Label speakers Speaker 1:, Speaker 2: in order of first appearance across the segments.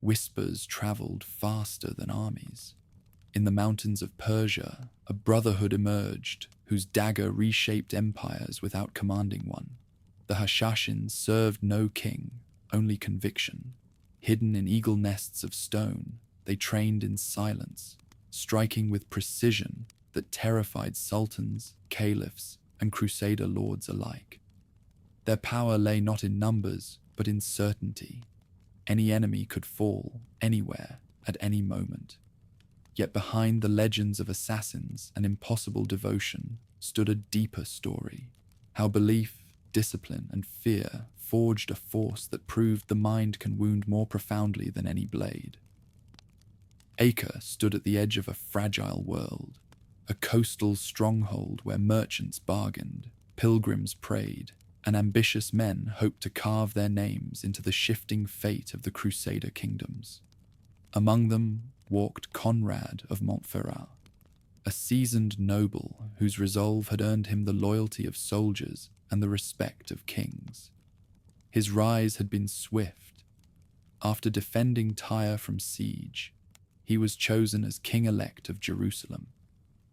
Speaker 1: whispers traveled faster than armies. In the mountains of Persia, a brotherhood emerged whose dagger reshaped empires without commanding one. The Hashashins served no king, only conviction. Hidden in eagle nests of stone, they trained in silence, striking with precision that terrified sultans, caliphs, and crusader lords alike. Their power lay not in numbers, but in certainty. Any enemy could fall, anywhere, at any moment. Yet behind the legends of assassins and impossible devotion stood a deeper story, how belief, discipline, and fear forged a force that proved the mind can wound more profoundly than any blade. Acre stood at the edge of a fragile world, a coastal stronghold where merchants bargained, pilgrims prayed, and ambitious men hoped to carve their names into the shifting fate of the crusader kingdoms. Among them walked Conrad of Montferrat, a seasoned noble whose resolve had earned him the loyalty of soldiers and the respect of kings. His rise had been swift. After defending Tyre from siege, he was chosen as king-elect of Jerusalem,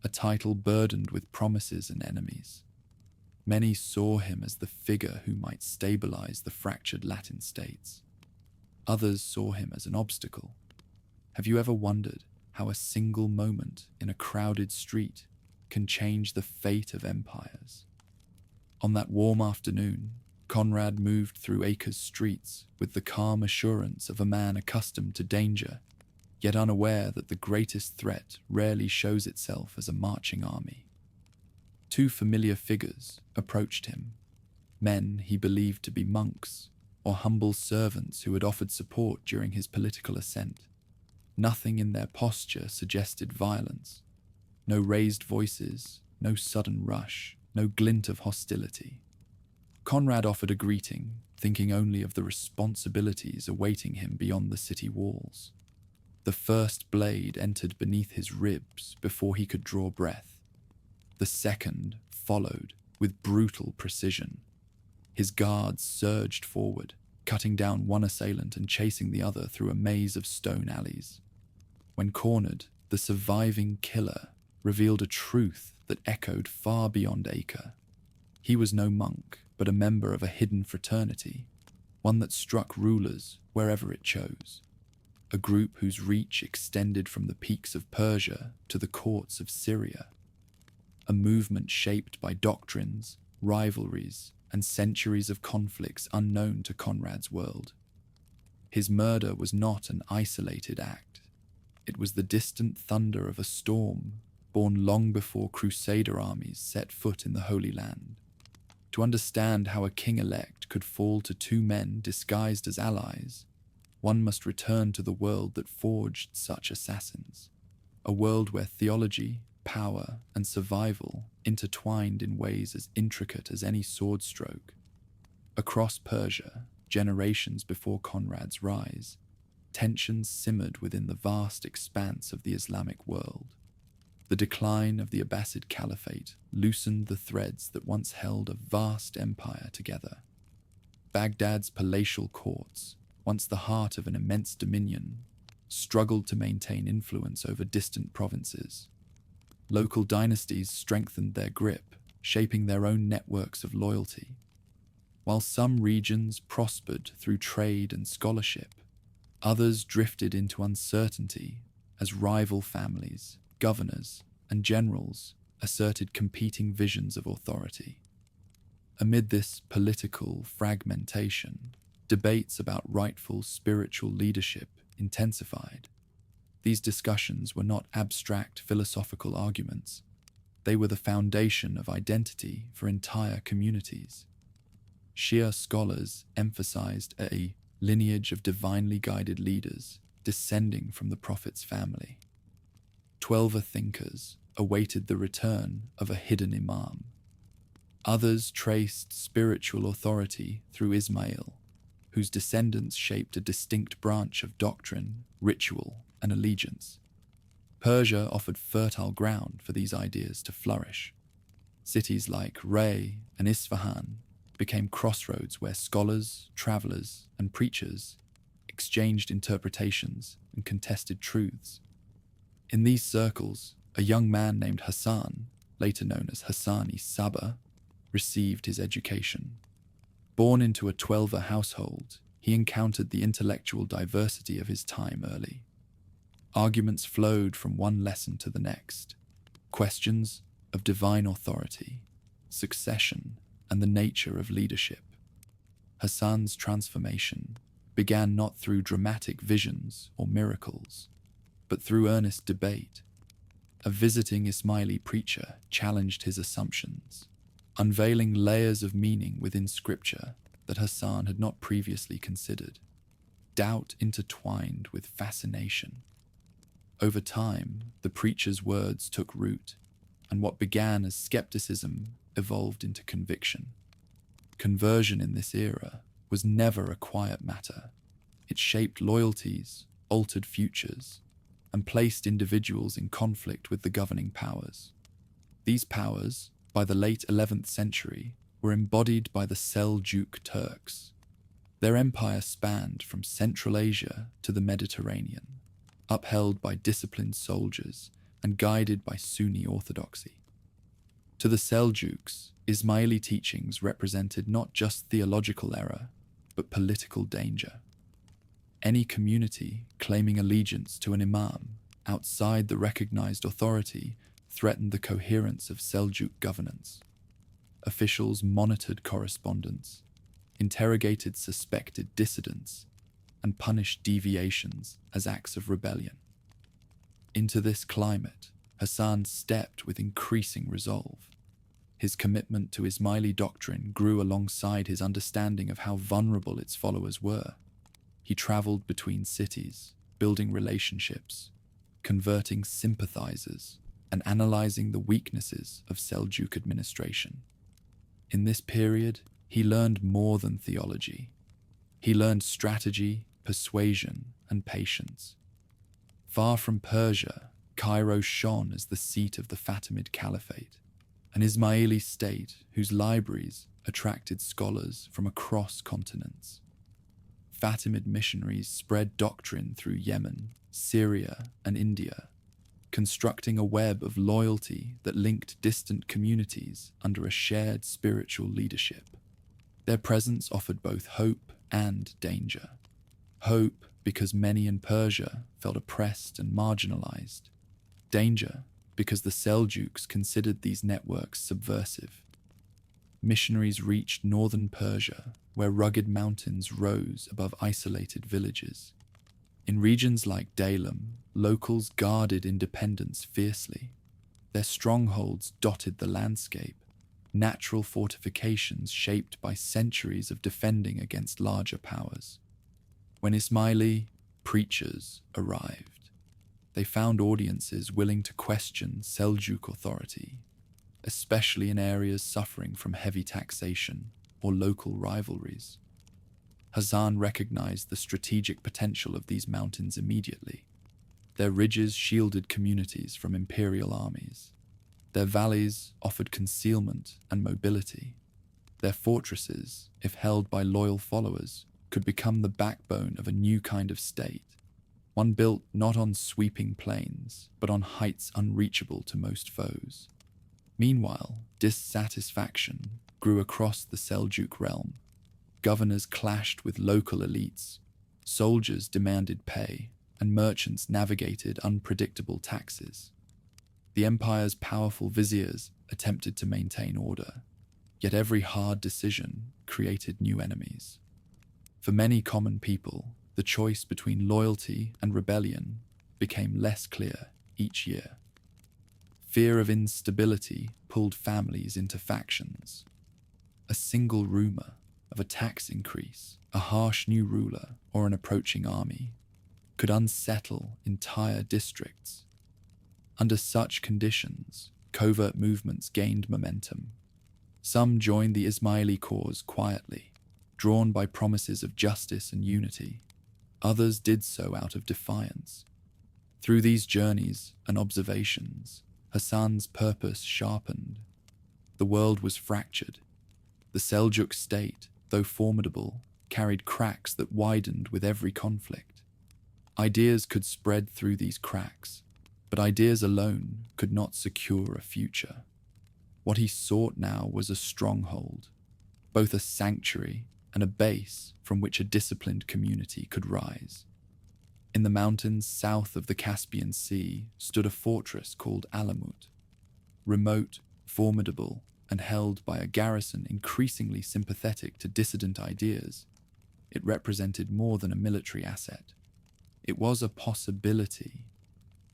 Speaker 1: a title burdened with promises and enemies. Many saw him as the figure who might stabilize the fractured Latin states. Others saw him as an obstacle. Have you ever wondered how a single moment in a crowded street can change the fate of empires? On that warm afternoon, Conrad moved through Acre's streets with the calm assurance of a man accustomed to danger, yet unaware that the greatest threat rarely shows itself as a marching army. Two familiar figures approached him, men he believed to be monks or humble servants who had offered support during his political ascent. Nothing in their posture suggested violence. No raised voices, no sudden rush, no glint of hostility. Conrad offered a greeting, thinking only of the responsibilities awaiting him beyond the city walls. The first blade entered beneath his ribs before he could draw breath. The second followed with brutal precision. His guards surged forward, cutting down one assailant and chasing the other through a maze of stone alleys. When cornered, the surviving killer revealed a truth that echoed far beyond Acre. He was no monk, but a member of a hidden fraternity, one that struck rulers wherever it chose. A group whose reach extended from the peaks of Persia to the courts of Syria. A movement shaped by doctrines, rivalries, and centuries of conflicts unknown to Conrad's world. His murder was not an isolated act. It was the distant thunder of a storm born long before crusader armies set foot in the Holy Land. To understand how a king-elect could fall to two men disguised as allies, one must return to the world that forged such assassins, a world where theology, power, and survival intertwined in ways as intricate as any sword stroke. Across Persia, generations before Conrad's rise, tensions simmered within the vast expanse of the Islamic world. The decline of the Abbasid Caliphate loosened the threads that once held a vast empire together. Baghdad's palatial courts, once the heart of an immense dominion, struggled to maintain influence over distant provinces. Local dynasties strengthened their grip, shaping their own networks of loyalty. While some regions prospered through trade and scholarship, others drifted into uncertainty as rival families, governors, and generals asserted competing visions of authority. Amid this political fragmentation, debates about rightful spiritual leadership intensified. These discussions were not abstract philosophical arguments. They were the foundation of identity for entire communities. Shia scholars emphasized a lineage of divinely guided leaders descending from the Prophet's family. 12 thinkers awaited the return of a hidden imam. Others traced spiritual authority through Ismail, whose descendants shaped a distinct branch of doctrine, ritual, and allegiance. Persia offered fertile ground for these ideas to flourish. Cities like Ray and Isfahan became crossroads where scholars, travelers, and preachers exchanged interpretations and contested truths. In these circles, a young man named Hasan, later known as Hasan-i Sabbāh, received his education. Born into a Twelver household, he encountered the intellectual diversity of his time early. Arguments flowed from one lesson to the next. Questions of divine authority, succession, and the nature of leadership. Hasan's transformation began not through dramatic visions or miracles, but through earnest debate. A visiting Ismaili preacher challenged his assumptions, unveiling layers of meaning within scripture that Hasan had not previously considered. Doubt intertwined with fascination. Over time, the preacher's words took root, and what began as skepticism evolved into conviction. Conversion in this era was never a quiet matter. It shaped loyalties, altered futures, and placed individuals in conflict with the governing powers. These powers, by the late 11th century, were embodied by the Seljuk Turks. Their empire spanned from Central Asia to the Mediterranean, upheld by disciplined soldiers and guided by Sunni orthodoxy. To the Seljuks, Ismaili teachings represented not just theological error, but political danger. Any community claiming allegiance to an imam outside the recognized authority threatened the coherence of Seljuk governance. Officials monitored correspondence, interrogated suspected dissidents, and punished deviations as acts of rebellion. Into this climate, Hasan stepped with increasing resolve. His commitment to Ismaili doctrine grew alongside his understanding of how vulnerable its followers were. He traveled between cities, building relationships, converting sympathizers, and analyzing the weaknesses of Seljuk administration. In this period, he learned more than theology. He learned strategy, persuasion, and patience. Far from Persia, Cairo shone as the seat of the Fatimid Caliphate, an Ismaili state whose libraries attracted scholars from across continents. Fatimid missionaries spread doctrine through Yemen, Syria, and India, constructing a web of loyalty that linked distant communities under a shared spiritual leadership. Their presence offered both hope and danger. Hope because many in Persia felt oppressed and marginalized. Danger because the Seljuks considered these networks subversive. Missionaries reached northern Persia, where rugged mountains rose above isolated villages. In regions like Dalam, locals guarded independence fiercely. Their strongholds dotted the landscape, natural fortifications shaped by centuries of defending against larger powers. When Ismaili preachers arrived, they found audiences willing to question Seljuk authority, especially in areas suffering from heavy taxation or local rivalries. Hasan recognized the strategic potential of these mountains immediately. Their ridges shielded communities from imperial armies. Their valleys offered concealment and mobility. Their fortresses, if held by loyal followers, could become the backbone of a new kind of state, one built not on sweeping plains, but on heights unreachable to most foes. Meanwhile, dissatisfaction grew across the Seljuk realm. Governors clashed with local elites, soldiers demanded pay, and merchants navigated unpredictable taxes. The empire's powerful viziers attempted to maintain order, yet every hard decision created new enemies. For many common people, the choice between loyalty and rebellion became less clear each year. Fear of instability pulled families into factions. A single rumor of a tax increase, a harsh new ruler, or an approaching army could unsettle entire districts. Under such conditions, covert movements gained momentum. Some joined the Ismaili cause quietly, drawn by promises of justice and unity. Others did so out of defiance. Through these journeys and observations, Hasan's purpose sharpened. The world was fractured. The Seljuk state, though formidable, carried cracks that widened with every conflict. Ideas could spread through these cracks, but ideas alone could not secure a future. What he sought now was a stronghold, both a sanctuary and a base from which a disciplined community could rise. In the mountains south of the Caspian Sea stood a fortress called Alamut. Remote, formidable, and held by a garrison increasingly sympathetic to dissident ideas, it represented more than a military asset. It was a possibility,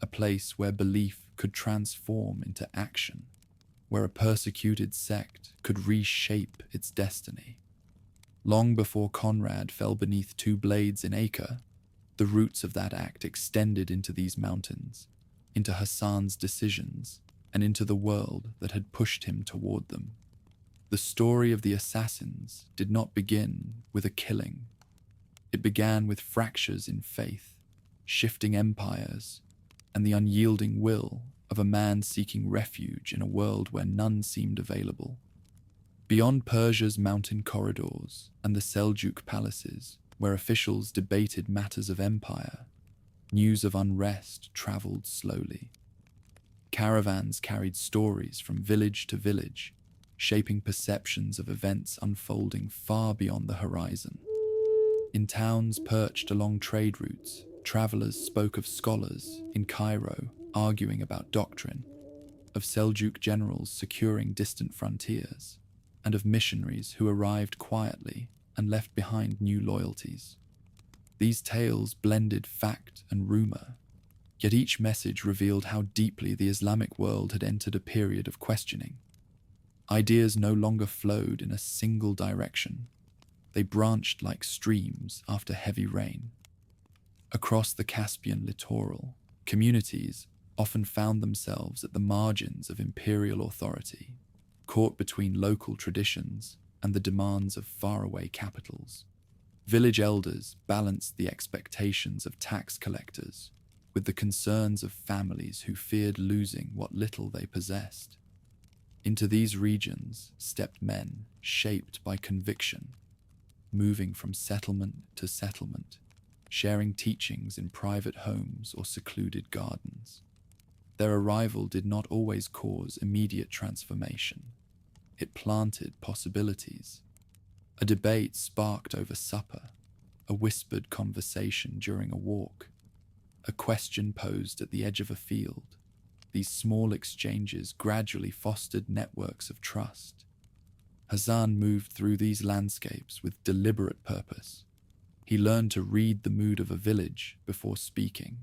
Speaker 1: a place where belief could transform into action, where a persecuted sect could reshape its destiny. Long before Conrad fell beneath 2 blades in Acre, the roots of that act extended into these mountains, into Hassan's decisions, and into the world that had pushed him toward them. The story of the assassins did not begin with a killing. It began with fractures in faith, shifting empires, and the unyielding will of a man seeking refuge in a world where none seemed available. Beyond Persia's mountain corridors and the Seljuk palaces, where officials debated matters of empire, news of unrest traveled slowly. Caravans carried stories from village to village, shaping perceptions of events unfolding far beyond the horizon. In towns perched along trade routes, travelers spoke of scholars in Cairo arguing about doctrine, of Seljuk generals securing distant frontiers, and of missionaries who arrived quietly and left behind new loyalties. These tales blended fact and rumor, yet each message revealed how deeply the Islamic world had entered a period of questioning. Ideas no longer flowed in a single direction. They branched like streams after heavy rain. Across the Caspian littoral, communities often found themselves at the margins of imperial authority, caught between local traditions and the demands of faraway capitals. Village elders balanced the expectations of tax collectors with the concerns of families who feared losing what little they possessed. Into these regions stepped men shaped by conviction, moving from settlement to settlement, sharing teachings in private homes or secluded gardens. Their arrival did not always cause immediate transformation. It planted possibilities. A debate sparked over supper, a whispered conversation during a walk, a question posed at the edge of a field. These small exchanges gradually fostered networks of trust. Hassan moved through these landscapes with deliberate purpose. He learned to read the mood of a village before speaking,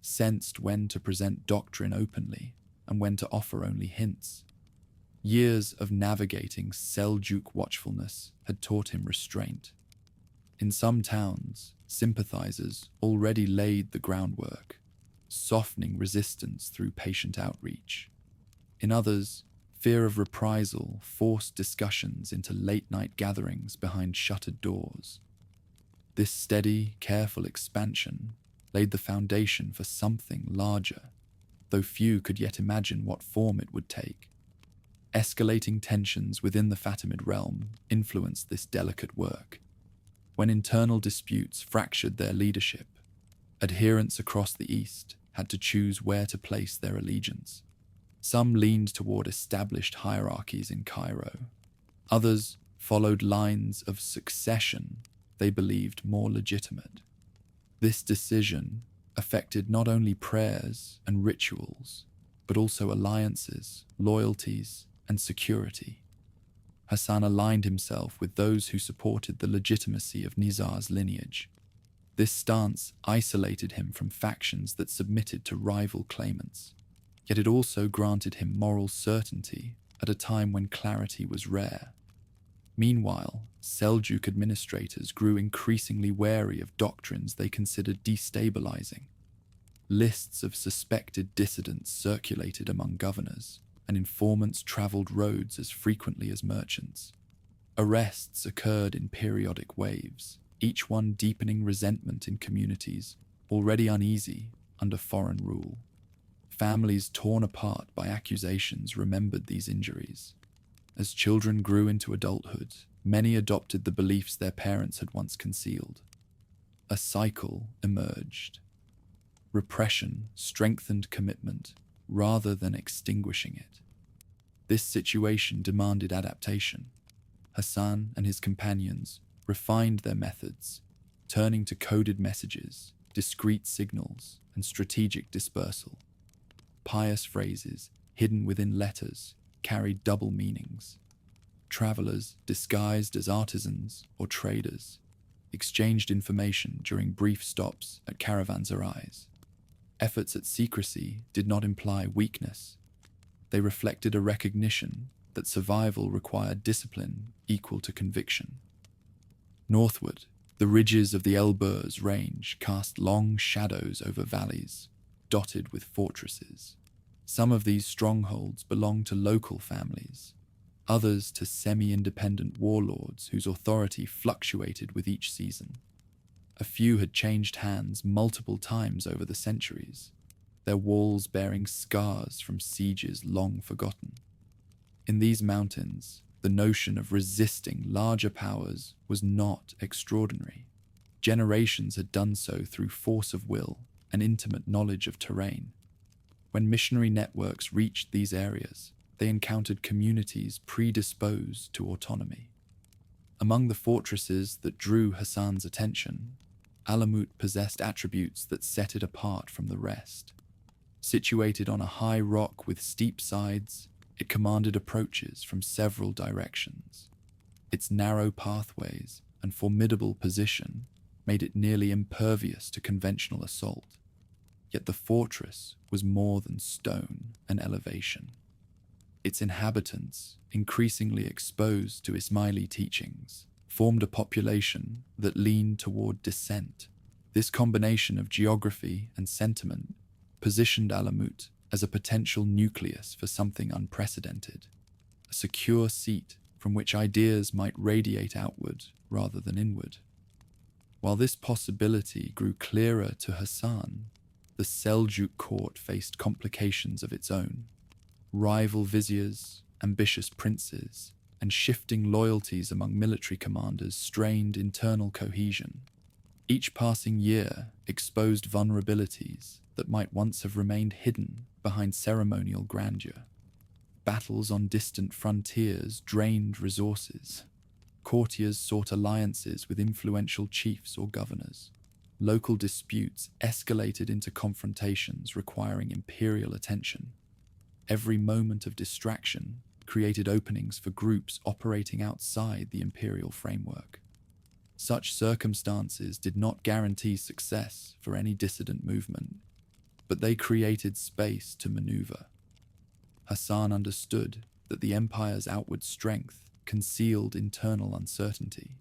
Speaker 1: sensed when to present doctrine openly and when to offer only hints. Years of navigating Seljuk watchfulness had taught him restraint. In some towns, sympathizers already laid the groundwork, softening resistance through patient outreach. In others, fear of reprisal forced discussions into late-night gatherings behind shuttered doors. This steady, careful expansion laid the foundation for something larger, though few could yet imagine what form it would take. Escalating tensions within the Fatimid realm influenced this delicate work. When internal disputes fractured their leadership, adherents across the east had to choose where to place their allegiance. Some leaned toward established hierarchies in Cairo. Others followed lines of succession they believed more legitimate. This decision affected not only prayers and rituals, but also alliances, loyalties, and security. Hassan aligned himself with those who supported the legitimacy of Nizar's lineage. This stance isolated him from factions that submitted to rival claimants, yet it also granted him moral certainty at a time when clarity was rare. Meanwhile, Seljuk administrators grew increasingly wary of doctrines they considered destabilizing. Lists of suspected dissidents circulated among governors, and informants traveled roads as frequently as merchants. Arrests occurred in periodic waves, each one deepening resentment in communities already uneasy under foreign rule. Families torn apart by accusations remembered these injuries. As children grew into adulthood, many adopted the beliefs their parents had once concealed. A cycle emerged. Repression strengthened commitment rather than extinguishing it. This situation demanded adaptation. Hasan and his companions refined their methods, turning to coded messages, discreet signals, and strategic dispersal. Pious phrases hidden within letters carried double meanings. Travelers, disguised as artisans or traders, exchanged information during brief stops at caravanserais. Efforts at secrecy did not imply weakness. They reflected a recognition that survival required discipline equal to conviction. Northward, the ridges of the Elburz range cast long shadows over valleys, dotted with fortresses. Some of these strongholds belonged to local families, others to semi-independent warlords whose authority fluctuated with each season. A few had changed hands multiple times over the centuries, their walls bearing scars from sieges long forgotten. In these mountains, the notion of resisting larger powers was not extraordinary. Generations had done so through force of will and intimate knowledge of terrain. When missionary networks reached these areas, they encountered communities predisposed to autonomy. Among the fortresses that drew Hasan's attention, Alamut possessed attributes that set it apart from the rest. Situated on a high rock with steep sides, it commanded approaches from several directions. Its narrow pathways and formidable position made it nearly impervious to conventional assault. Yet the fortress was more than stone and elevation. Its inhabitants, increasingly exposed to Ismaili teachings, formed a population that leaned toward dissent. This combination of geography and sentiment positioned Alamut as a potential nucleus for something unprecedented, a secure seat from which ideas might radiate outward rather than inward. While this possibility grew clearer to Hasan, the Seljuk court faced complications of its own. Rival viziers, ambitious princes, and shifting loyalties among military commanders strained internal cohesion. Each passing year exposed vulnerabilities that might once have remained hidden behind ceremonial grandeur. Battles on distant frontiers drained resources. Courtiers sought alliances with influential chiefs or governors. Local disputes escalated into confrontations requiring imperial attention. Every moment of distraction created openings for groups operating outside the imperial framework. Such circumstances did not guarantee success for any dissident movement, but they created space to maneuver. Hasan understood that the empire's outward strength concealed internal uncertainty.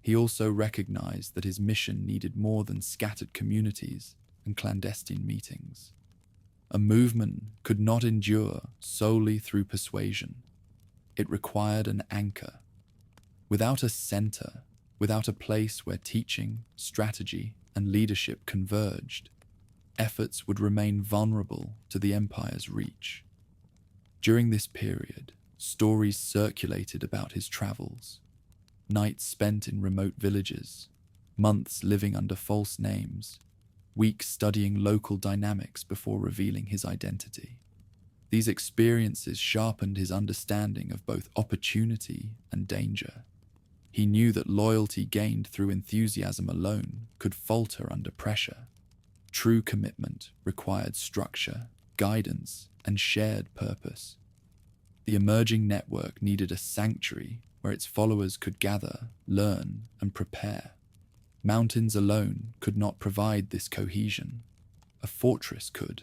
Speaker 1: He also recognized that his mission needed more than scattered communities and clandestine meetings. A movement could not endure solely through persuasion. It required an anchor. Without a center, without a place where teaching, strategy, and leadership converged, efforts would remain vulnerable to the empire's reach. During this period, stories circulated about his travels. Nights spent in remote villages, months living under false names, weeks studying local dynamics before revealing his identity. These experiences sharpened his understanding of both opportunity and danger. He knew that loyalty gained through enthusiasm alone could falter under pressure. True commitment required structure, guidance, and shared purpose. The emerging network needed a sanctuary where its followers could gather, learn, and prepare. Mountains alone could not provide this cohesion. A fortress could.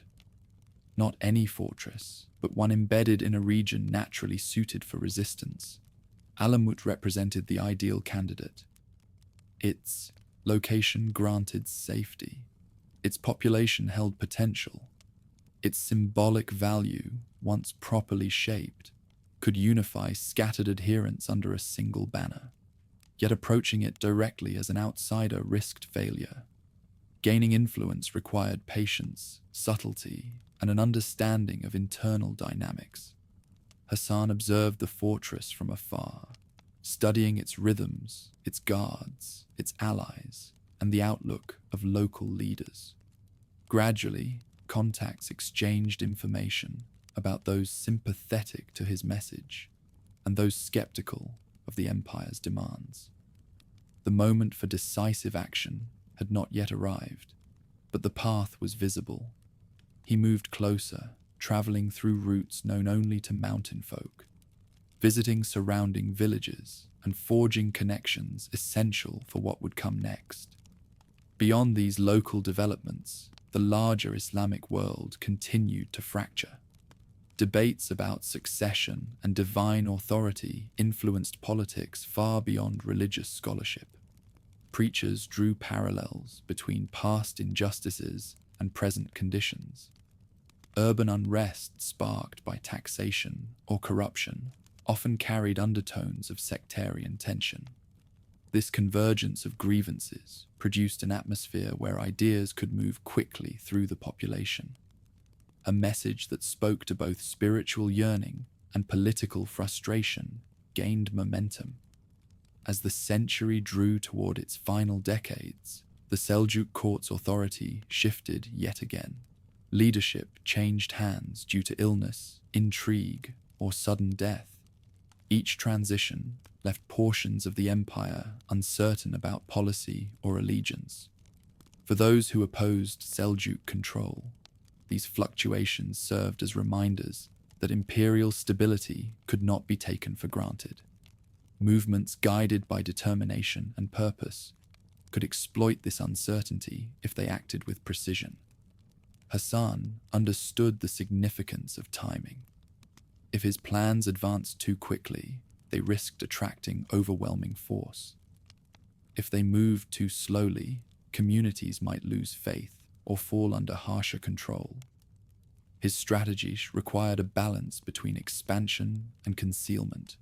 Speaker 1: Not any fortress, but one embedded in a region naturally suited for resistance. Alamut represented the ideal candidate. Its location granted safety. Its population held potential. Its symbolic value, once properly shaped, could unify scattered adherents under a single banner. Yet approaching it directly as an outsider risked failure. Gaining influence required patience, subtlety, and an understanding of internal dynamics. Hasan observed the fortress from afar. studying its rhythms, its guards, its allies, and the outlook of local leaders. Gradually, contacts exchanged information about those sympathetic to his message and those skeptical of the empire's demands. The moment for decisive action had not yet arrived, but the path was visible. He moved closer, traveling through routes known only to mountain folk, visiting surrounding villages and forging connections essential for what would come next. Beyond these local developments, the larger Islamic world continued to fracture. Debates about succession and divine authority influenced politics far beyond religious scholarship. Preachers drew parallels between past injustices and present conditions. Urban unrest sparked by taxation or corruption often carried undertones of sectarian tension. This convergence of grievances produced an atmosphere where ideas could move quickly through the population. A message that spoke to both spiritual yearning and political frustration gained momentum. As the century drew toward its final decades, the Seljuk court's authority shifted yet again. Leadership changed hands due to illness, intrigue, or sudden death. Each transition left portions of the empire uncertain about policy or allegiance. For those who opposed Seljuk control, these fluctuations served as reminders that imperial stability could not be taken for granted. Movements guided by determination and purpose could exploit this uncertainty if they acted with precision. Hasan understood the significance of timing. If his plans advanced too quickly, they risked attracting overwhelming force. If they moved too slowly, communities might lose faith or fall under harsher control. His strategies required a balance between expansion and concealment.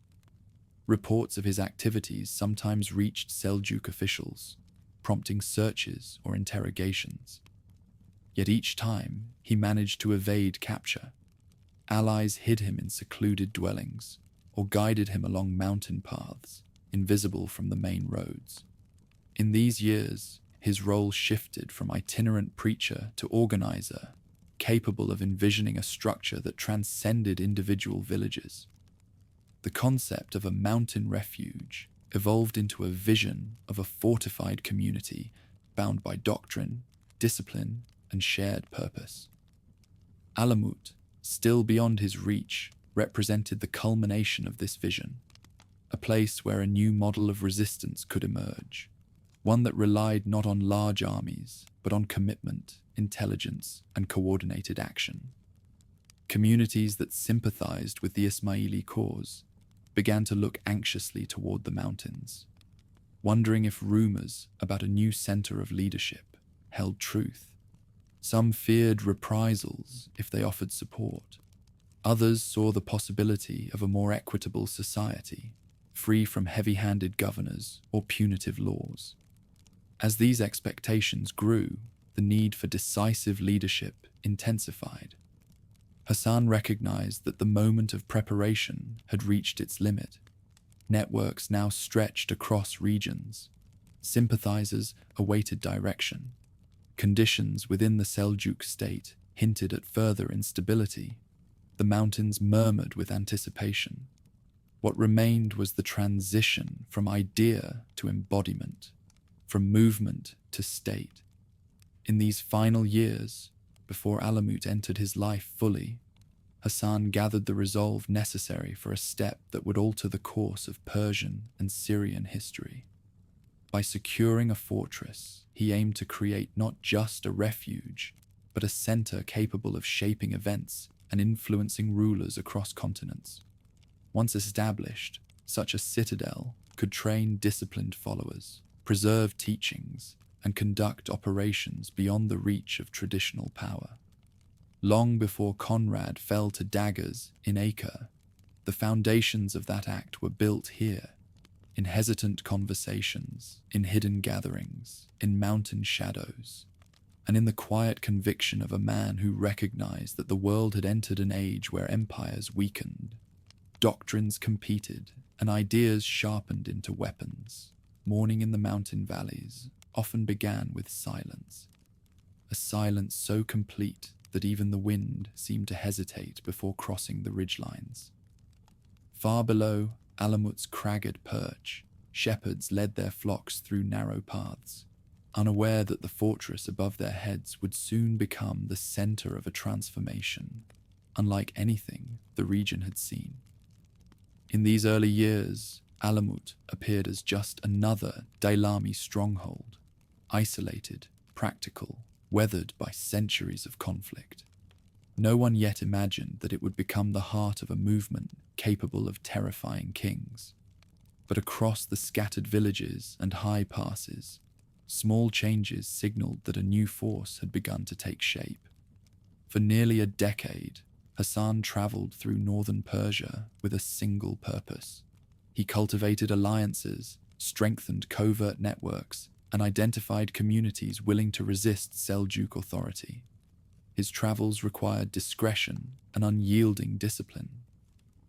Speaker 1: Reports of his activities sometimes reached Seljuk officials, prompting searches or interrogations. Yet each time, he managed to evade capture. Allies hid him in secluded dwellings or guided him along mountain paths, invisible from the main roads. In these years, his role shifted from itinerant preacher to organizer, capable of envisioning a structure that transcended individual villages. The concept of a mountain refuge evolved into a vision of a fortified community bound by doctrine, discipline, and shared purpose. Alamut, still beyond his reach, represented the culmination of this vision, a place where a new model of resistance could emerge, one that relied not on large armies, but on commitment, intelligence, and coordinated action. Communities that sympathized with the Ismaili cause began to look anxiously toward the mountains, wondering if rumors about a new center of leadership held truth. Some feared reprisals if they offered support. Others saw the possibility of a more equitable society, free from heavy-handed governors or punitive laws. As these expectations grew, the need for decisive leadership intensified. Hasan recognized that the moment of preparation had reached its limit. Networks now stretched across regions. Sympathizers awaited direction. Conditions within the Seljuk state hinted at further instability. The mountains murmured with anticipation. What remained was the transition from idea to embodiment, from movement to state. In these final years, before Alamut entered his life fully, Hasan gathered the resolve necessary for a step that would alter the course of Persian and Syrian history. By securing a fortress, he aimed to create not just a refuge, but a center capable of shaping events and influencing rulers across continents. Once established, such a citadel could train disciplined followers, preserve teachings, and conduct operations beyond the reach of traditional power. Long before Conrad fell to daggers in Acre, the foundations of that act were built here, in hesitant conversations, in hidden gatherings, in mountain shadows, and in the quiet conviction of a man who recognized that the world had entered an age where empires weakened, doctrines competed, and ideas sharpened into weapons. Morning in the mountain valleys often began with silence, a silence so complete that even the wind seemed to hesitate before crossing the ridgelines. Far below Alamut's cragged perch, shepherds led their flocks through narrow paths, unaware that the fortress above their heads would soon become the center of a transformation, unlike anything the region had seen. In these early years, Alamut appeared as just another Daylami stronghold, isolated, practical, weathered by centuries of conflict. No one yet imagined that it would become the heart of a movement capable of terrifying kings. But across the scattered villages and high passes, small changes signaled that a new force had begun to take shape. For nearly a decade, Hasan traveled through northern Persia with a single purpose. He cultivated alliances, strengthened covert networks, and identified communities willing to resist Seljuk authority. His travels required discretion and unyielding discipline.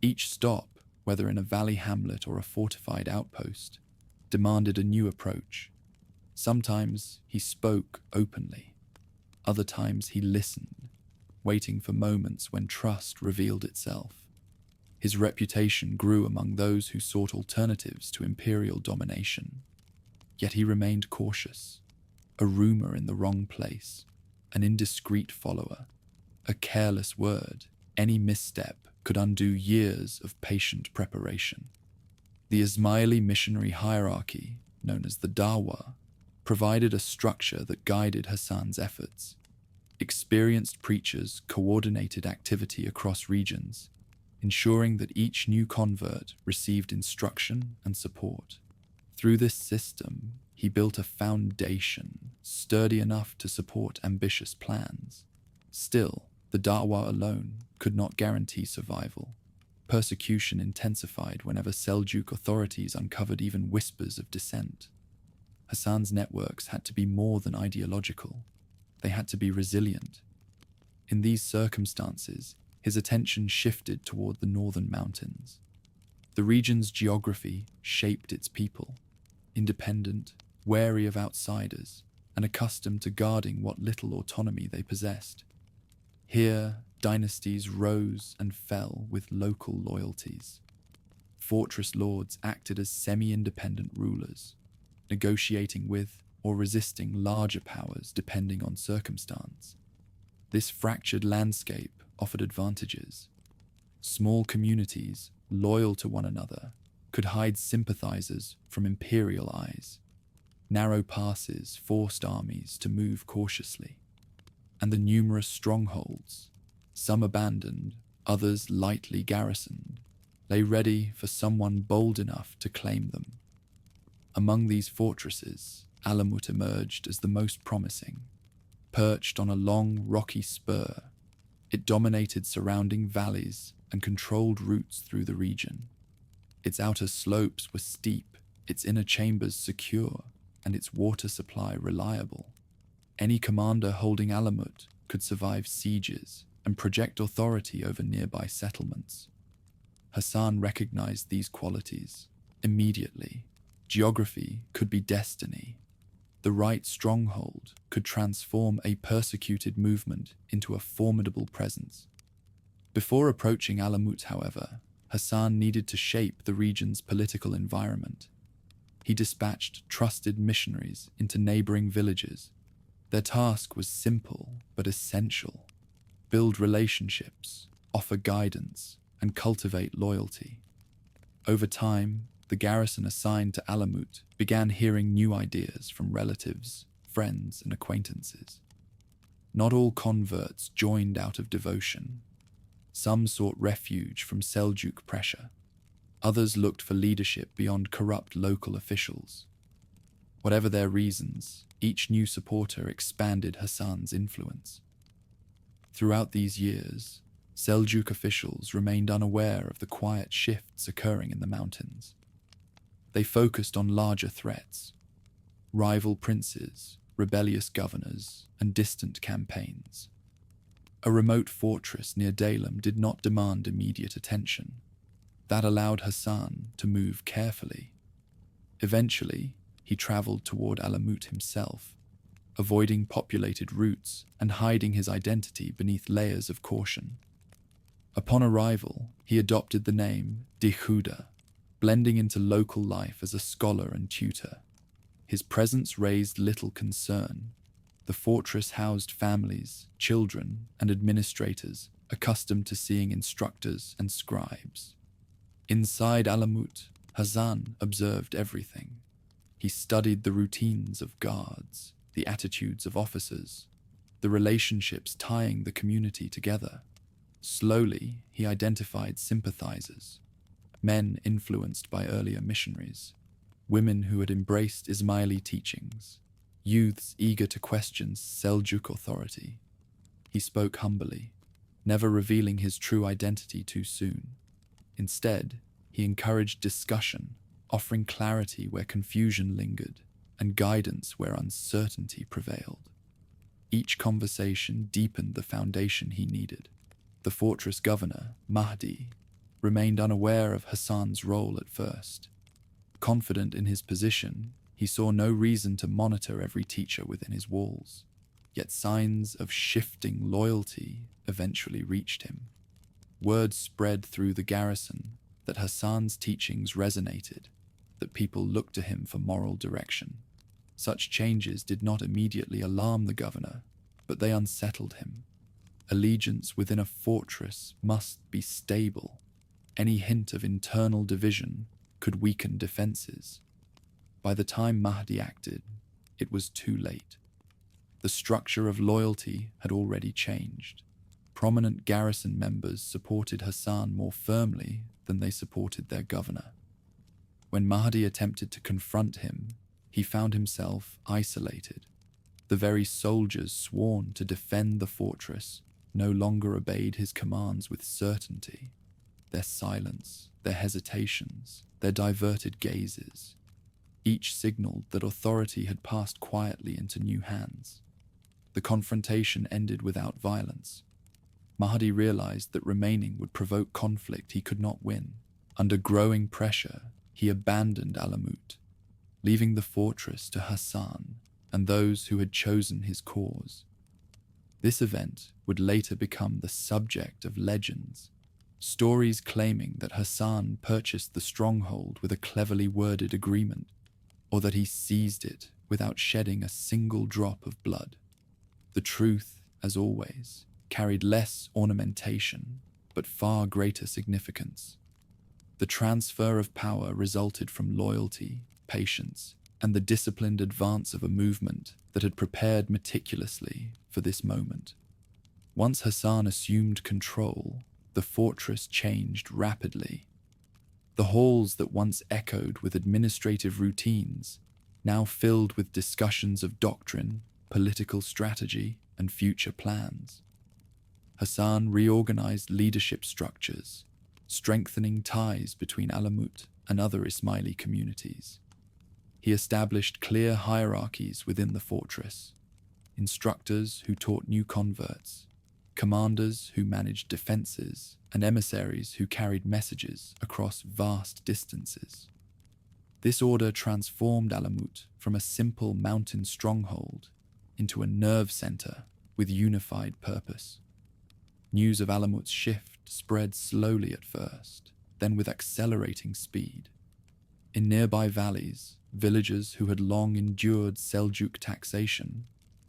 Speaker 1: Each stop, whether in a valley hamlet or a fortified outpost, demanded a new approach. Sometimes he spoke openly. Other times he listened, waiting for moments when trust revealed itself. His reputation grew among those who sought alternatives to imperial domination. Yet he remained cautious, a rumor in the wrong place, an indiscreet follower, a careless word. Any misstep could undo years of patient preparation. The Ismaili missionary hierarchy, known as the Dawah, provided a structure that guided Hasan's efforts. Experienced preachers coordinated activity across regions, ensuring that each new convert received instruction and support. Through this system, he built a foundation sturdy enough to support ambitious plans. Still, the Dawah alone could not guarantee survival. Persecution intensified whenever Seljuk authorities uncovered even whispers of dissent. Hasan's networks had to be more than ideological. They had to be resilient. In these circumstances, his attention shifted toward the northern mountains. The region's geography shaped its people, independent, wary of outsiders, and accustomed to guarding what little autonomy they possessed. Here, dynasties rose and fell with local loyalties. Fortress lords acted as semi-independent rulers, negotiating with or resisting larger powers depending on circumstance. This fractured landscape offered advantages. Small communities, loyal to one another, could hide sympathizers from imperial eyes. Narrow passes forced armies to move cautiously. And the numerous strongholds, some abandoned, others lightly garrisoned, lay ready for someone bold enough to claim them. Among these fortresses, Alamut emerged as the most promising. Perched on a long, rocky spur, it dominated surrounding valleys and controlled routes through the region. Its outer slopes were steep, its inner chambers secure, and its water supply reliable. Any commander holding Alamut could survive sieges and project authority over nearby settlements. Hasan recognized these qualities immediately. Geography could be destiny. The right stronghold could transform a persecuted movement into a formidable presence. Before approaching Alamut, however, Hasan needed to shape the region's political environment. He dispatched trusted missionaries into neighboring villages. Their task was simple but essential: build relationships, offer guidance, and cultivate loyalty. Over time, the garrison assigned to Alamut began hearing new ideas from relatives, friends, and acquaintances. Not all converts joined out of devotion. Some sought refuge from Seljuk pressure. Others looked for leadership beyond corrupt local officials. Whatever their reasons, each new supporter expanded Hasan's influence. Throughout these years, Seljuk officials remained unaware of the quiet shifts occurring in the mountains. They focused on larger threats: rival princes, rebellious governors, and distant campaigns. A remote fortress near Daylem did not demand immediate attention. That allowed Hasan to move carefully. Eventually, he traveled toward Alamut himself, avoiding populated routes and hiding his identity beneath layers of caution. Upon arrival, he adopted the name Dihuda, blending into local life as a scholar and tutor. His presence raised little concern. The fortress housed families, children, and administrators accustomed to seeing instructors and scribes. Inside Alamut, Hasan observed everything. He studied the routines of guards, the attitudes of officers, the relationships tying the community together. Slowly, he identified sympathizers, men influenced by earlier missionaries, women who had embraced Ismaili teachings, youths eager to question Seljuk authority. He spoke humbly, never revealing his true identity too soon. Instead, he encouraged discussion, offering clarity where confusion lingered and guidance where uncertainty prevailed. Each conversation deepened the foundation he needed. The fortress governor, Mahdi, remained unaware of Hasan's role at first. Confident in his position, he saw no reason to monitor every teacher within his walls. Yet signs of shifting loyalty eventually reached him. Word spread through the garrison that Hasan's teachings resonated, that people looked to him for moral direction. Such changes did not immediately alarm the governor, but they unsettled him. Allegiance within a fortress must be stable. Any hint of internal division could weaken defenses. By the time Mahdi acted, it was too late. The structure of loyalty had already changed. Prominent garrison members supported Hasan more firmly than they supported their governor. When Mahdi attempted to confront him, he found himself isolated. The very soldiers sworn to defend the fortress no longer obeyed his commands with certainty. Their silence, their hesitations, their diverted gazes, each signaled that authority had passed quietly into new hands. The confrontation ended without violence. Mahdi realized that remaining would provoke conflict he could not win. Under growing pressure, he abandoned Alamut, leaving the fortress to Hasan and those who had chosen his cause. This event would later become the subject of legends, stories claiming that Hasan purchased the stronghold with a cleverly worded agreement, or that he seized it without shedding a single drop of blood. The truth, as always, carried less ornamentation, but far greater significance. The transfer of power resulted from loyalty, patience, and the disciplined advance of a movement that had prepared meticulously for this moment. Once Hasan assumed control, the fortress changed rapidly. The halls that once echoed with administrative routines now filled with discussions of doctrine, political strategy, and future plans. Hasan reorganized leadership structures, strengthening ties between Alamut and other Ismaili communities. He established clear hierarchies within the fortress: instructors who taught new converts, commanders who managed defenses, and emissaries who carried messages across vast distances. This order transformed Alamut from a simple mountain stronghold into a nerve center with unified purpose. News of Alamut's shift spread slowly at first, then with accelerating speed. In nearby valleys, villagers who had long endured Seljuk taxation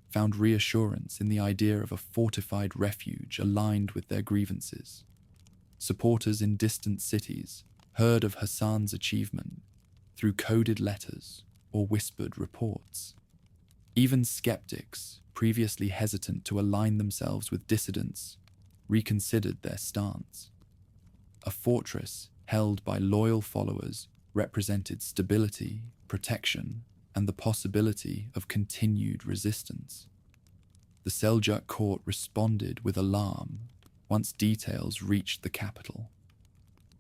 Speaker 1: found reassurance in the idea of a fortified refuge aligned with their grievances. Supporters in distant cities heard of Hasan's achievement through coded letters or whispered reports. Even skeptics, previously hesitant to align themselves with dissidents, reconsidered their stance. A fortress held by loyal followers represented stability, protection, and the possibility of continued resistance. The Seljuk court responded with alarm once details reached the capital.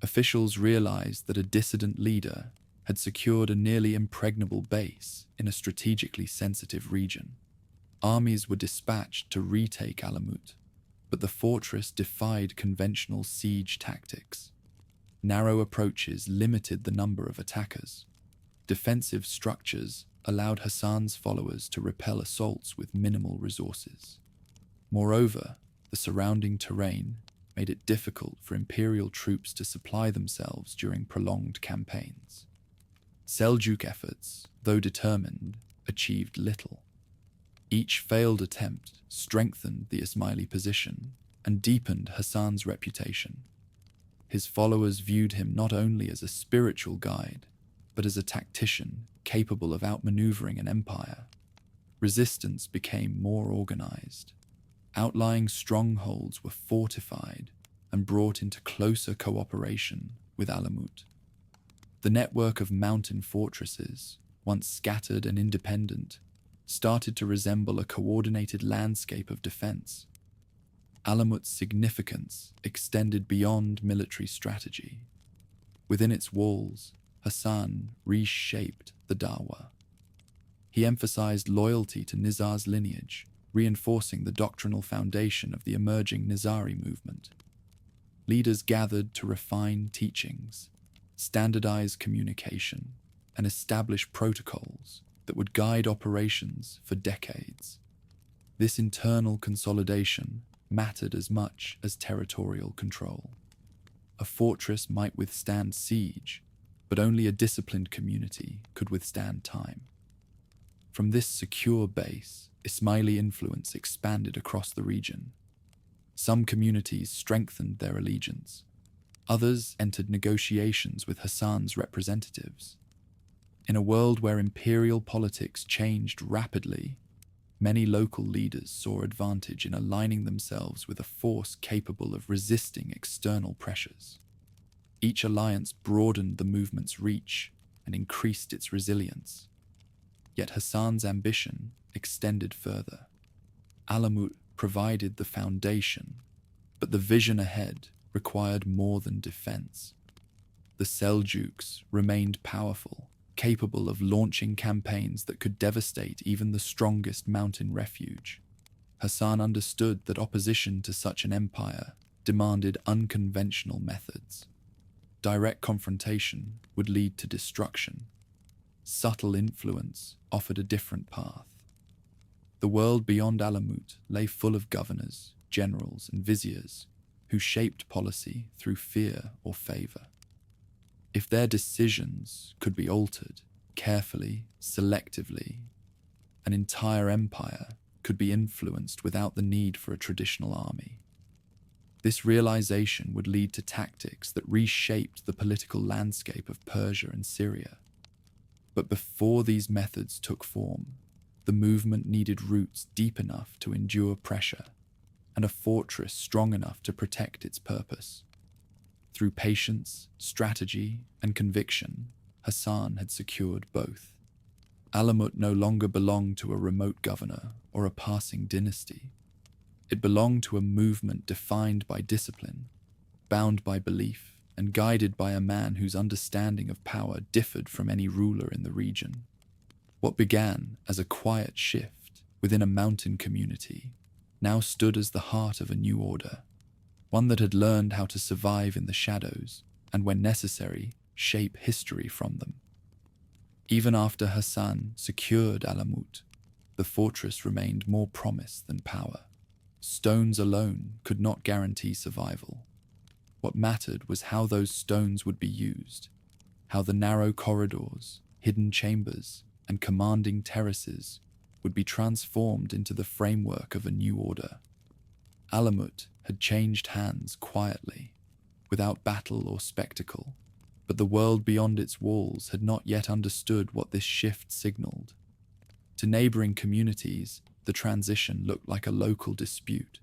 Speaker 1: Officials realized that a dissident leader had secured a nearly impregnable base in a strategically sensitive region. Armies were dispatched to retake Alamut, but the fortress defied conventional siege tactics. Narrow approaches limited the number of attackers. Defensive structures allowed Hasan's followers to repel assaults with minimal resources. Moreover, the surrounding terrain made it difficult for imperial troops to supply themselves during prolonged campaigns. Seljuk efforts, though determined, achieved little. Each failed attempt strengthened the Ismaili position and deepened Hasan's reputation. His followers viewed him not only as a spiritual guide, but as a tactician capable of outmaneuvering an empire. Resistance became more organized. Outlying strongholds were fortified and brought into closer cooperation with Alamut. The network of mountain fortresses, once scattered and independent, started to resemble a coordinated landscape of defense. Alamut's significance extended beyond military strategy. Within its walls, Hasan reshaped the Dawah. He emphasized loyalty to Nizar's lineage, reinforcing the doctrinal foundation of the emerging Nizari movement. Leaders gathered to refine teachings, standardize communication, and establish protocols that would guide operations for decades. This internal consolidation mattered as much as territorial control. A fortress might withstand siege, but only a disciplined community could withstand time. From this secure base, Ismaili influence expanded across the region. Some communities strengthened their allegiance. Others entered negotiations with Hasan's representatives. In a world where imperial politics changed rapidly, many local leaders saw advantage in aligning themselves with a force capable of resisting external pressures. Each alliance broadened the movement's reach and increased its resilience. Yet Hasan's ambition extended further. Alamut provided the foundation, but the vision ahead required more than defense. The Seljuks remained powerful, capable of launching campaigns that could devastate even the strongest mountain refuge. Hasan understood that opposition to such an empire demanded unconventional methods. Direct confrontation would lead to destruction. Subtle influence offered a different path. The world beyond Alamut lay full of governors, generals, and viziers who shaped policy through fear or favor. If their decisions could be altered carefully, selectively, an entire empire could be influenced without the need for a traditional army. This realization would lead to tactics that reshaped the political landscape of Persia and Syria. But before these methods took form, the movement needed roots deep enough to endure pressure and a fortress strong enough to protect its purpose. Through patience, strategy, and conviction, Hasan had secured both. Alamut no longer belonged to a remote governor or a passing dynasty. It belonged to a movement defined by discipline, bound by belief, and guided by a man whose understanding of power differed from any ruler in the region. What began as a quiet shift within a mountain community now stood as the heart of a new order, one that had learned how to survive in the shadows and, when necessary, shape history from them. Even after Hasan secured Alamut, the fortress remained more promise than power. Stones alone could not guarantee survival. What mattered was how those stones would be used, how the narrow corridors, hidden chambers, and commanding terraces would be transformed into the framework of a new order. Alamut had changed hands quietly, without battle or spectacle, but the world beyond its walls had not yet understood what this shift signaled. To neighboring communities, the transition looked like a local dispute.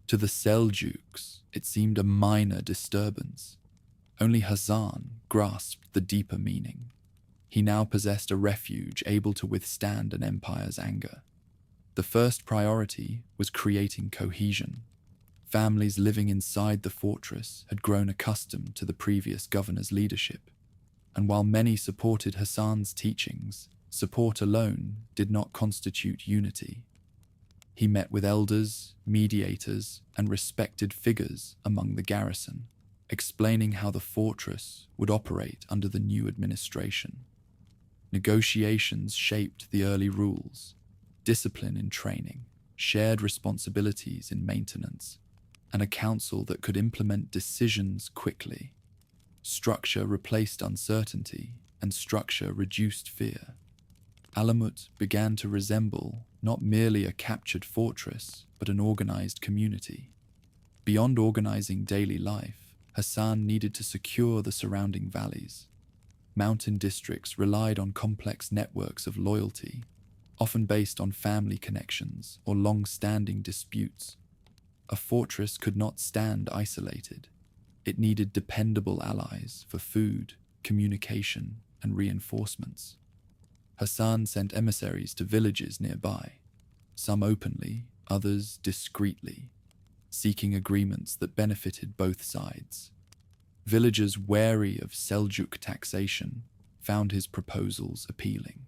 Speaker 1: To the Seljuks, it seemed a minor disturbance. Only Hasan grasped the deeper meaning. He now possessed a refuge able to withstand an empire's anger. The first priority was creating cohesion. Families living inside the fortress had grown accustomed to the previous governor's leadership, and while many supported Hasan's teachings, support alone did not constitute unity. He met with elders, mediators, and respected figures among the garrison. explaining how the fortress would operate under the new administration. Negotiations shaped the early rules, discipline in training, shared responsibilities in maintenance, and a council that could implement decisions quickly. Structure replaced uncertainty, and structure reduced fear. Alamut began to resemble not merely a captured fortress, but an organized community. Beyond organizing daily life, Hasan needed to secure the surrounding valleys. Mountain districts relied on complex networks of loyalty, often based on family connections or long-standing disputes. A fortress could not stand isolated. It needed dependable allies for food, communication, and reinforcements. Hasan sent emissaries to villages nearby, some openly, others discreetly, seeking agreements that benefited both sides. Villagers wary of Seljuk taxation found his proposals appealing.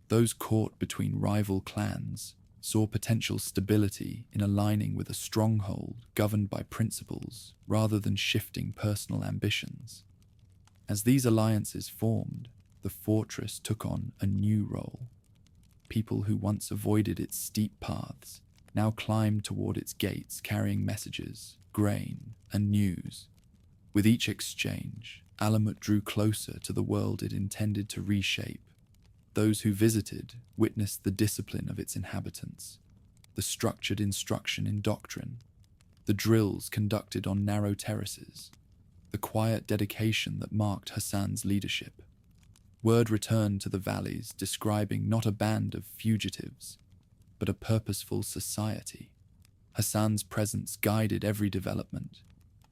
Speaker 1: Those caught between rival clans saw potential stability in aligning with a stronghold governed by principles rather than shifting personal ambitions. As these alliances formed, the fortress took on a new role. People who once avoided its steep paths now climbed toward its gates carrying messages, grain, and news. With each exchange, Alamut drew closer to the world it intended to reshape. Those who visited witnessed the discipline of its inhabitants, the structured instruction in doctrine, the drills conducted on narrow terraces, the quiet dedication that marked Hasan's leadership. Word returned to the valleys describing not a band of fugitives, but a purposeful society. Hasan's presence guided every development.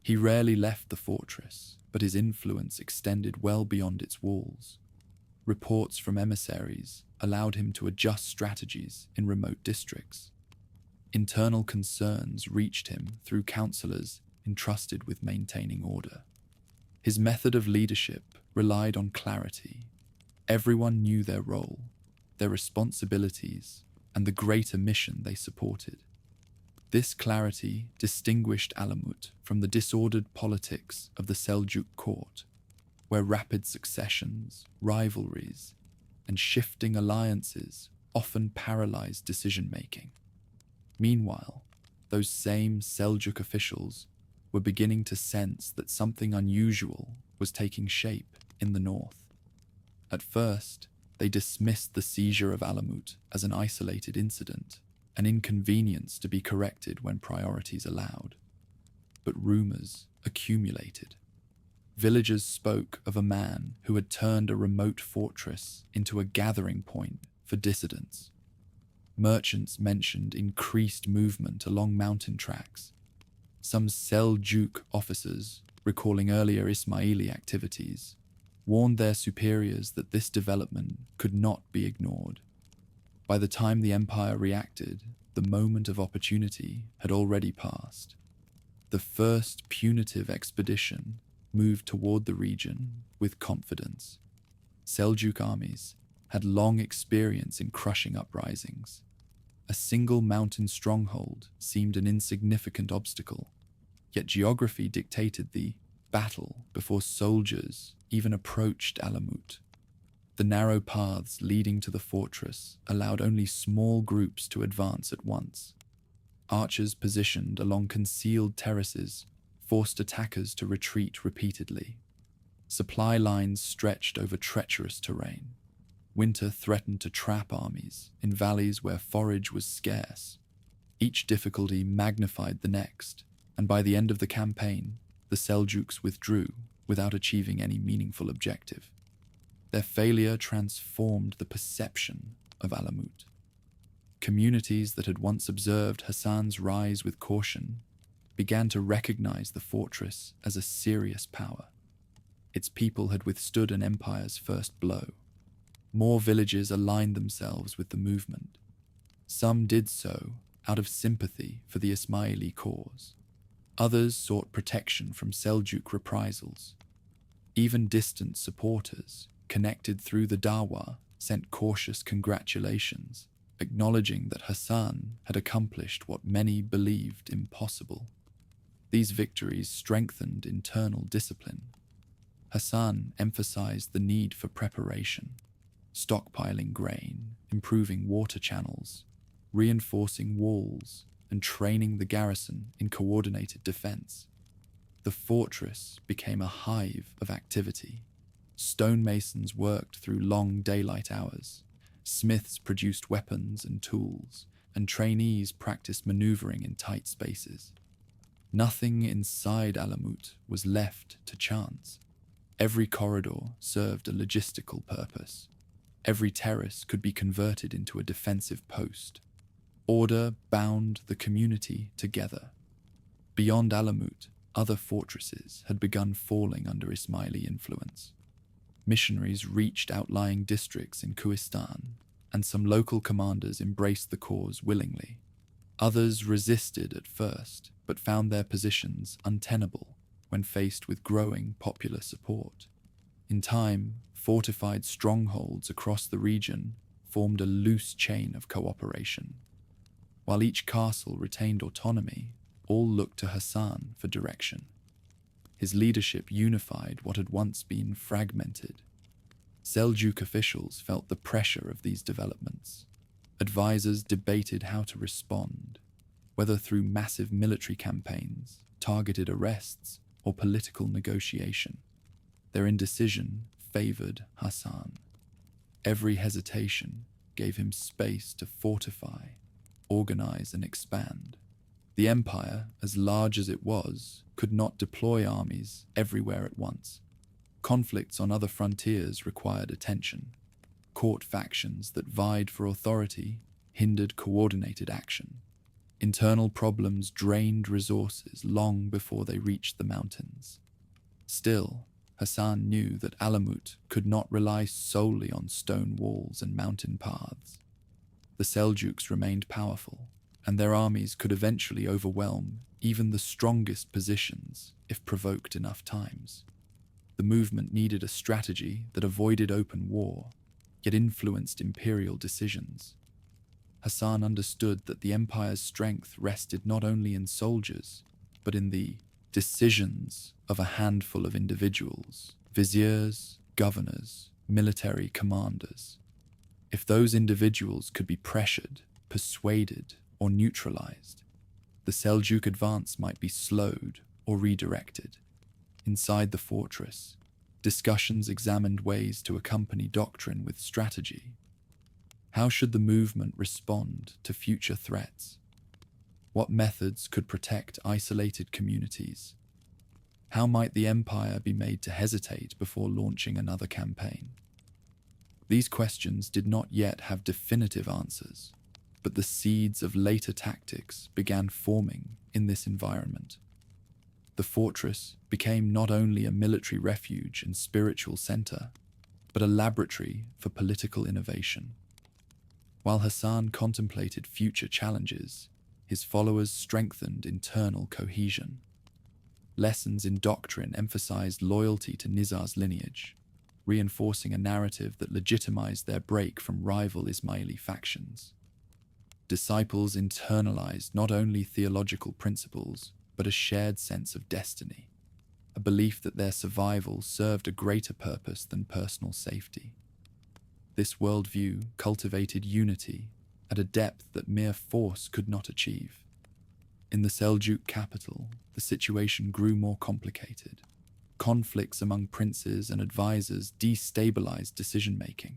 Speaker 1: He rarely left the fortress, but his influence extended well beyond its walls. Reports from emissaries allowed him to adjust strategies in remote districts. Internal concerns reached him through counselors entrusted with maintaining order. His method of leadership relied on clarity. Everyone knew their role, their responsibilities, and the greater mission they supported. This clarity distinguished Alamut from the disordered politics of the Seljuk court, where rapid successions, rivalries, and shifting alliances often paralyzed decision-making. Meanwhile, those same Seljuk officials were beginning to sense that something unusual was taking shape in the north. At first, they dismissed the seizure of Alamut as an isolated incident, an inconvenience to be corrected when priorities allowed. But rumors accumulated. Villagers spoke of a man who had turned a remote fortress into a gathering point for dissidents. Merchants mentioned increased movement along mountain tracks. Some Seljuk officers, recalling earlier Ismaili activities, warned their superiors that this development could not be ignored. By the time the empire reacted, the moment of opportunity had already passed. The first punitive expedition moved toward the region with confidence. Seljuk armies had long experience in crushing uprisings. A single mountain stronghold seemed an insignificant obstacle, yet geography dictated the battle before soldiers even approached Alamut. The narrow paths leading to the fortress allowed only small groups to advance at once. Archers positioned along concealed terraces forced attackers to retreat repeatedly. Supply lines stretched over treacherous terrain. Winter threatened to trap armies in valleys where forage was scarce. Each difficulty magnified the next, and by the end of the campaign, the Seljuks withdrew without achieving any meaningful objective. Their failure transformed the perception of Alamut. Communities that had once observed Hasan's rise with caution began to recognize the fortress as a serious power. Its people had withstood an empire's first blow. More villages aligned themselves with the movement. Some did so out of sympathy for the Ismaili cause. Others sought protection from Seljuk reprisals. Even distant supporters, connected through the Dawa, sent cautious congratulations, acknowledging that Hasan had accomplished what many believed impossible. These victories strengthened internal discipline. Hasan emphasized the need for preparation, stockpiling grain, improving water channels, reinforcing walls, and training the garrison in coordinated defense. The fortress became a hive of activity. Stonemasons worked through long daylight hours, smiths produced weapons and tools, and trainees practiced maneuvering in tight spaces. Nothing inside Alamut was left to chance. Every corridor served a logistical purpose. Every terrace could be converted into a defensive post. Order bound the community together. Beyond Alamut, other fortresses had begun falling under Ismaili influence. Missionaries reached outlying districts in Kohistan, and some local commanders embraced the cause willingly. Others resisted at first, but found their positions untenable when faced with growing popular support. In time, fortified strongholds across the region formed a loose chain of cooperation. While each castle retained autonomy, all looked to Hasan for direction. His leadership unified what had once been fragmented. Seljuk officials felt the pressure of these developments. Advisors debated how to respond, whether through massive military campaigns, targeted arrests, or political negotiation. Their indecision favored Hasan. Every hesitation gave him space to fortify, organize, and expand. The empire, as large as it was, could not deploy armies everywhere at once. Conflicts on other frontiers required attention. Court factions that vied for authority hindered coordinated action. Internal problems drained resources long before they reached the mountains. Still, Hasan knew that Alamut could not rely solely on stone walls and mountain paths. The Seljuks remained powerful, and their armies could eventually overwhelm even the strongest positions if provoked enough times. The movement needed a strategy that avoided open war, yet influenced imperial decisions. Hasan understood that the empire's strength rested not only in soldiers, but in the decisions of a handful of individuals, viziers, governors, military commanders. If those individuals could be pressured, persuaded, or neutralized, the Seljuk advance might be slowed or redirected. Inside the fortress, discussions examined ways to accompany doctrine with strategy. How should the movement respond to future threats? What methods could protect isolated communities? How might the empire be made to hesitate before launching another campaign? These questions did not yet have definitive answers, but the seeds of later tactics began forming in this environment. The fortress became not only a military refuge and spiritual center, but a laboratory for political innovation. While Hasan contemplated future challenges, his followers strengthened internal cohesion. Lessons in doctrine emphasized loyalty to Nizar's lineage, reinforcing a narrative that legitimized their break from rival Ismaili factions. Disciples internalized not only theological principles, but a shared sense of destiny, a belief that their survival served a greater purpose than personal safety. This worldview cultivated unity at a depth that mere force could not achieve. In the Seljuk capital, the situation grew more complicated. Conflicts among princes and advisors destabilized decision-making.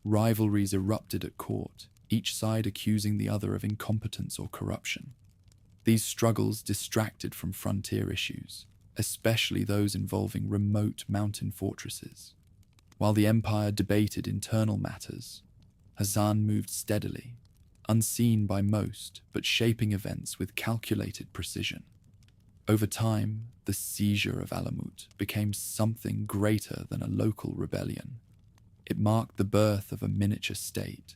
Speaker 1: Rivalries erupted at court, each side accusing the other of incompetence or corruption. These struggles distracted from frontier issues, especially those involving remote mountain fortresses. While the empire debated internal matters, Hasan moved steadily, unseen by most, but shaping events with calculated precision. Over time, the seizure of Alamut became something greater than a local rebellion. It marked the birth of a miniature state,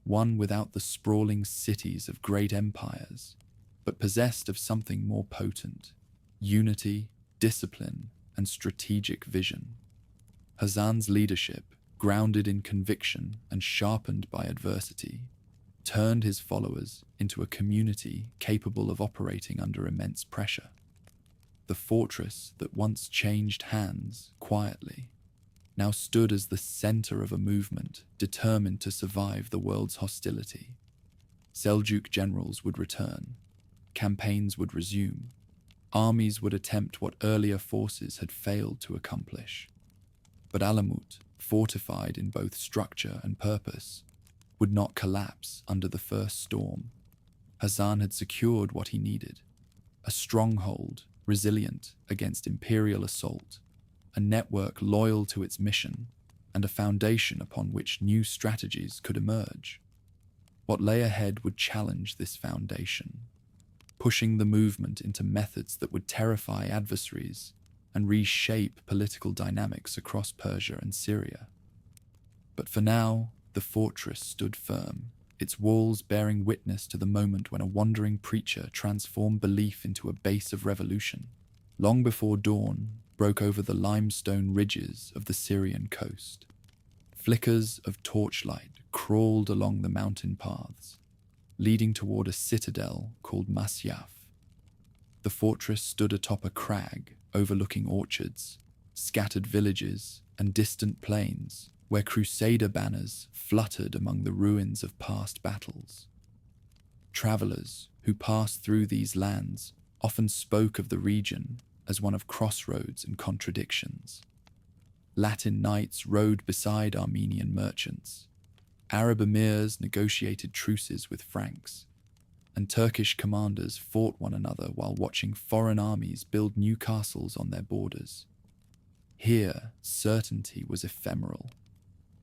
Speaker 1: one without the sprawling cities of great empires, but possessed of something more potent: unity, discipline, and strategic vision. Hasan's leadership, grounded in conviction and sharpened by adversity, turned his followers into a community capable of operating under immense pressure. the fortress that once changed hands quietly now stood as the center of a movement determined to survive the world's hostility. Seljuk generals would return, campaigns would resume, armies would attempt what earlier forces had failed to accomplish. But Alamut, fortified in both structure and purpose, would not collapse under the first storm. Hasan had secured what he needed: a stronghold resilient against imperial assault, a network loyal to its mission, and a foundation upon which new strategies could emerge. What lay ahead would challenge this foundation, pushing the movement into methods that would terrify adversaries and reshape political dynamics across Persia and Syria. But for now, the fortress stood firm, its walls bearing witness to the moment when a wandering preacher transformed belief into a base of revolution. Long before dawn broke over the limestone ridges of the Syrian coast, flickers of torchlight crawled along the mountain paths, leading toward a citadel called Masyaf. The fortress stood atop a crag overlooking orchards, scattered villages, and distant plains where crusader banners fluttered among the ruins of past battles. Travelers who passed through these lands often spoke of the region as one of crossroads and contradictions. Latin knights rode beside Armenian merchants, Arab emirs negotiated truces with Franks, and Turkish commanders fought one another while watching foreign armies build new castles on their borders. Here, certainty was ephemeral.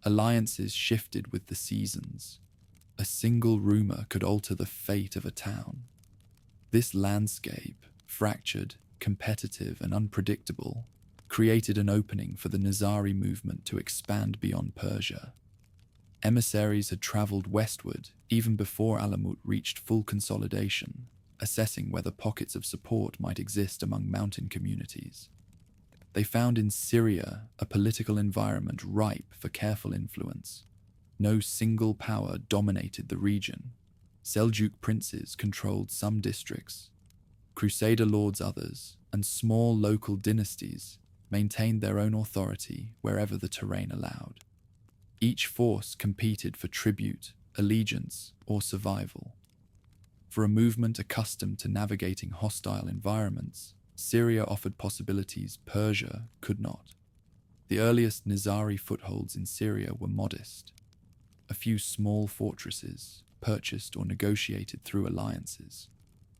Speaker 1: Alliances shifted with the seasons. A single rumor could alter the fate of a town. This landscape, fractured, competitive, and unpredictable, created an opening for the Nizari movement to expand beyond Persia. Emissaries had traveled westward even before Alamut reached full consolidation, assessing whether pockets of support might exist among mountain communities. They found in Syria a political environment ripe for careful influence. No single power dominated the region. Seljuk princes controlled some districts, Crusader lords others, and small local dynasties maintained their own authority wherever the terrain allowed. Each force competed for tribute, allegiance, or survival. For a movement accustomed to navigating hostile environments, Syria offered possibilities Persia could not. The earliest Nizari footholds in Syria were modest. A few small fortresses, purchased or negotiated through alliances,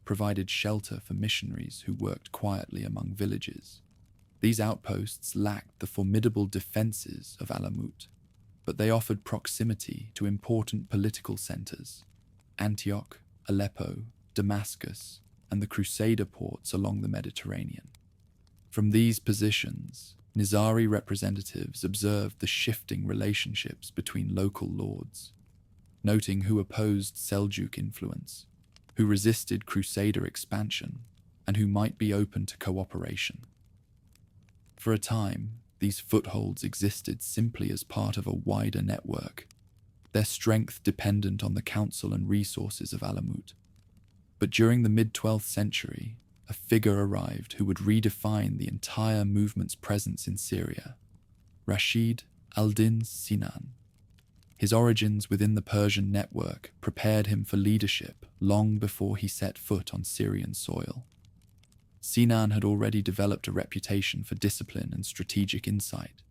Speaker 1: provided shelter for missionaries who worked quietly among villages. These outposts lacked the formidable defenses of Alamut, but they offered proximity to important political centers: Antioch, Aleppo, Damascus, and the Crusader ports along the Mediterranean. From these positions, Nizari representatives observed the shifting relationships between local lords, noting who opposed Seljuk influence, who resisted Crusader expansion, and who might be open to cooperation. For a time, these footholds existed simply as part of a wider network, their strength dependent on the counsel and resources of Alamut. But during the mid-12th century, a figure arrived who would redefine the entire movement's presence in Syria: Rashid al-Din Sinan. His origins within the Persian network prepared him for leadership long before he set foot on Syrian soil. Sinan had already developed a reputation for discipline and strategic insight,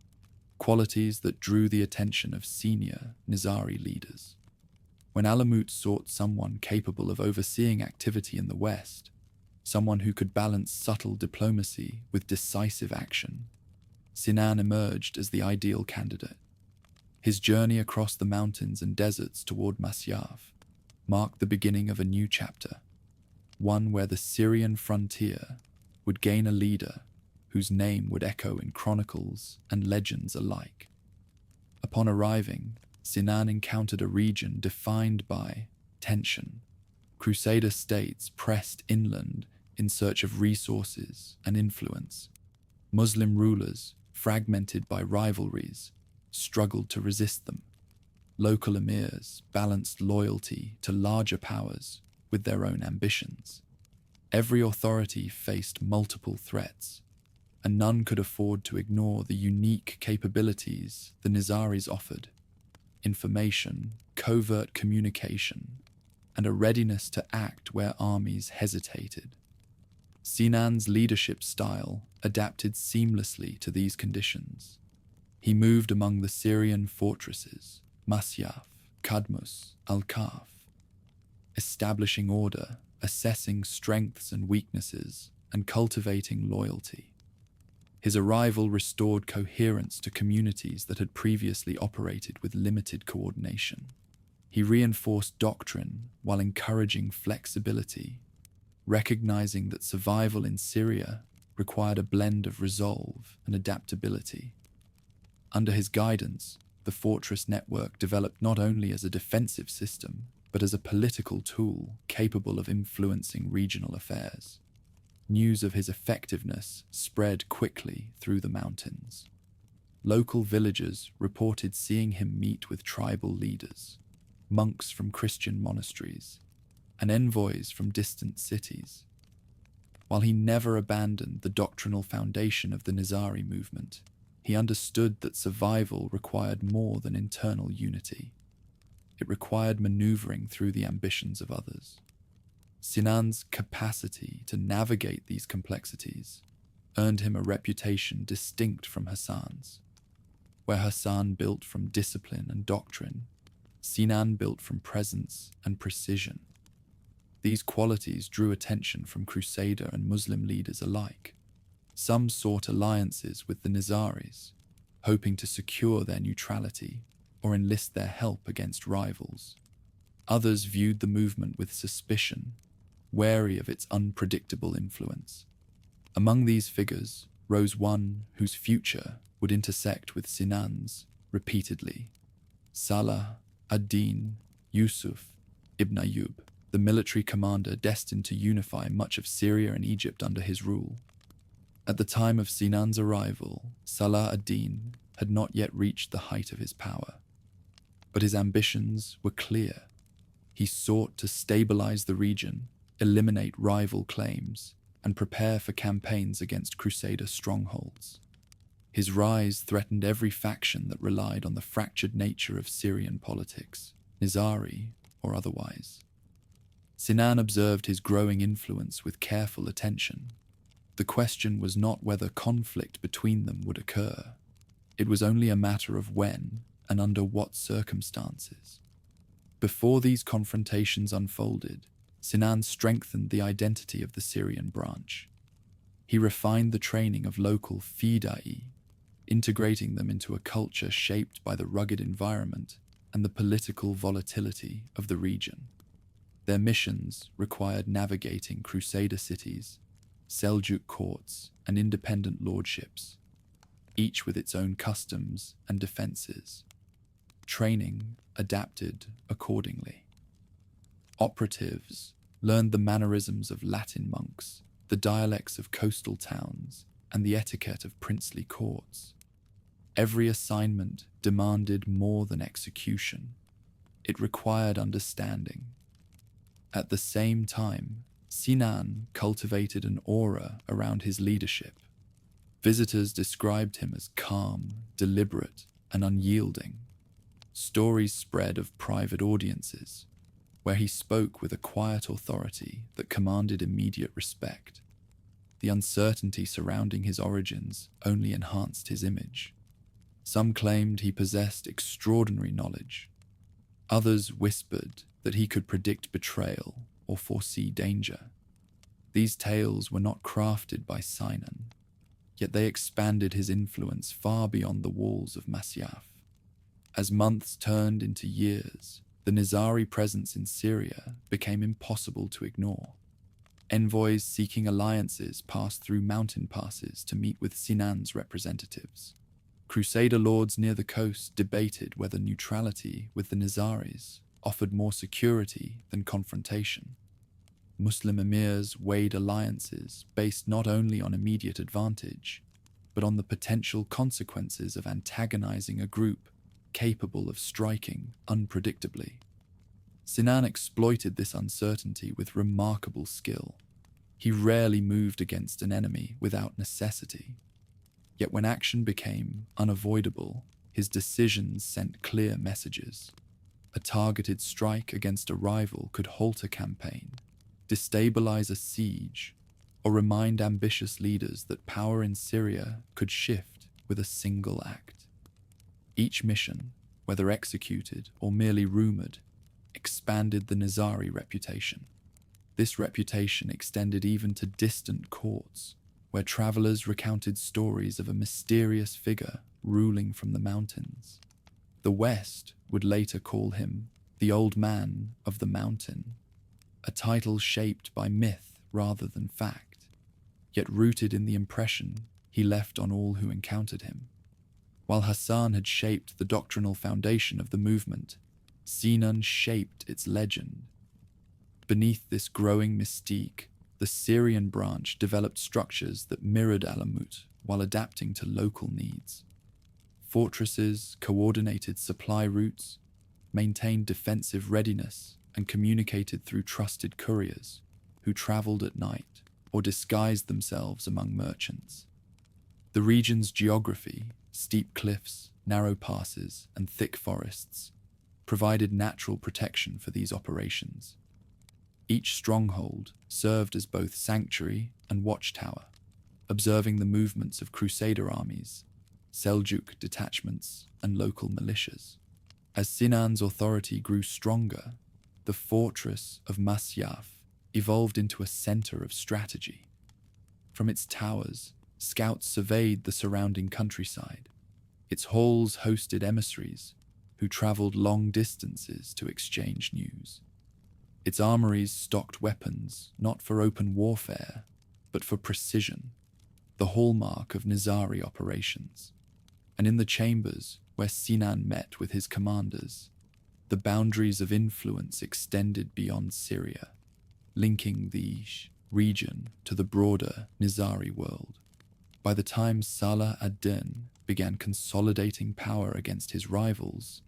Speaker 1: qualities that drew the attention of senior Nizari leaders. When Alamut sought someone capable of overseeing activity in the West, someone who could balance subtle diplomacy with decisive action, Sinan emerged as the ideal candidate. His journey across the mountains and deserts toward Masyaf marked the beginning of a new chapter, one where the Syrian frontier would gain a leader whose name would echo in chronicles and legends alike. Upon arriving, Sinan encountered a region defined by tension. Crusader states pressed inland in search of resources and influence. Muslim rulers, fragmented by rivalries, struggled to resist them. Local emirs balanced loyalty to larger powers with their own ambitions. Every authority faced multiple threats, and none could afford to ignore the unique capabilities the Nizaris offered: information, covert communication, and a readiness to act where armies hesitated. Sinan's leadership style adapted seamlessly to these conditions. He moved among the Syrian fortresses, Masyaf, Kadmus, Al-Kaf, establishing order, assessing strengths and weaknesses, and cultivating loyalty. His arrival restored coherence to communities that had previously operated with limited coordination. He reinforced doctrine while encouraging flexibility, recognizing that survival in Syria required a blend of resolve and adaptability. Under his guidance, the fortress network developed not only as a defensive system, but as a political tool capable of influencing regional affairs. News of his effectiveness spread quickly through the mountains. Local villagers reported seeing him meet with tribal leaders, monks from Christian monasteries, and envoys from distant cities. While he never abandoned the doctrinal foundation of the Nizari movement, he understood that survival required more than internal unity. It required maneuvering through the ambitions of others. Sinan's capacity to navigate these complexities earned him a reputation distinct from Hasan's. Where Hasan built from discipline and doctrine, Sinan built from presence and precision. These qualities drew attention from Crusader and Muslim leaders alike. Some sought alliances with the Nizaris, hoping to secure their neutrality or enlist their help against rivals. Others viewed the movement with suspicion, wary of its unpredictable influence. Among these figures rose one whose future would intersect with Sinan's repeatedly: Salah ad-Din Yusuf ibn Ayyub, the military commander destined to unify much of Syria and Egypt under his rule. At the time of Sinan's arrival, Salah ad-Din had not yet reached the height of his power, but his ambitions were clear. He sought to stabilize the region, eliminate rival claims, and prepare for campaigns against Crusader strongholds. His rise threatened every faction that relied on the fractured nature of Syrian politics, Nizari or otherwise. Sinan observed his growing influence with careful attention. The question was not whether conflict between them would occur. It was only a matter of when and under what circumstances. Before these confrontations unfolded, Sinan strengthened the identity of the Syrian branch. He refined the training of local Fida'i, integrating them into a culture shaped by the rugged environment and the political volatility of the region. Their missions required navigating Crusader cities, Seljuk courts, and independent lordships, each with its own customs and defenses. Training adapted accordingly. Operatives learned the mannerisms of Latin monks, the dialects of coastal towns, and the etiquette of princely courts. Every assignment demanded more than execution. It required understanding. At the same time, Sinan cultivated an aura around his leadership. Visitors described him as calm, deliberate, and unyielding. Stories spread of private audiences, where he spoke with a quiet authority that commanded immediate respect. The uncertainty surrounding his origins only enhanced his image. Some claimed he possessed extraordinary knowledge. Others whispered that he could predict betrayal or foresee danger. These tales were not crafted by Sinan, yet they expanded his influence far beyond the walls of Masyaf. As months turned into years, the Nizari presence in Syria became impossible to ignore. Envoys seeking alliances passed through mountain passes to meet with Sinan's representatives. Crusader lords near the coast debated whether neutrality with the Nizaris offered more security than confrontation. Muslim emirs weighed alliances based not only on immediate advantage, but on the potential consequences of antagonizing a group capable of striking unpredictably. Sinan exploited this uncertainty with remarkable skill. He rarely moved against an enemy without necessity. Yet when action became unavoidable, his decisions sent clear messages. A targeted strike against a rival could halt a campaign, destabilize a siege, or remind ambitious leaders that power in Syria could shift with a single act. Each mission, whether executed or merely rumored, expanded the Nizari reputation. This reputation extended even to distant courts, where travelers recounted stories of a mysterious figure ruling from the mountains. The West would later call him the Old Man of the Mountain, a title shaped by myth rather than fact, yet rooted in the impression he left on all who encountered him. While Hasan had shaped the doctrinal foundation of the movement, Sinan shaped its legend. Beneath this growing mystique, the Syrian branch developed structures that mirrored Alamut while adapting to local needs. Fortresses coordinated supply routes, maintained defensive readiness, and communicated through trusted couriers who traveled at night or disguised themselves among merchants. The region's geography, steep cliffs, narrow passes, and thick forests, provided natural protection for these operations. Each stronghold served as both sanctuary and watchtower, observing the movements of crusader armies, Seljuk detachments, and local militias. As Sinan's authority grew stronger, the fortress of Masyaf evolved into a center of strategy. From its towers, scouts surveyed the surrounding countryside. Its halls hosted emissaries who traveled long distances to exchange news. Its armories stocked weapons not for open warfare, but for precision, the hallmark of Nizari operations. And in the chambers where Sinan met with his commanders, the boundaries of influence extended beyond Syria, linking the region to the broader Nizari world. By the time Salah ad-Din began consolidating power against his rivals,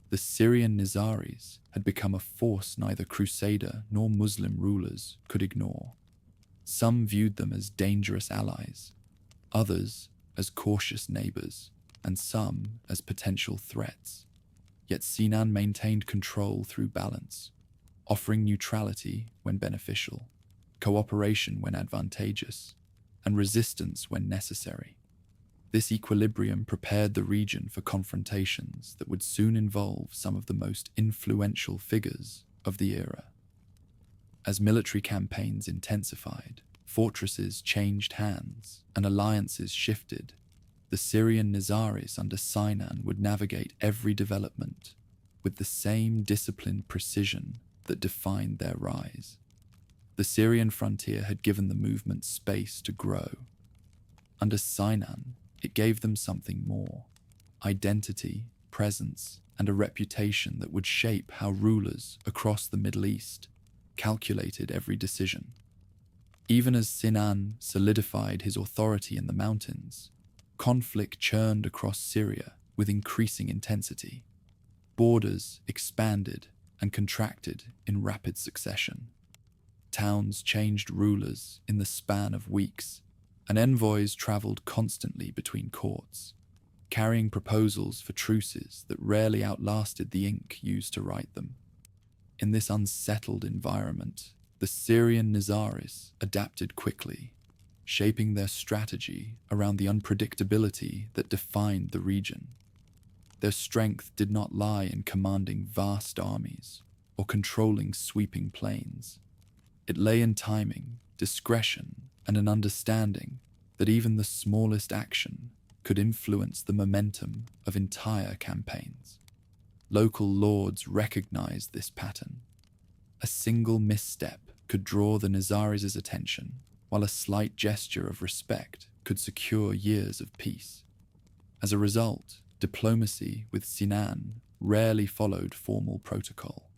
Speaker 1: the Syrian Nizaris had become a force neither crusader nor Muslim rulers could ignore. Some viewed them as dangerous allies, others as cautious neighbors, and some as potential threats. Yet Sinan maintained control through balance, offering neutrality when beneficial, cooperation when advantageous, and resistance when necessary. This equilibrium prepared the region for confrontations that would soon involve some of the most influential figures of the era. As military campaigns intensified, fortresses changed hands, and alliances shifted, the Syrian Nizaris under Sinan would navigate every development with the same disciplined precision that defined their rise. The Syrian frontier had given the movement space to grow. Under Sinan, it gave them something more: identity, presence, and a reputation that would shape how rulers across the Middle East calculated every decision. Even as Sinan solidified his authority in the mountains, conflict churned across Syria with increasing intensity. Borders expanded and contracted in rapid succession. Towns changed rulers in the span of weeks, and envoys traveled constantly between courts, carrying proposals for truces that rarely outlasted the ink used to write them. In this unsettled environment, the Syrian Nizaris adapted quickly, shaping their strategy around the unpredictability that defined the region. Their strength did not lie in commanding vast armies or controlling sweeping plains. It lay in timing, discretion, and an understanding that even the smallest action could influence the momentum of entire campaigns. Local lords recognized this pattern. A single misstep could draw the Nizaris' attention, while a slight gesture of respect could secure years of peace. As a result, diplomacy with Sinan rarely followed formal protocol.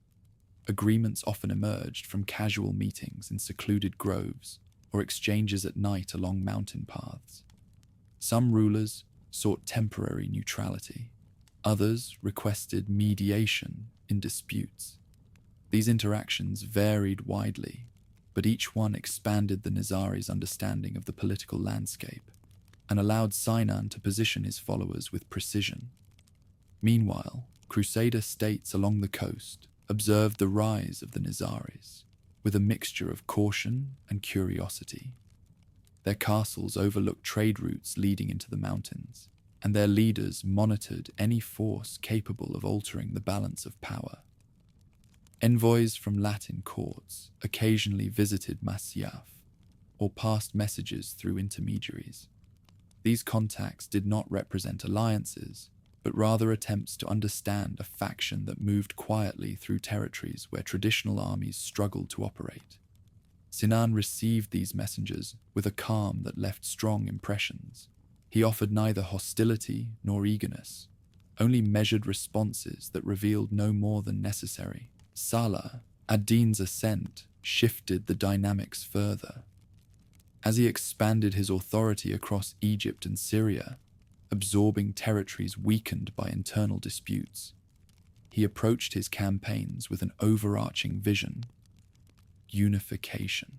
Speaker 1: Agreements often emerged from casual meetings in secluded groves or exchanges at night along mountain paths. Some rulers sought temporary neutrality. Others requested mediation in disputes. These interactions varied widely, but each one expanded the Nizari's understanding of the political landscape and allowed Sinan to position his followers with precision. Meanwhile, Crusader states along the coast observed the rise of the Nizaris with a mixture of caution and curiosity. Their castles overlooked trade routes leading into the mountains, and their leaders monitored any force capable of altering the balance of power. Envoys from Latin courts occasionally visited Masyaf or passed messages through intermediaries. These contacts did not represent alliances, but rather attempts to understand a faction that moved quietly through territories where traditional armies struggled to operate. Sinan received these messengers with a calm that left strong impressions. He offered neither hostility nor eagerness, only measured responses that revealed no more than necessary. Salah ad-Din's ascent shifted the dynamics further. As he expanded his authority across Egypt and Syria, absorbing territories weakened by internal disputes, he approached his campaigns with an overarching vision: unification.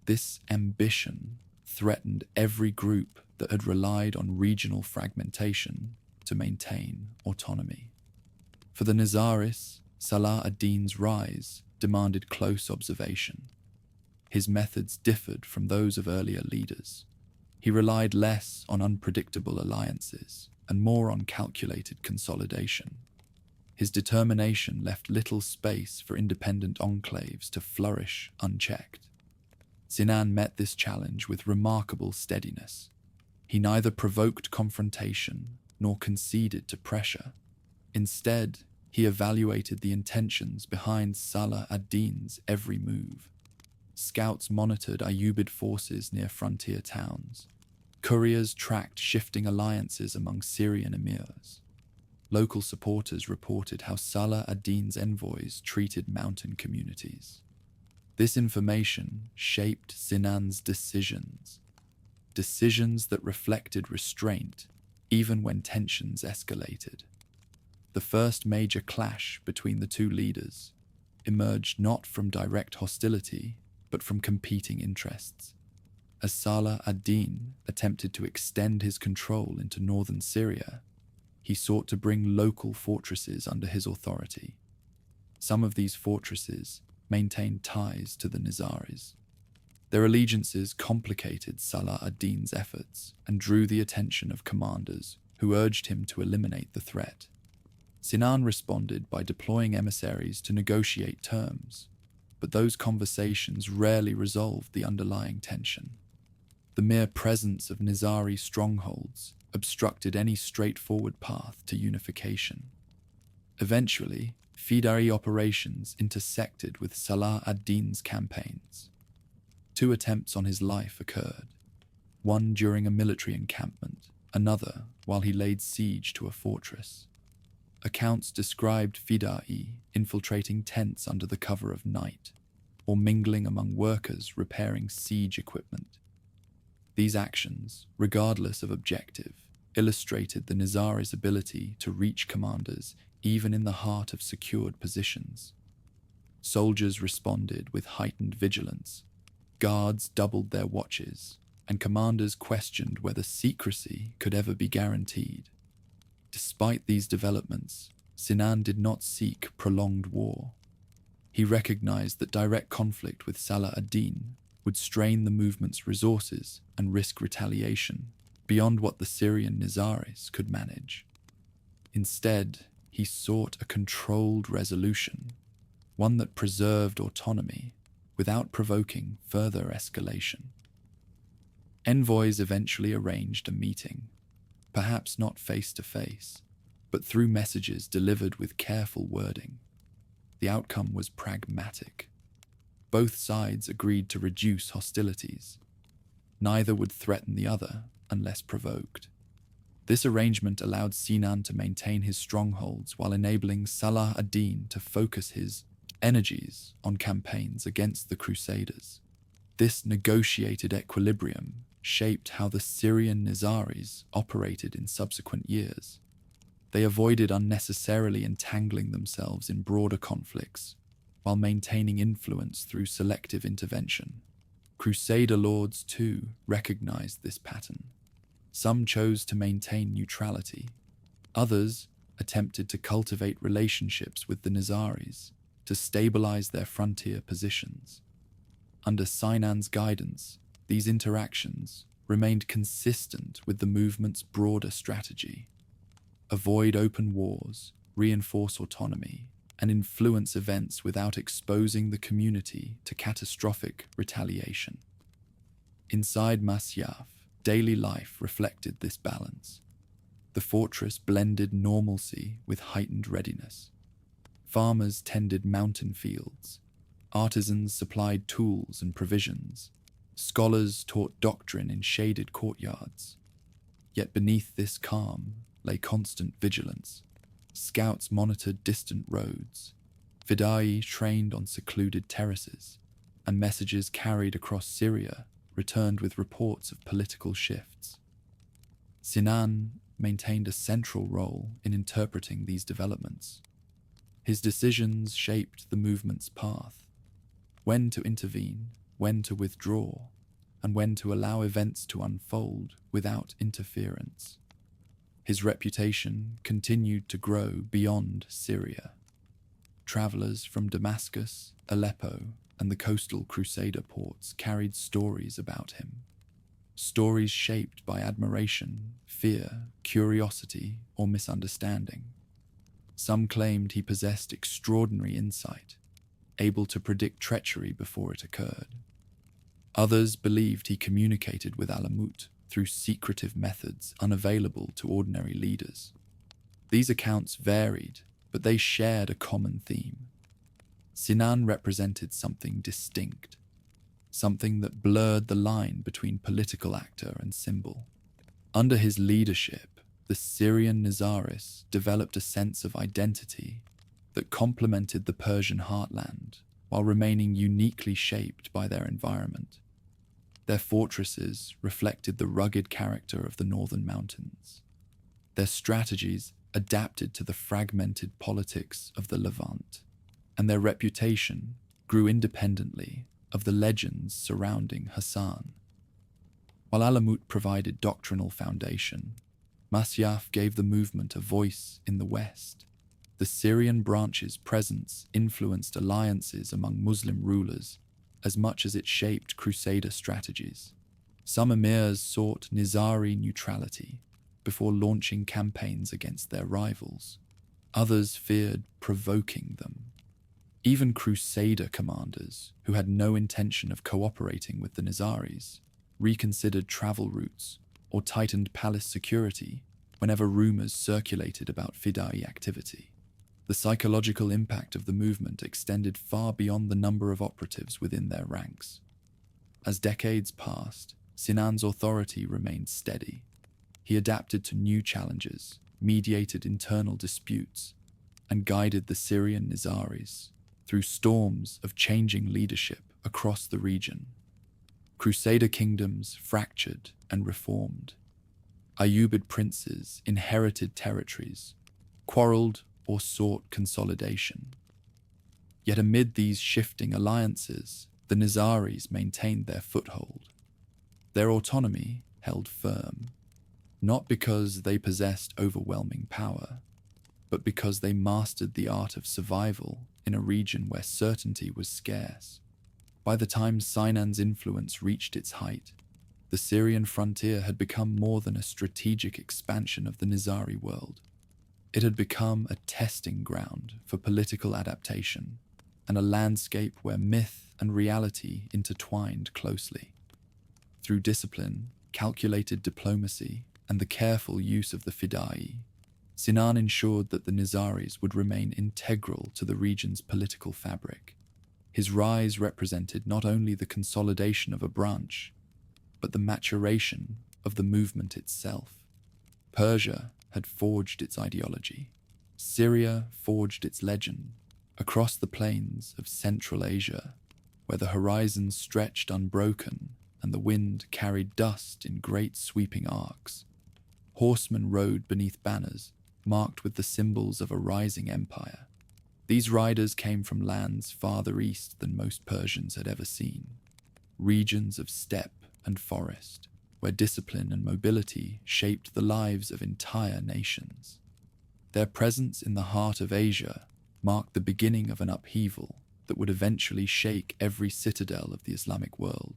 Speaker 1: This ambition threatened every group that had relied on regional fragmentation to maintain autonomy. For the Nizaris, Salah ad-Din's rise demanded close observation. His methods differed from those of earlier leaders. He relied less on unpredictable alliances and more on calculated consolidation. His determination left little space for independent enclaves to flourish unchecked. Sinan met this challenge with remarkable steadiness. He neither provoked confrontation nor conceded to pressure. Instead, he evaluated the intentions behind Salah ad-Din's every move. Scouts monitored Ayyubid forces near frontier towns. Couriers tracked shifting alliances among Syrian emirs. Local supporters reported how Salah ad-Din's envoys treated mountain communities. This information shaped Sinan's decisions that reflected restraint even when tensions escalated. The first major clash between the two leaders emerged not from direct hostility, but from competing interests. As Salah ad-Din attempted to extend his control into northern Syria, he sought to bring local fortresses under his authority. Some of these fortresses maintained ties to the Nizaris. Their allegiances complicated Salah ad-Din's efforts and drew the attention of commanders who urged him to eliminate the threat. Sinan responded by deploying emissaries to negotiate terms, but those conversations rarely resolved the underlying tension. The mere presence of Nizari strongholds obstructed any straightforward path to unification. Eventually, Fida'i operations intersected with Salah ad-Din's campaigns. 2 attempts on his life occurred, one during a military encampment, another while he laid siege to a fortress. Accounts described Fida'i infiltrating tents under the cover of night, or mingling among workers repairing siege equipment. These actions, regardless of objective, illustrated the Nizari's ability to reach commanders even in the heart of secured positions. Soldiers responded with heightened vigilance, guards doubled their watches, and commanders questioned whether secrecy could ever be guaranteed. Despite these developments, Sinan did not seek prolonged war. He recognized that direct conflict with Salah ad-Din would strain the movement's resources and risk retaliation beyond what the Syrian Nizaris could manage. Instead, he sought a controlled resolution, one that preserved autonomy without provoking further escalation. Envoys eventually arranged a meeting, perhaps not face-to-face, but through messages delivered with careful wording. The outcome was pragmatic. Both sides agreed to reduce hostilities. Neither would threaten the other unless provoked. This arrangement allowed Sinan to maintain his strongholds while enabling Salah ad-Din to focus his energies on campaigns against the Crusaders. This negotiated equilibrium shaped how the Syrian Nizaris operated in subsequent years. They avoided unnecessarily entangling themselves in broader conflicts, while maintaining influence through selective intervention. Crusader lords, too, recognized this pattern. Some chose to maintain neutrality. Others attempted to cultivate relationships with the Nizaris to stabilize their frontier positions. Under Sinan's guidance, these interactions remained consistent with the movement's broader strategy: avoid open wars, reinforce autonomy, and influence events without exposing the community to catastrophic retaliation. Inside Masyaf, daily life reflected this balance. The fortress blended normalcy with heightened readiness. Farmers tended mountain fields. Artisans supplied tools and provisions. Scholars taught doctrine in shaded courtyards. Yet beneath this calm lay constant vigilance. Scouts monitored distant roads. Fida'i trained on secluded terraces, and messages carried across Syria returned with reports of political shifts. Sinan maintained a central role in interpreting these developments. His decisions shaped the movement's path: when to intervene, when to withdraw, and when to allow events to unfold without interference. His reputation continued to grow beyond Syria. Travelers from Damascus, Aleppo, and the coastal Crusader ports carried stories about him. Stories shaped by admiration, fear, curiosity, or misunderstanding. Some claimed he possessed extraordinary insight, able to predict treachery before it occurred. Others believed he communicated with Alamut through secretive methods unavailable to ordinary leaders. These accounts varied, but they shared a common theme. Sinan represented something distinct, something that blurred the line between political actor and symbol. Under his leadership, the Syrian Nizaris developed a sense of identity that complemented the Persian heartland while remaining uniquely shaped by their environment. Their fortresses reflected the rugged character of the northern mountains. Their strategies adapted to the fragmented politics of the Levant, and their reputation grew independently of the legends surrounding Hasan. While Alamut provided doctrinal foundation, Masyaf gave the movement a voice in the west. The Syrian branch's presence influenced alliances among Muslim rulers as much as it shaped Crusader strategies. Some emirs sought Nizari neutrality before launching campaigns against their rivals. Others feared provoking them. Even Crusader commanders, who had no intention of cooperating with the Nizaris, reconsidered travel routes or tightened palace security whenever rumors circulated about Fida'i activity. The psychological impact of the movement extended far beyond the number of operatives within their ranks. As decades passed, Sinan's authority remained steady. He adapted to new challenges, mediated internal disputes, and guided the Syrian Nizaris through storms of changing leadership across the region. Crusader kingdoms fractured and reformed. Ayyubid princes inherited territories, quarreled or sought consolidation. Yet amid these shifting alliances, the Nizaris maintained their foothold. Their autonomy held firm, not because they possessed overwhelming power, but because they mastered the art of survival in a region where certainty was scarce. By the time Sinan's influence reached its height, the Syrian frontier had become more than a strategic expansion of the Nizari world. It had become a testing ground for political adaptation, and a landscape where myth and reality intertwined closely. Through discipline, calculated diplomacy, and the careful use of the Fida'i, Sinan ensured that the Nizaris would remain integral to the region's political fabric. His rise represented not only the consolidation of a branch, but the maturation of the movement itself. Persia had forged its ideology. Syria forged its legend. Across the plains of Central Asia, where the horizon stretched unbroken and the wind carried dust in great sweeping arcs, horsemen rode beneath banners marked with the symbols of a rising empire. These riders came from lands farther east than most Persians had ever seen, regions of steppe and forest, where discipline and mobility shaped the lives of entire nations. Their presence in the heart of Asia marked the beginning of an upheaval that would eventually shake every citadel of the Islamic world,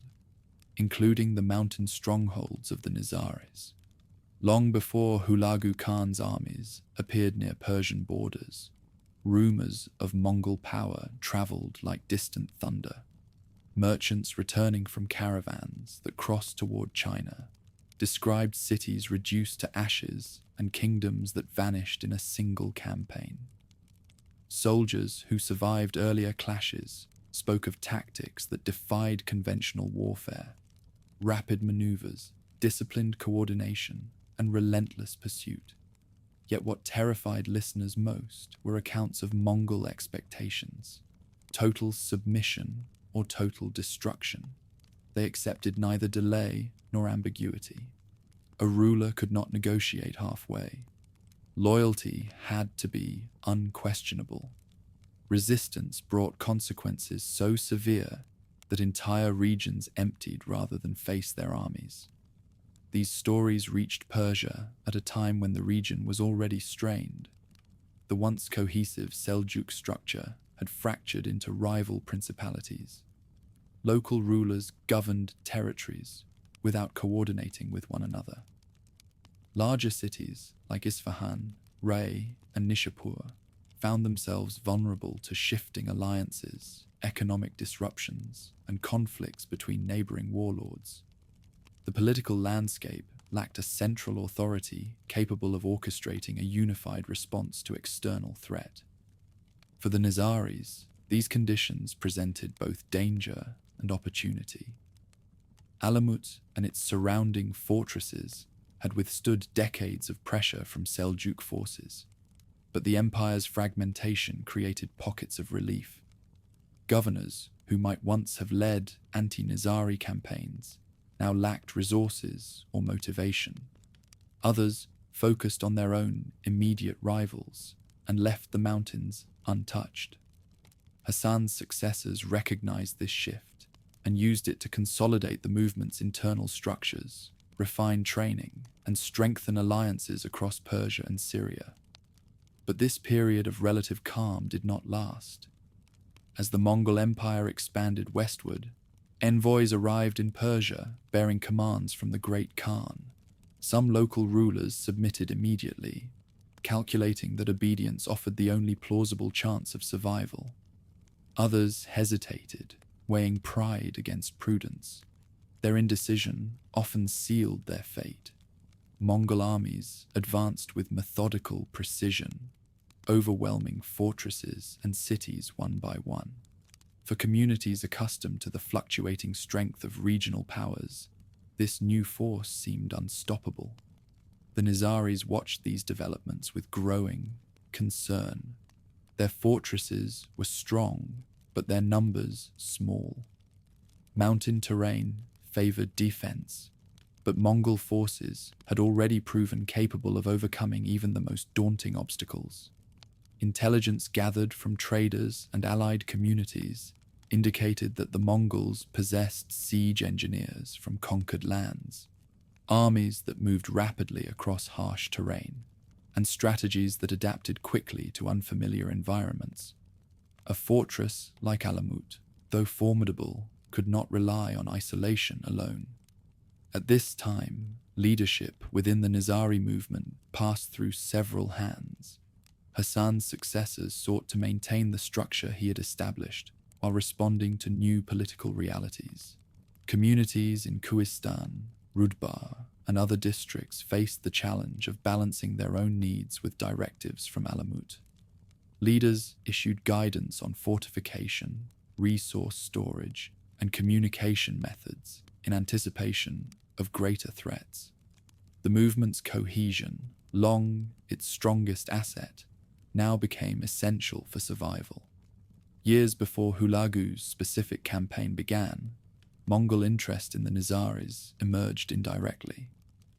Speaker 1: including the mountain strongholds of the Nizaris. Long before Hulagu Khan's armies appeared near Persian borders, rumors of Mongol power traveled like distant thunder. Merchants returning from caravans that crossed toward China described cities reduced to ashes and kingdoms that vanished in a single campaign. Soldiers who survived earlier clashes spoke of tactics that defied conventional warfare: rapid maneuvers, disciplined coordination, and relentless pursuit. Yet what terrified listeners most were accounts of Mongol expectations: total submission or total destruction. They accepted neither delay nor ambiguity. A ruler could not negotiate halfway. Loyalty had to be unquestionable. Resistance brought consequences so severe that entire regions emptied rather than face their armies. These stories reached Persia at a time when the region was already strained. The once cohesive Seljuk structure had fractured into rival principalities. Local rulers governed territories without coordinating with one another. Larger cities like Isfahan, Ray, and Nishapur found themselves vulnerable to shifting alliances, economic disruptions, and conflicts between neighboring warlords. The political landscape lacked a central authority capable of orchestrating a unified response to external threat. For the Nizaris, these conditions presented both danger and opportunity. Alamut and its surrounding fortresses had withstood decades of pressure from Seljuk forces, but the empire's fragmentation created pockets of relief. Governors who might once have led anti-Nizari campaigns now lacked resources or motivation. Others focused on their own immediate rivals and left the mountains untouched. Hasan's successors recognized this shift and used it to consolidate the movement's internal structures, refine training, and strengthen alliances across Persia and Syria. But this period of relative calm did not last. As the Mongol Empire expanded westward, envoys arrived in Persia bearing commands from the Great Khan. Some local rulers submitted immediately, calculating that obedience offered the only plausible chance of survival. Others hesitated, weighing pride against prudence. Their indecision often sealed their fate. Mongol armies advanced with methodical precision, overwhelming fortresses and cities one by one. For communities accustomed to the fluctuating strength of regional powers, this new force seemed unstoppable. The Nizaris watched these developments with growing concern. Their fortresses were strong, but their numbers small. Mountain terrain favored defense, but Mongol forces had already proven capable of overcoming even the most daunting obstacles. Intelligence gathered from traders and allied communities indicated that the Mongols possessed siege engineers from conquered lands, armies that moved rapidly across harsh terrain, and strategies that adapted quickly to unfamiliar environments. A fortress like Alamut, though formidable, could not rely on isolation alone. At this time, leadership within the Nizari movement passed through several hands. Hasan's successors sought to maintain the structure he had established while responding to new political realities. Communities in Kohistan, Rudbar, and other districts faced the challenge of balancing their own needs with directives from Alamut. Leaders issued guidance on fortification, resource storage, and communication methods in anticipation of greater threats. The movement's cohesion, long its strongest asset, now became essential for survival. Years before Hulagu's specific campaign began, Mongol interest in the Nizaris emerged indirectly.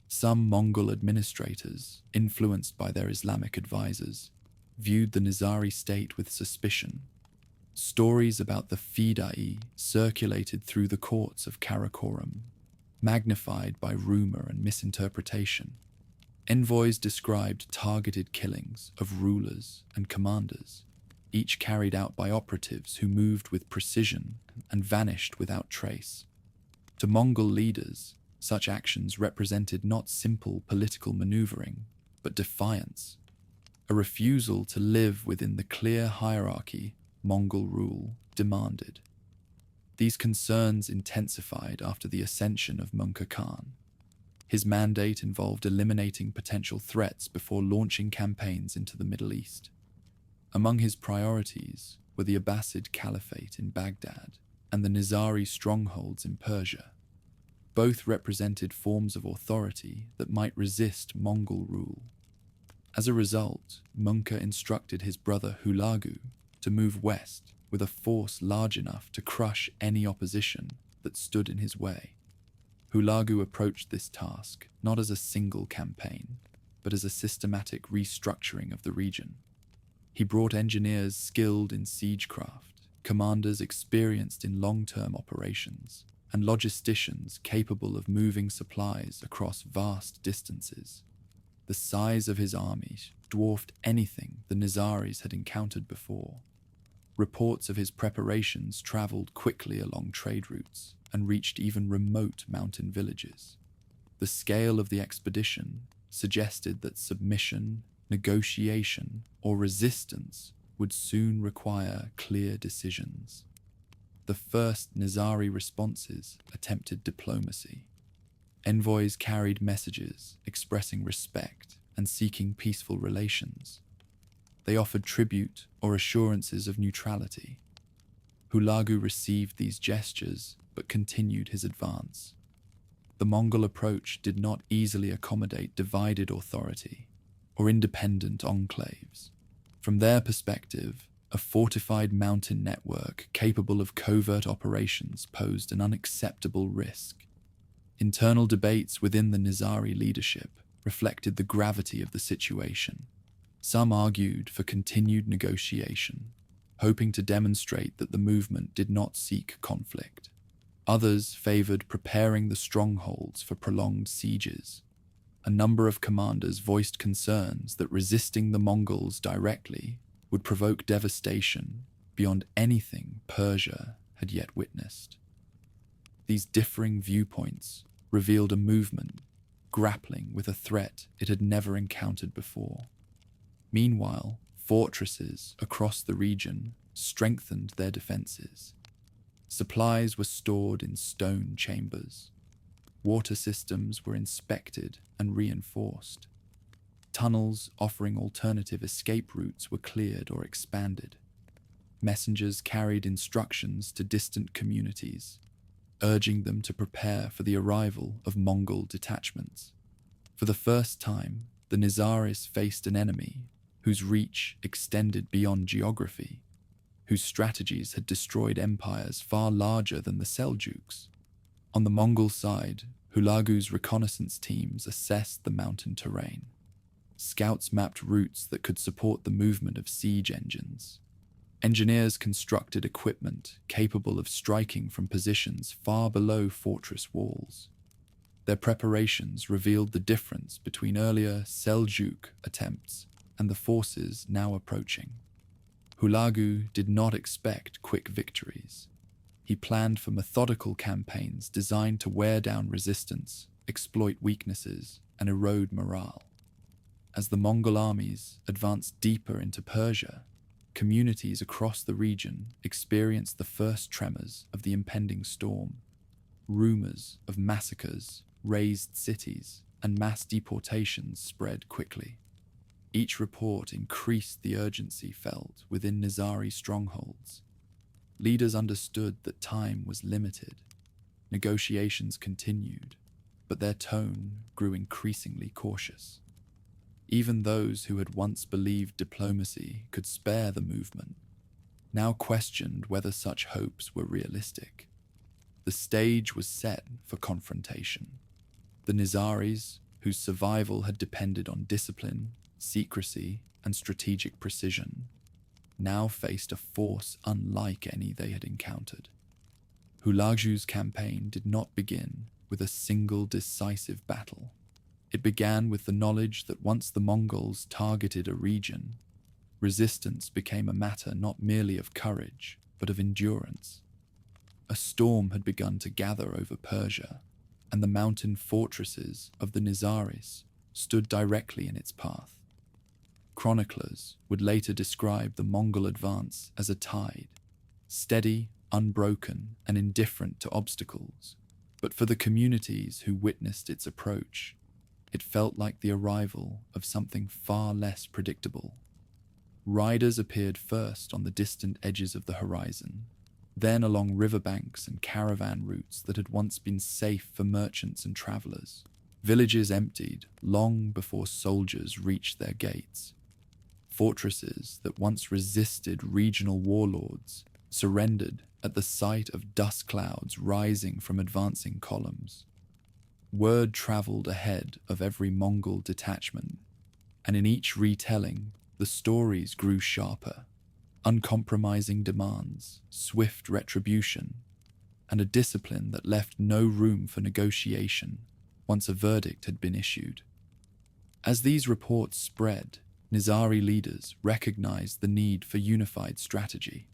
Speaker 1: Some Mongol administrators, influenced by their Islamic advisors, viewed the Nizari state with suspicion. Stories about the Fida'i circulated through the courts of Karakoram, magnified by rumor and misinterpretation. Envoys described targeted killings of rulers and commanders, each carried out by operatives who moved with precision and vanished without trace. To Mongol leaders, such actions represented not simple political maneuvering, but defiance, a refusal to live within the clear hierarchy Mongol rule demanded. These concerns intensified after the ascension of Munka Khan. His mandate involved eliminating potential threats before launching campaigns into the Middle East. Among his priorities were the Abbasid Caliphate in Baghdad and the Nizari strongholds in Persia. Both represented forms of authority that might resist Mongol rule. As a result, Munka instructed his brother Hulagu to move west with a force large enough to crush any opposition that stood in his way. Hulagu approached this task not as a single campaign, but as a systematic restructuring of the region. He brought engineers skilled in siegecraft, commanders experienced in long-term operations, and logisticians capable of moving supplies across vast distances. The size of his army dwarfed anything the Nizaris had encountered before. Reports of his preparations traveled quickly along trade routes and reached even remote mountain villages. The scale of the expedition suggested that submission, negotiation, or resistance would soon require clear decisions. The first Nizari responses attempted diplomacy. Envoys carried messages expressing respect and seeking peaceful relations. They offered tribute or assurances of neutrality. Hulagu received these gestures but continued his advance. The Mongol approach did not easily accommodate divided authority or independent enclaves. From their perspective, a fortified mountain network capable of covert operations posed an unacceptable risk. Internal debates within the Nizari leadership reflected the gravity of the situation. Some argued for continued negotiation, hoping to demonstrate that the movement did not seek conflict. Others favored preparing the strongholds for prolonged sieges. A number of commanders voiced concerns that resisting the Mongols directly would provoke devastation beyond anything Persia had yet witnessed. These differing viewpoints revealed a movement grappling with a threat it had never encountered before. Meanwhile, fortresses across the region strengthened their defenses. Supplies were stored in stone chambers. Water systems were inspected and reinforced. Tunnels offering alternative escape routes were cleared or expanded. Messengers carried instructions to distant communities, urging them to prepare for the arrival of Mongol detachments. For the first time, the Nizaris faced an enemy whose reach extended beyond geography, whose strategies had destroyed empires far larger than the Seljuks. On the Mongol side, Hulagu's reconnaissance teams assessed the mountain terrain. Scouts mapped routes that could support the movement of siege engines. Engineers constructed equipment capable of striking from positions far below fortress walls. Their preparations revealed the difference between earlier Seljuk attempts and the forces now approaching. Hulagu did not expect quick victories. He planned for methodical campaigns designed to wear down resistance, exploit weaknesses, and erode morale. As the Mongol armies advanced deeper into Persia, communities across the region experienced the first tremors of the impending storm. Rumors of massacres, razed cities, and mass deportations spread quickly. Each report increased the urgency felt within Nizari strongholds. Leaders understood that time was limited. Negotiations continued, but their tone grew increasingly cautious. Even those who had once believed diplomacy could spare the movement now questioned whether such hopes were realistic. The stage was set for confrontation. The Nizaris, whose survival had depended on discipline, secrecy, and strategic precision, now faced a force unlike any they had encountered. Hulagu's campaign did not begin with a single decisive battle. It began with the knowledge that once the Mongols targeted a region, resistance became a matter not merely of courage, but of endurance. A storm had begun to gather over Persia, and the mountain fortresses of the Nizaris stood directly in its path. Chroniclers would later describe the Mongol advance as a tide, steady, unbroken, and indifferent to obstacles. But for the communities who witnessed its approach, it felt like the arrival of something far less predictable. Riders appeared first on the distant edges of the horizon, then along riverbanks and caravan routes that had once been safe for merchants and travelers. Villages emptied long before soldiers reached their gates. Fortresses that once resisted regional warlords surrendered at the sight of dust clouds rising from advancing columns. Word traveled ahead of every Mongol detachment, and in each retelling, the stories grew sharper. Uncompromising demands, swift retribution, and a discipline that left no room for negotiation once a verdict had been issued. As these reports spread, Nizari leaders recognized the need for unified strategy.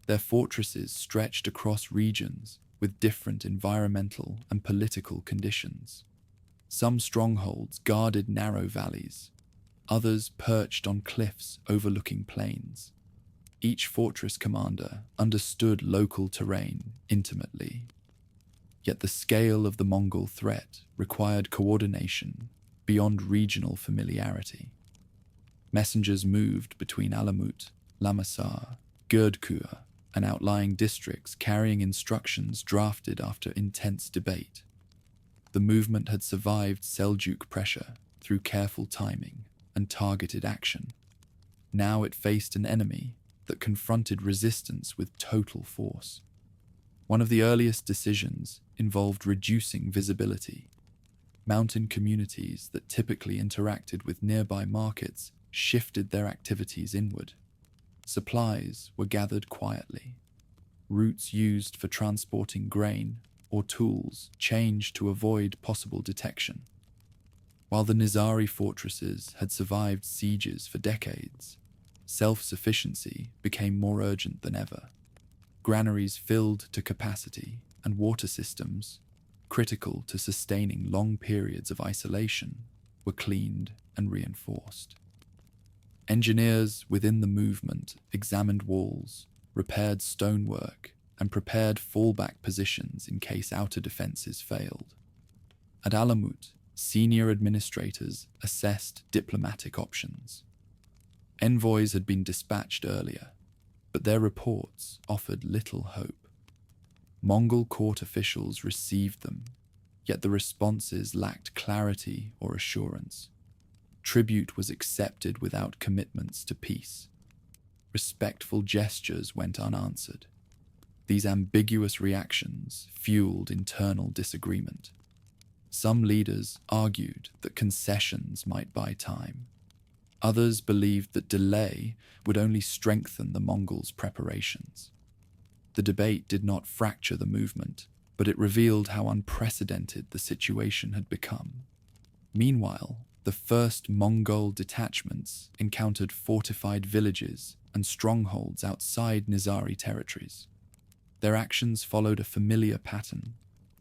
Speaker 1: Their fortresses stretched across regions with different environmental and political conditions. Some strongholds guarded narrow valleys, others perched on cliffs overlooking plains. Each fortress commander understood local terrain intimately. Yet the scale of the Mongol threat required coordination beyond regional familiarity. Messengers moved between Alamut, Lamasar, Girdkur, and outlying districts carrying instructions drafted after intense debate. The movement had survived Seljuk pressure through careful timing and targeted action. Now it faced an enemy that confronted resistance with total force. One of the earliest decisions involved reducing visibility. Mountain communities that typically interacted with nearby markets shifted their activities inward. Supplies were gathered quietly. Routes used for transporting grain or tools changed to avoid possible detection. While the Nizari fortresses had survived sieges for decades, self-sufficiency became more urgent than ever. Granaries filled to capacity, and water systems, critical to sustaining long periods of isolation, were cleaned and reinforced. Engineers within the movement examined walls, repaired stonework, and prepared fallback positions in case outer defenses failed. At Alamut, senior administrators assessed diplomatic options. Envoys had been dispatched earlier, but their reports offered little hope. Mongol court officials received them, yet the responses lacked clarity or assurance. Tribute was accepted without commitments to peace. Respectful gestures went unanswered. These ambiguous reactions fueled internal disagreement. Some leaders argued that concessions might buy time. Others believed that delay would only strengthen the Mongols' preparations. The debate did not fracture the movement, but it revealed how unprecedented the situation had become. Meanwhile, the first Mongol detachments encountered fortified villages and strongholds outside Nizari territories. Their actions followed a familiar pattern: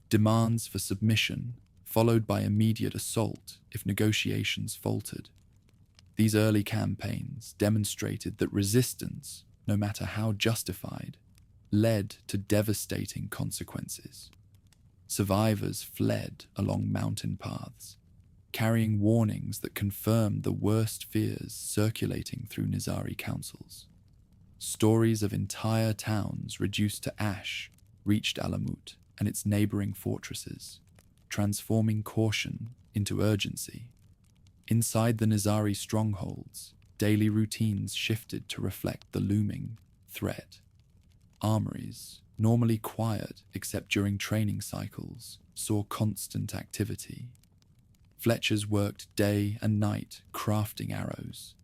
Speaker 1: demands for submission, followed by immediate assault if negotiations faltered. These early campaigns demonstrated that resistance, no matter how justified, led to devastating consequences. Survivors fled along mountain paths, carrying warnings that confirmed the worst fears circulating through Nizari councils. Stories of entire towns reduced to ash reached Alamut and its neighboring fortresses, transforming caution into urgency. Inside the Nizari strongholds, daily routines shifted to reflect the looming threat. Armories, normally quiet except during training cycles, saw constant activity. Fletchers worked day and night crafting arrows.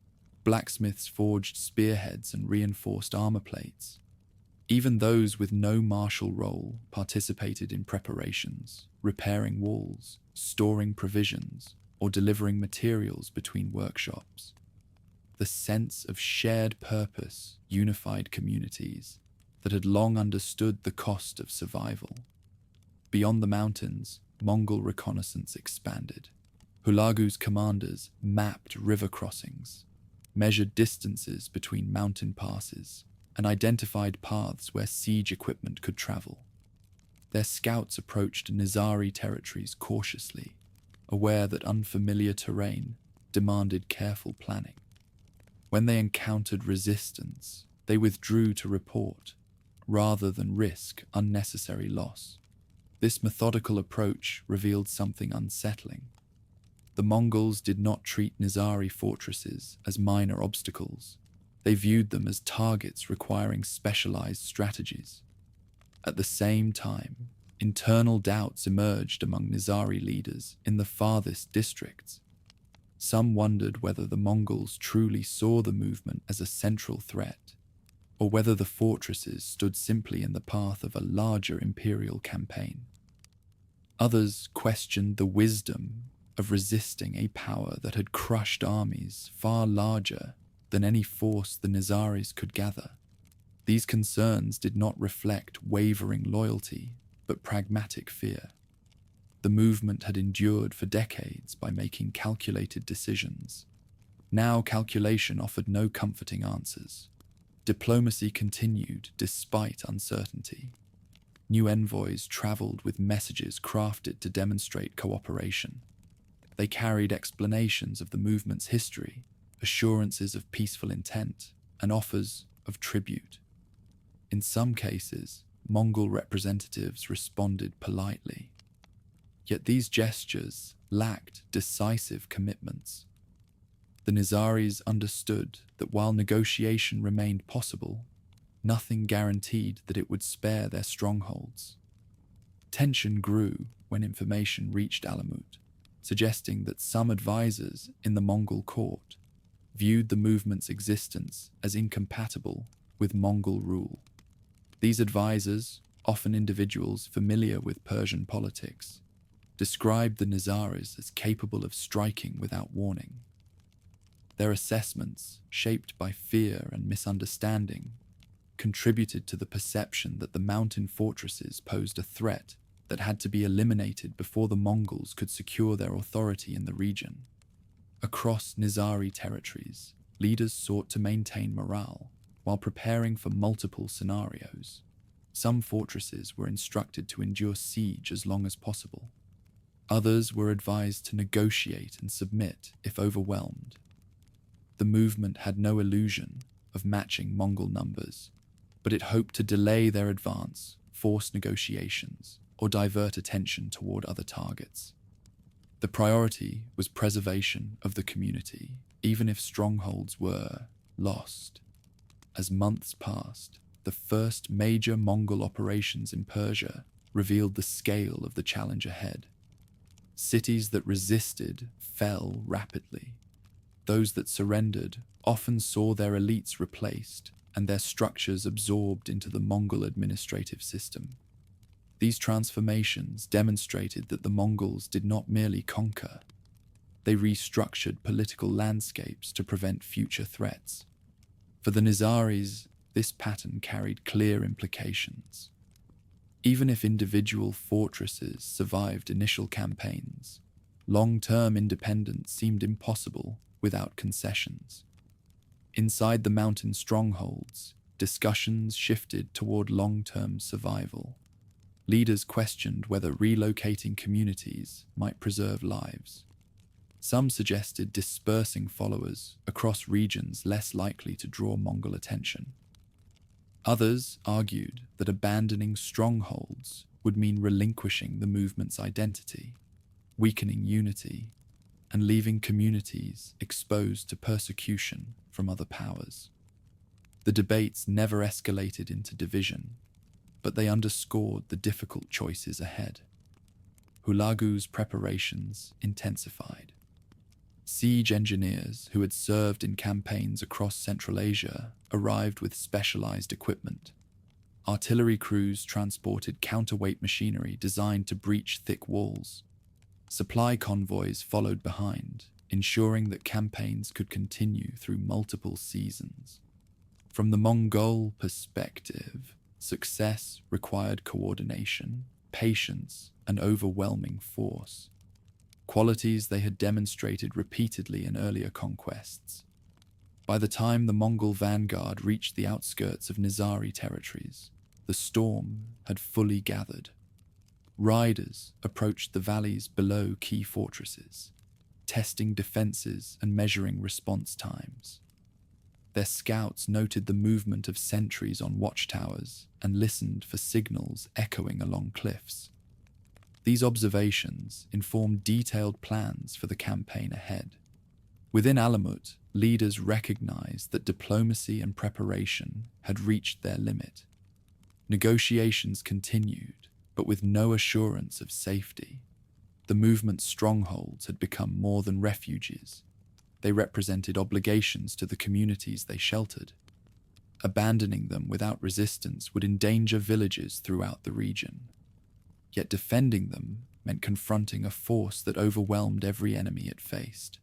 Speaker 1: Blacksmiths forged spearheads and reinforced armor plates. Even those with no martial role participated in preparations, repairing walls, storing provisions, or delivering materials between workshops. The sense of shared purpose unified communities that had long understood the cost of survival. Beyond the mountains, Mongol reconnaissance expanded. Hulagu's commanders mapped river crossings, measured distances between mountain passes, and identified paths where siege equipment could travel. Their scouts approached Nizari territories cautiously, aware that unfamiliar terrain demanded careful planning. When they encountered resistance, they withdrew to report, rather than risk unnecessary loss. This methodical approach revealed something unsettling. The Mongols did not treat Nizari fortresses as minor obstacles. They viewed them as targets requiring specialized strategies. At the same time, internal doubts emerged among Nizari leaders in the farthest districts. Some wondered whether the Mongols truly saw the movement as a central threat, or whether the fortresses stood simply in the path of a larger imperial campaign. Others questioned the wisdom of resisting a power that had crushed armies far larger than any force the Nizaris could gather. These concerns did not reflect wavering loyalty, but pragmatic fear. The movement had endured for decades by making calculated decisions. Now calculation offered no comforting answers. Diplomacy continued despite uncertainty. New envoys traveled with messages crafted to demonstrate cooperation. They carried explanations of the movement's history, assurances of peaceful intent, and offers of tribute. In some cases, Mongol representatives responded politely. Yet these gestures lacked decisive commitments. The Nizaris understood that while negotiation remained possible, nothing guaranteed that it would spare their strongholds. Tension grew when information reached Alamut, suggesting that some advisors in the Mongol court viewed the movement's existence as incompatible with Mongol rule. These advisors, often individuals familiar with Persian politics, described the Nizaris as capable of striking without warning. Their assessments, shaped by fear and misunderstanding, contributed to the perception that the mountain fortresses posed a threat that had to be eliminated before the Mongols could secure their authority in the region. Across Nizari territories, leaders sought to maintain morale while preparing for multiple scenarios. Some fortresses were instructed to endure siege as long as possible. Others were advised to negotiate and submit if overwhelmed. The movement had no illusion of matching Mongol numbers, but it hoped to delay their advance, force negotiations, or divert attention toward other targets. The priority was preservation of the community, even if strongholds were lost. As months passed, the first major Mongol operations in Persia revealed the scale of the challenge ahead. Cities that resisted fell rapidly. Those that surrendered often saw their elites replaced and their structures absorbed into the Mongol administrative system. These transformations demonstrated that the Mongols did not merely conquer. They restructured political landscapes to prevent future threats. For the Nizaris, this pattern carried clear implications. Even if individual fortresses survived initial campaigns, long-term independence seemed impossible without concessions. Inside the mountain strongholds, discussions shifted toward long-term survival. Leaders questioned whether relocating communities might preserve lives. Some suggested dispersing followers across regions less likely to draw Mongol attention. Others argued that abandoning strongholds would mean relinquishing the movement's identity, weakening unity, and leaving communities exposed to persecution from other powers. The debates never escalated into division, but they underscored the difficult choices ahead. Hulagu's preparations intensified. Siege engineers who had served in campaigns across Central Asia arrived with specialized equipment. Artillery crews transported counterweight machinery designed to breach thick walls. Supply convoys followed behind, ensuring that campaigns could continue through multiple seasons. From the Mongol perspective, success required coordination, patience, and overwhelming force, qualities they had demonstrated repeatedly in earlier conquests. By the time the Mongol vanguard reached the outskirts of Nizari territories, the storm had fully gathered. Riders approached the valleys below key fortresses, testing defenses and measuring response times. Their scouts noted the movement of sentries on watchtowers and listened for signals echoing along cliffs. These observations informed detailed plans for the campaign ahead. Within Alamut, leaders recognized that diplomacy and preparation had reached their limit. Negotiations continued, but with no assurance of safety. The movement's strongholds had become more than refuges. They represented obligations to the communities they sheltered. Abandoning them without resistance would endanger villages throughout the region. Yet defending them meant confronting a force that overwhelmed every enemy it faced.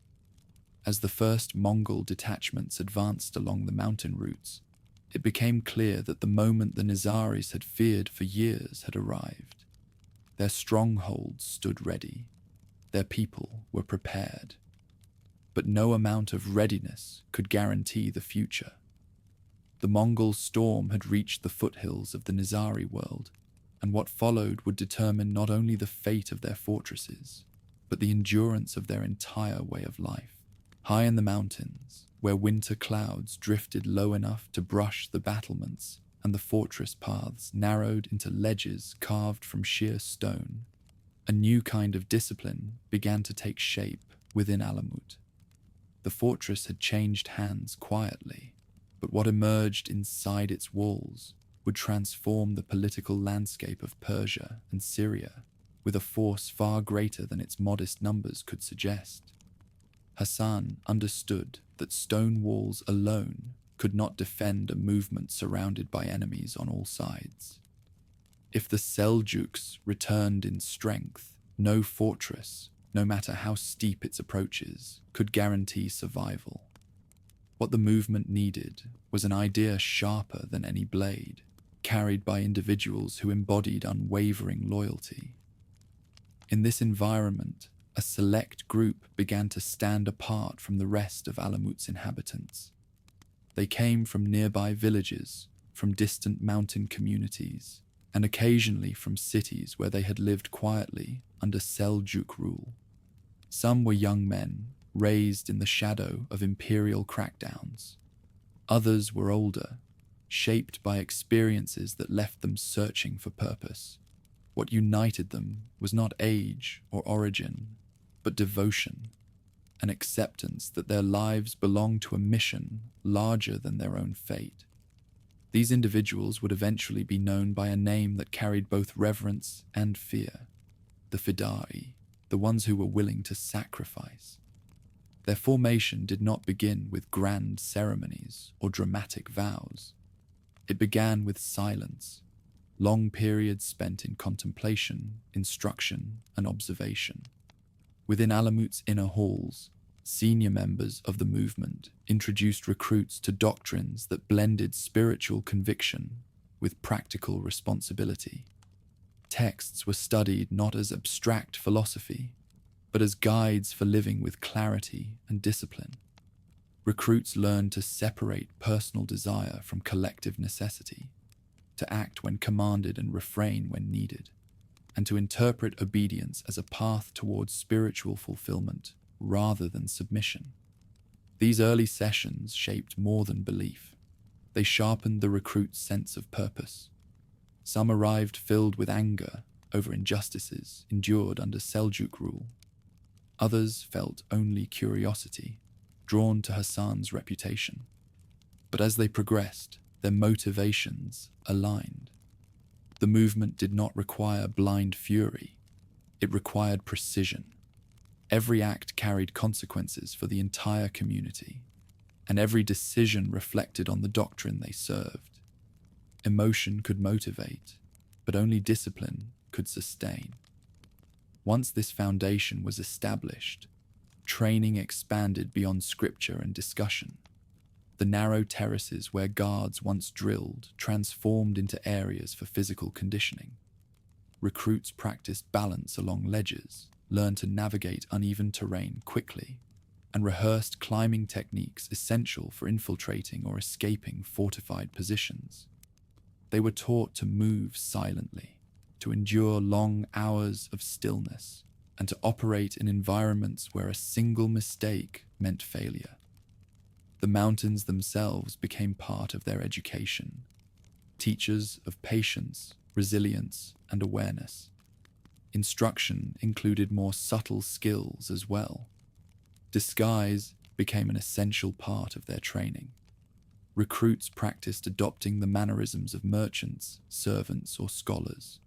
Speaker 1: As the first Mongol detachments advanced along the mountain routes, it became clear that the moment the Nizaris had feared for years had arrived. Their strongholds stood ready. Their people were prepared. But no amount of readiness could guarantee the future. The Mongol storm had reached the foothills of the Nizari world, and what followed would determine not only the fate of their fortresses, but the endurance of their entire way of life. High in the mountains, where winter clouds drifted low enough to brush the battlements and the fortress paths narrowed into ledges carved from sheer stone, a new kind of discipline began to take shape within Alamut. The fortress had changed hands quietly, but what emerged inside its walls would transform the political landscape of Persia and Syria with a force far greater than its modest numbers could suggest. Hasan understood that stone walls alone could not defend a movement surrounded by enemies on all sides. If the Seljuks returned in strength, no fortress, no matter how steep its approaches, could guarantee survival. What the movement needed was an idea sharper than any blade, carried by individuals who embodied unwavering loyalty. In this environment, a select group began to stand apart from the rest of Alamut's inhabitants. They came from nearby villages, from distant mountain communities, and occasionally from cities where they had lived quietly under Seljuk rule. Some were young men, raised in the shadow of imperial crackdowns. Others were older, shaped by experiences that left them searching for purpose. What united them was not age or origin, but devotion, an acceptance that their lives belonged to a mission larger than their own fate. These individuals would eventually be known by a name that carried both reverence and fear: the Fida'i, the ones who were willing to sacrifice. Their formation did not begin with grand ceremonies or dramatic vows. It began with silence, long periods spent in contemplation, instruction, and observation. Within Alamut's inner halls, senior members of the movement introduced recruits to doctrines that blended spiritual conviction with practical responsibility. Texts were studied not as abstract philosophy, but as guides for living with clarity and discipline. Recruits learned to separate personal desire from collective necessity, to act when commanded and refrain when needed, and to interpret obedience as a path towards spiritual fulfillment rather than submission. These early sessions shaped more than belief. They sharpened the recruit's sense of purpose. Some arrived filled with anger over injustices endured under Seljuk rule. Others felt only curiosity, drawn to Hasan's reputation. But as they progressed, their motivations aligned. The movement did not require blind fury. It required precision. Every act carried consequences for the entire community, and every decision reflected on the doctrine they served. Emotion could motivate, but only discipline could sustain. Once this foundation was established, training expanded beyond scripture and discussion. The narrow terraces where guards once drilled transformed into areas for physical conditioning. Recruits practiced balance along ledges, learned to navigate uneven terrain quickly, and rehearsed climbing techniques essential for infiltrating or escaping fortified positions. They were taught to move silently, to endure long hours of stillness, and to operate in environments where a single mistake meant failure. The mountains themselves became part of their education, teachers of patience, resilience, and awareness. Instruction included more subtle skills as well. Disguise became an essential part of their training. Recruits practiced adopting the mannerisms of merchants, servants, or scholars.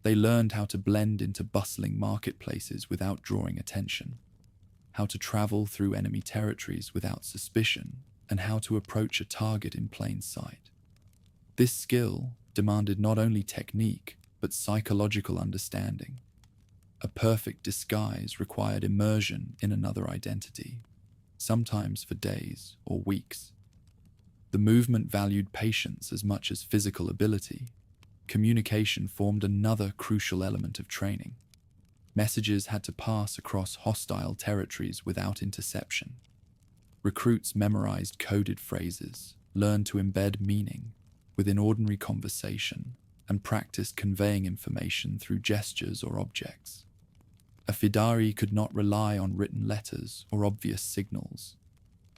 Speaker 1: They learned how to blend into bustling marketplaces without drawing attention, how to travel through enemy territories without suspicion, and how to approach a target in plain sight. This skill demanded not only technique, but psychological understanding. A perfect disguise required immersion in another identity, sometimes for days or weeks. The movement valued patience as much as physical ability. Communication formed another crucial element of training. Messages had to pass across hostile territories without interception. Recruits memorized coded phrases, learned to embed meaning within ordinary conversation, and practiced conveying information through gestures or objects. A Fida'i could not rely on written letters or obvious signals.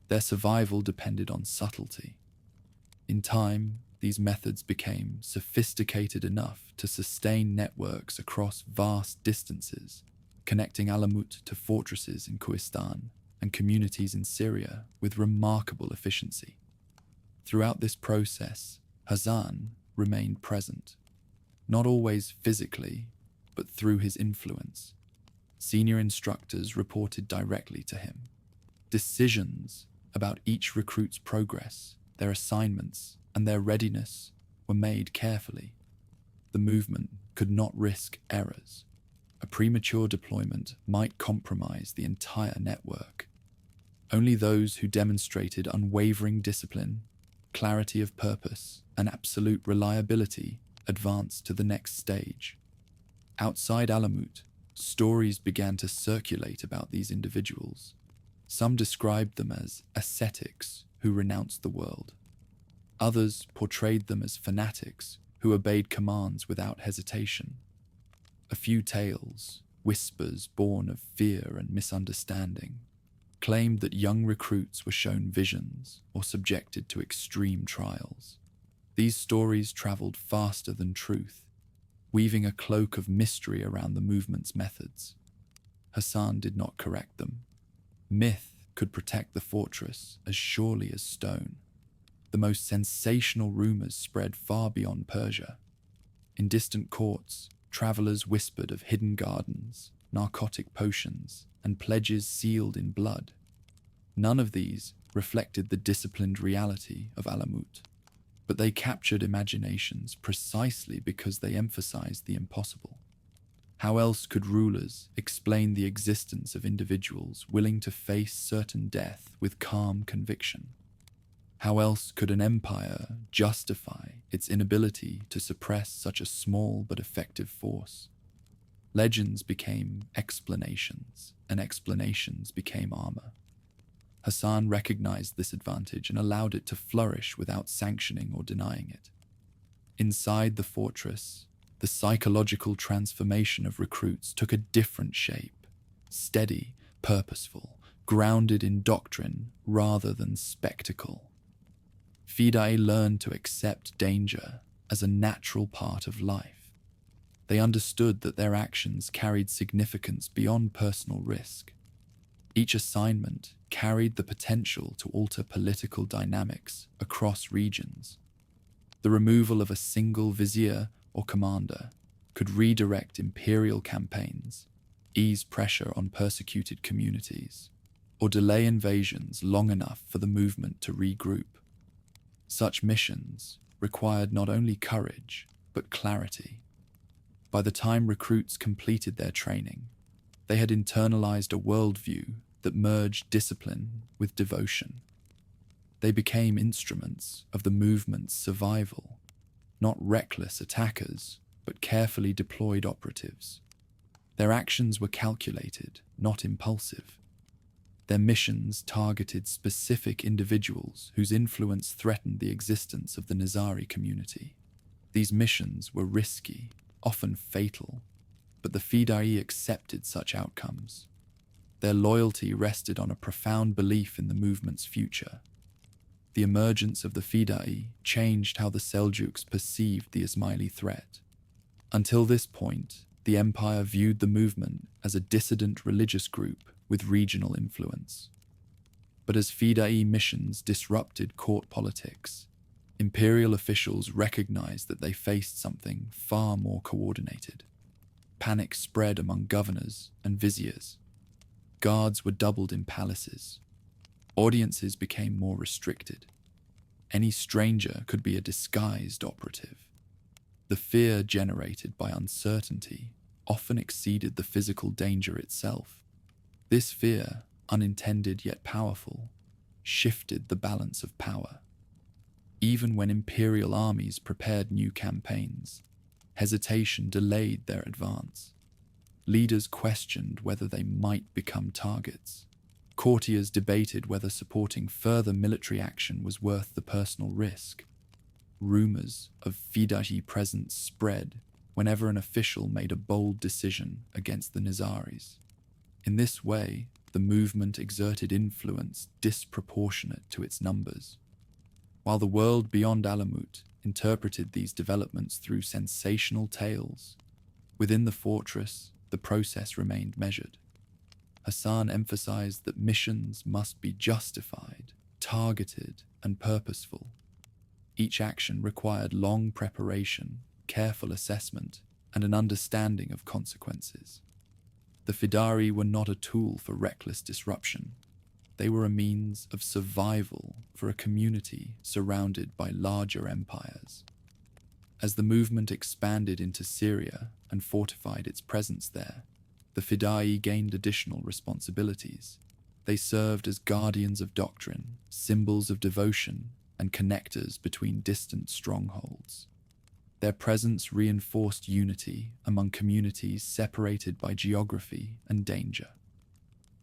Speaker 1: Their survival depended on subtlety. In time, these methods became sophisticated enough to sustain networks across vast distances, connecting Alamut to fortresses in Khoistan and communities in Syria with remarkable efficiency. Throughout this process, Hasan remained present, not always physically, but through his influence. Senior instructors reported directly to him. Decisions about each recruit's progress, their assignments, and their readiness were made carefully. The movement could not risk errors. A premature deployment might compromise the entire network. Only those who demonstrated unwavering discipline, clarity of purpose, and absolute reliability advanced to the next stage. Outside Alamut, stories began to circulate about these individuals. Some described them as ascetics who renounced the world. Others portrayed them as fanatics who obeyed commands without hesitation. A few tales, whispers born of fear and misunderstanding, claimed that young recruits were shown visions or subjected to extreme trials. These stories traveled faster than truth, weaving a cloak of mystery around the movement's methods. Hasan did not correct them. Myth could protect the fortress as surely as stone. The most sensational rumors spread far beyond Persia. In distant courts, travelers whispered of hidden gardens, narcotic potions, and pledges sealed in blood. None of these reflected the disciplined reality of Alamut, but they captured imaginations precisely because they emphasized the impossible. How else could rulers explain the existence of individuals willing to face certain death with calm conviction? How else could an empire justify its inability to suppress such a small but effective force? Legends became explanations, and explanations became armor. Hasan recognized this advantage and allowed it to flourish without sanctioning or denying it. Inside the fortress, the psychological transformation of recruits took a different shape, steady, purposeful, grounded in doctrine rather than spectacle. Fida'i learned to accept danger as a natural part of life. They understood that their actions carried significance beyond personal risk. Each assignment carried the potential to alter political dynamics across regions. The removal of a single vizier or commander could redirect imperial campaigns ease pressure on persecuted communities, or delay invasions long enough for the movement to regroup. Such missions required not only courage, but clarity. By the time recruits completed their training, they had internalized a worldview that merged discipline with devotion. They became instruments of the movement's survival, not reckless attackers, but carefully deployed operatives. Their actions were calculated, not impulsive. Their missions targeted specific individuals whose influence threatened the existence of the Nizari community. These missions were risky, often fatal, but the Fida'i accepted such outcomes. Their loyalty rested on a profound belief in the movement's future. The emergence of the Fida'i changed how the Seljuks perceived the Ismaili threat. Until this point, the empire viewed the movement as a dissident religious group with regional influence. But as Fida'i missions disrupted court politics, imperial officials recognized that they faced something far more coordinated. Panic spread among governors and viziers. Guards were doubled in palaces. Audiences became more restricted. Any stranger could be a disguised operative. The fear generated by uncertainty often exceeded the physical danger itself. This fear, unintended yet powerful, shifted the balance of power. Even when imperial armies prepared new campaigns, hesitation delayed their advance. Leaders questioned whether they might become targets. Courtiers debated whether supporting further military action was worth the personal risk. Rumors of Fida'i presence spread whenever an official made a bold decision against the Nizaris. In this way, the movement exerted influence disproportionate to its numbers. While the world beyond Alamut interpreted these developments through sensational tales, within the fortress, the process remained measured. Hasan emphasized that missions must be justified, targeted, and purposeful. Each action required long preparation, careful assessment, and an understanding of consequences. The Fida'i were not a tool for reckless disruption. They were a means of survival for a community surrounded by larger empires. As the movement expanded into Syria and fortified its presence there, the Fida'i gained additional responsibilities. They served as guardians of doctrine, symbols of devotion, and connectors between distant strongholds. Their presence reinforced unity among communities separated by geography and danger.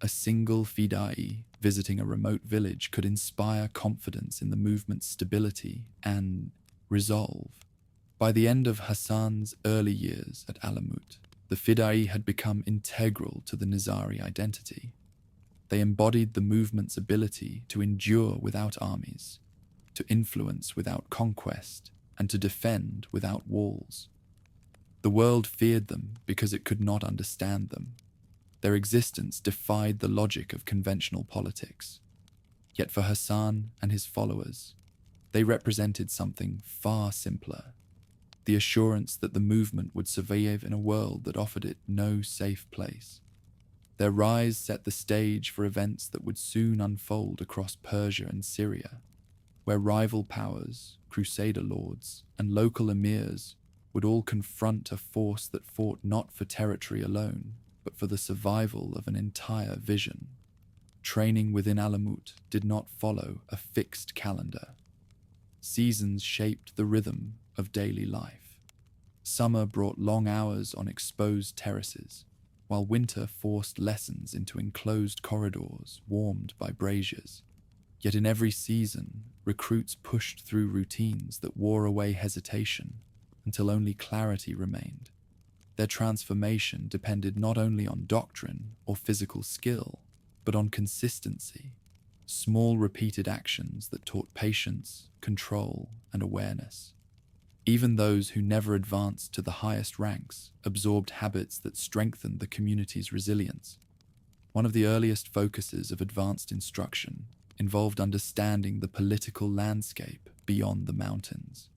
Speaker 1: A single Fida'i visiting a remote village could inspire confidence in the movement's stability and resolve. By the end of Hasan's early years at Alamut, the Fida'i had become integral to the Nizari identity. They embodied the movement's ability to endure without armies, to influence without conquest, and to defend without walls. The world feared them because it could not understand them. Their existence defied the logic of conventional politics. Yet for Hasan and his followers, they represented something far simpler: the assurance that the movement would survive in a world that offered it no safe place. Their rise set the stage for events that would soon unfold across Persia and Syria, where rival powers, crusader lords, and local emirs would all confront a force that fought not for territory alone, but for the survival of an entire vision. Training within Alamut did not follow a fixed calendar. Seasons shaped the rhythm of daily life. Summer brought long hours on exposed terraces, while winter forced lessons into enclosed corridors warmed by braziers. Yet in every season, recruits pushed through routines that wore away hesitation until only clarity remained. Their transformation depended not only on doctrine or physical skill, but on consistency, small repeated actions that taught patience, control, and awareness. Even those who never advanced to the highest ranks absorbed habits that strengthened the community's resilience. One of the earliest focuses of advanced instruction involved understanding the political landscape beyond the mountains.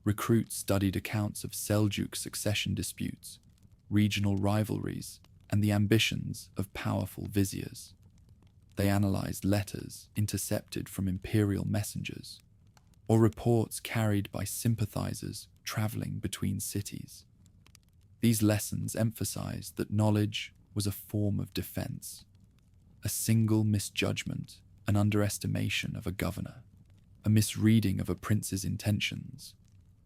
Speaker 1: Recruits studied accounts of Seljuk succession disputes, regional rivalries, and the ambitions of powerful viziers. They analyzed letters intercepted from imperial messengers, or reports carried by sympathizers traveling between cities. These lessons emphasized that knowledge was a form of defense. A single misjudgment, an underestimation of a governor, a misreading of a prince's intentions,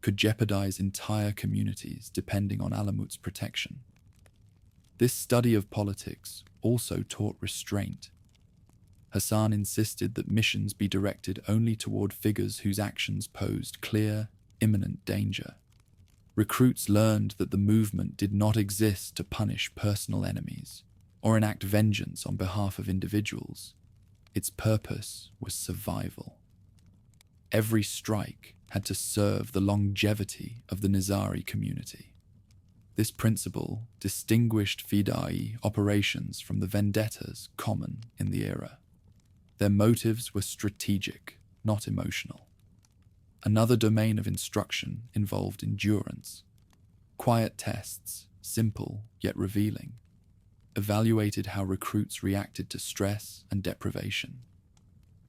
Speaker 1: could jeopardize entire communities depending on Alamut's protection. This study of politics also taught restraint. Hasan insisted that missions be directed only toward figures whose actions posed clear, imminent danger. Recruits learned that the movement did not exist to punish personal enemies or enact vengeance on behalf of individuals. Its purpose was survival. Every strike had to serve the longevity of the Nizari community. This principle distinguished Fida'i operations from the vendettas common in the era. Their motives were strategic, not emotional. Another domain of instruction involved endurance. Quiet tests, simple yet revealing, evaluated how recruits reacted to stress and deprivation.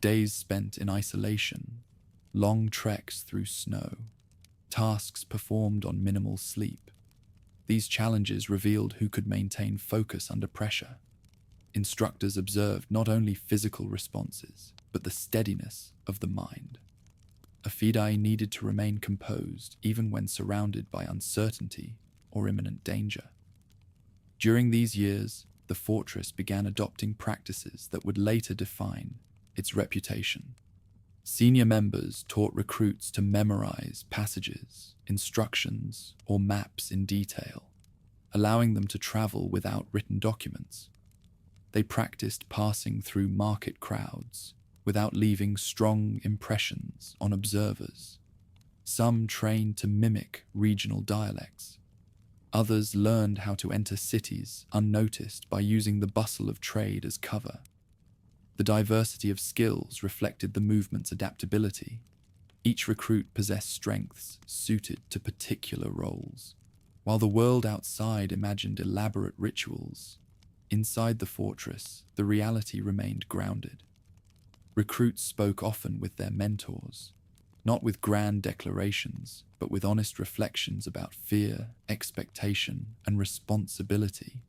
Speaker 1: Days spent in isolation, long treks through snow, tasks performed on minimal sleep. These challenges revealed who could maintain focus under pressure. Instructors observed not only physical responses, but the steadiness of the mind. A Fida'i needed to remain composed even when surrounded by uncertainty or imminent danger. During these years, the fortress began adopting practices that would later define its reputation. Senior members taught recruits to memorize passages, instructions, or maps in detail, allowing them to travel without written documents. They practiced passing through market crowds without leaving strong impressions on observers. Some trained to mimic regional dialects. Others learned how to enter cities unnoticed by using the bustle of trade as cover. The diversity of skills reflected the movement's adaptability. Each recruit possessed strengths suited to particular roles. While the world outside imagined elaborate rituals, inside the fortress, the reality remained grounded. Recruits spoke often with their mentors, not with grand declarations, but with honest reflections about fear, expectation, and responsibility.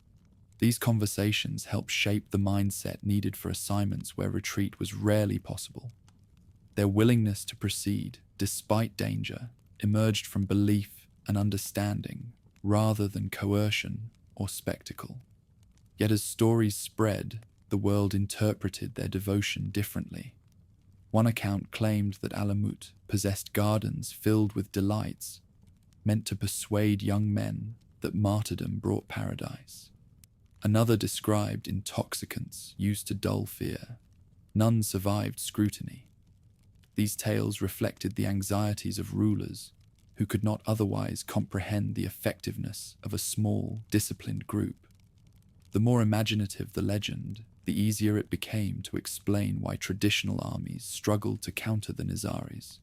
Speaker 1: These conversations helped shape the mindset needed for assignments where retreat was rarely possible. Their willingness to proceed, despite danger, emerged from belief and understanding, rather than coercion or spectacle. Yet as stories spread, the world interpreted their devotion differently. One account claimed that Alamut possessed gardens filled with delights, meant to persuade young men that martyrdom brought paradise. Another described intoxicants used to dull fear. None survived scrutiny. These tales reflected the anxieties of rulers who could not otherwise comprehend the effectiveness of a small, disciplined group. The more imaginative the legend, the easier it became to explain why traditional armies struggled to counter the Nizaris.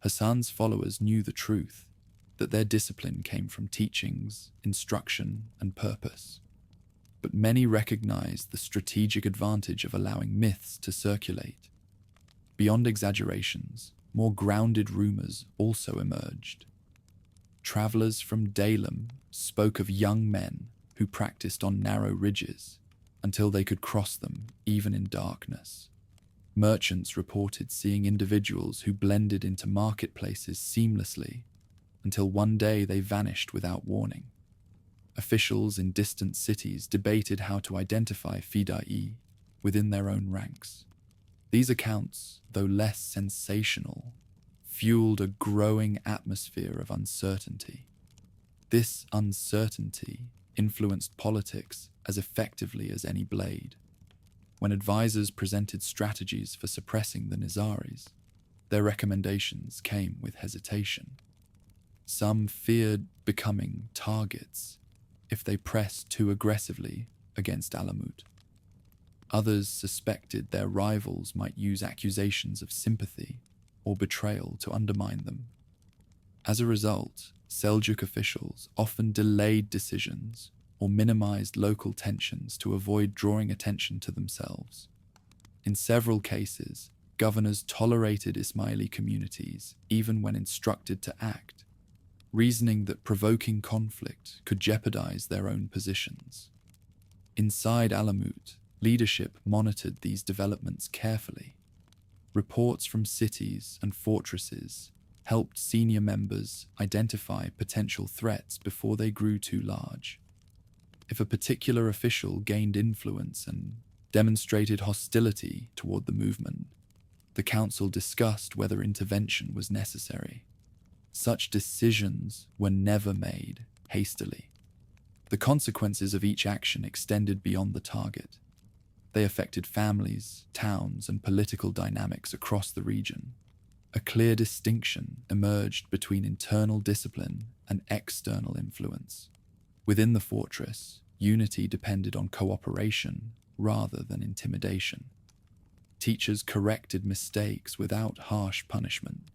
Speaker 1: Hasan's followers knew the truth, that their discipline came from teachings, instruction, and purpose. But many recognized the strategic advantage of allowing myths to circulate. Beyond exaggerations, more grounded rumors also emerged. Travelers from Dalam spoke of young men who practiced on narrow ridges until they could cross them even in darkness. Merchants reported seeing individuals who blended into marketplaces seamlessly until one day they vanished without warning. Officials in distant cities debated how to identify Fida'i within their own ranks. These accounts, though less sensational, fueled a growing atmosphere of uncertainty. This uncertainty influenced politics as effectively as any blade. When advisors presented strategies for suppressing the Nizaris, their recommendations came with hesitation. Some feared becoming targets if they pressed too aggressively against Alamut. Others suspected their rivals might use accusations of sympathy or betrayal to undermine them. As a result, Seljuk officials often delayed decisions or minimized local tensions to avoid drawing attention to themselves. In several cases, governors tolerated Ismaili communities even when instructed to act, reasoning that provoking conflict could jeopardize their own positions. Inside Alamut, leadership monitored these developments carefully. Reports from cities and fortresses helped senior members identify potential threats before they grew too large. If a particular official gained influence and demonstrated hostility toward the movement, the council discussed whether intervention was necessary. Such decisions were never made hastily. The consequences of each action extended beyond the target. They affected families, towns, and political dynamics across the region. A clear distinction emerged between internal discipline and external influence. Within the fortress, unity depended on cooperation rather than intimidation. Teachers corrected mistakes without harsh punishment.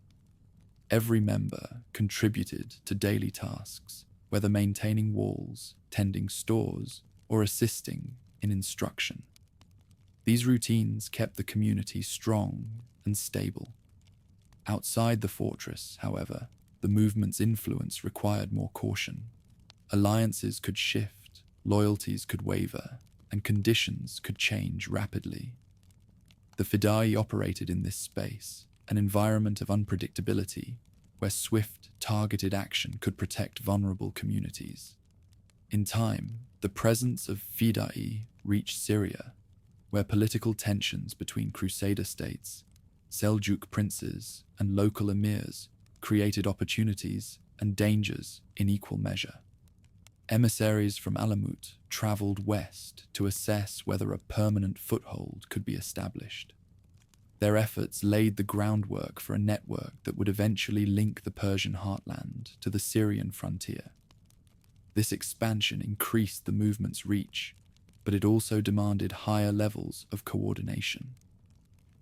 Speaker 1: Every member contributed to daily tasks, whether maintaining walls, tending stores, or assisting in instruction. These routines kept the community strong and stable. Outside the fortress, however, the movement's influence required more caution. Alliances could shift, loyalties could waver, and conditions could change rapidly. The Fida'i operated in this space, an environment of unpredictability, where swift, targeted action could protect vulnerable communities. In time, the presence of Fida'i reached Syria, where political tensions between crusader states, Seljuk princes, and local emirs created opportunities and dangers in equal measure. Emissaries from Alamut traveled west to assess whether a permanent foothold could be established. Their efforts laid the groundwork for a network that would eventually link the Persian heartland to the Syrian frontier. This expansion increased the movement's reach, but it also demanded higher levels of coordination.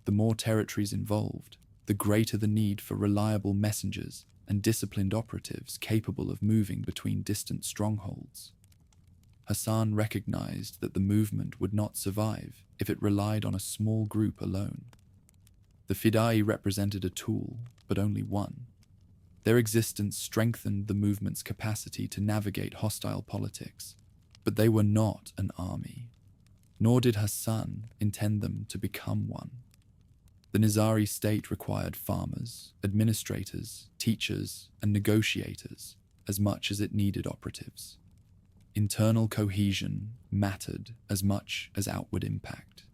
Speaker 1: The more territories involved, the greater the need for reliable messengers and disciplined operatives capable of moving between distant strongholds. Hasan recognized that the movement would not survive if it relied on a small group alone. The Fida'i represented a tool, but only one. Their existence strengthened the movement's capacity to navigate hostile politics, but they were not an army, nor did Hasan intend them to become one. The Nizari state required farmers, administrators, teachers, and negotiators as much as it needed operatives. Internal cohesion mattered as much as outward impact.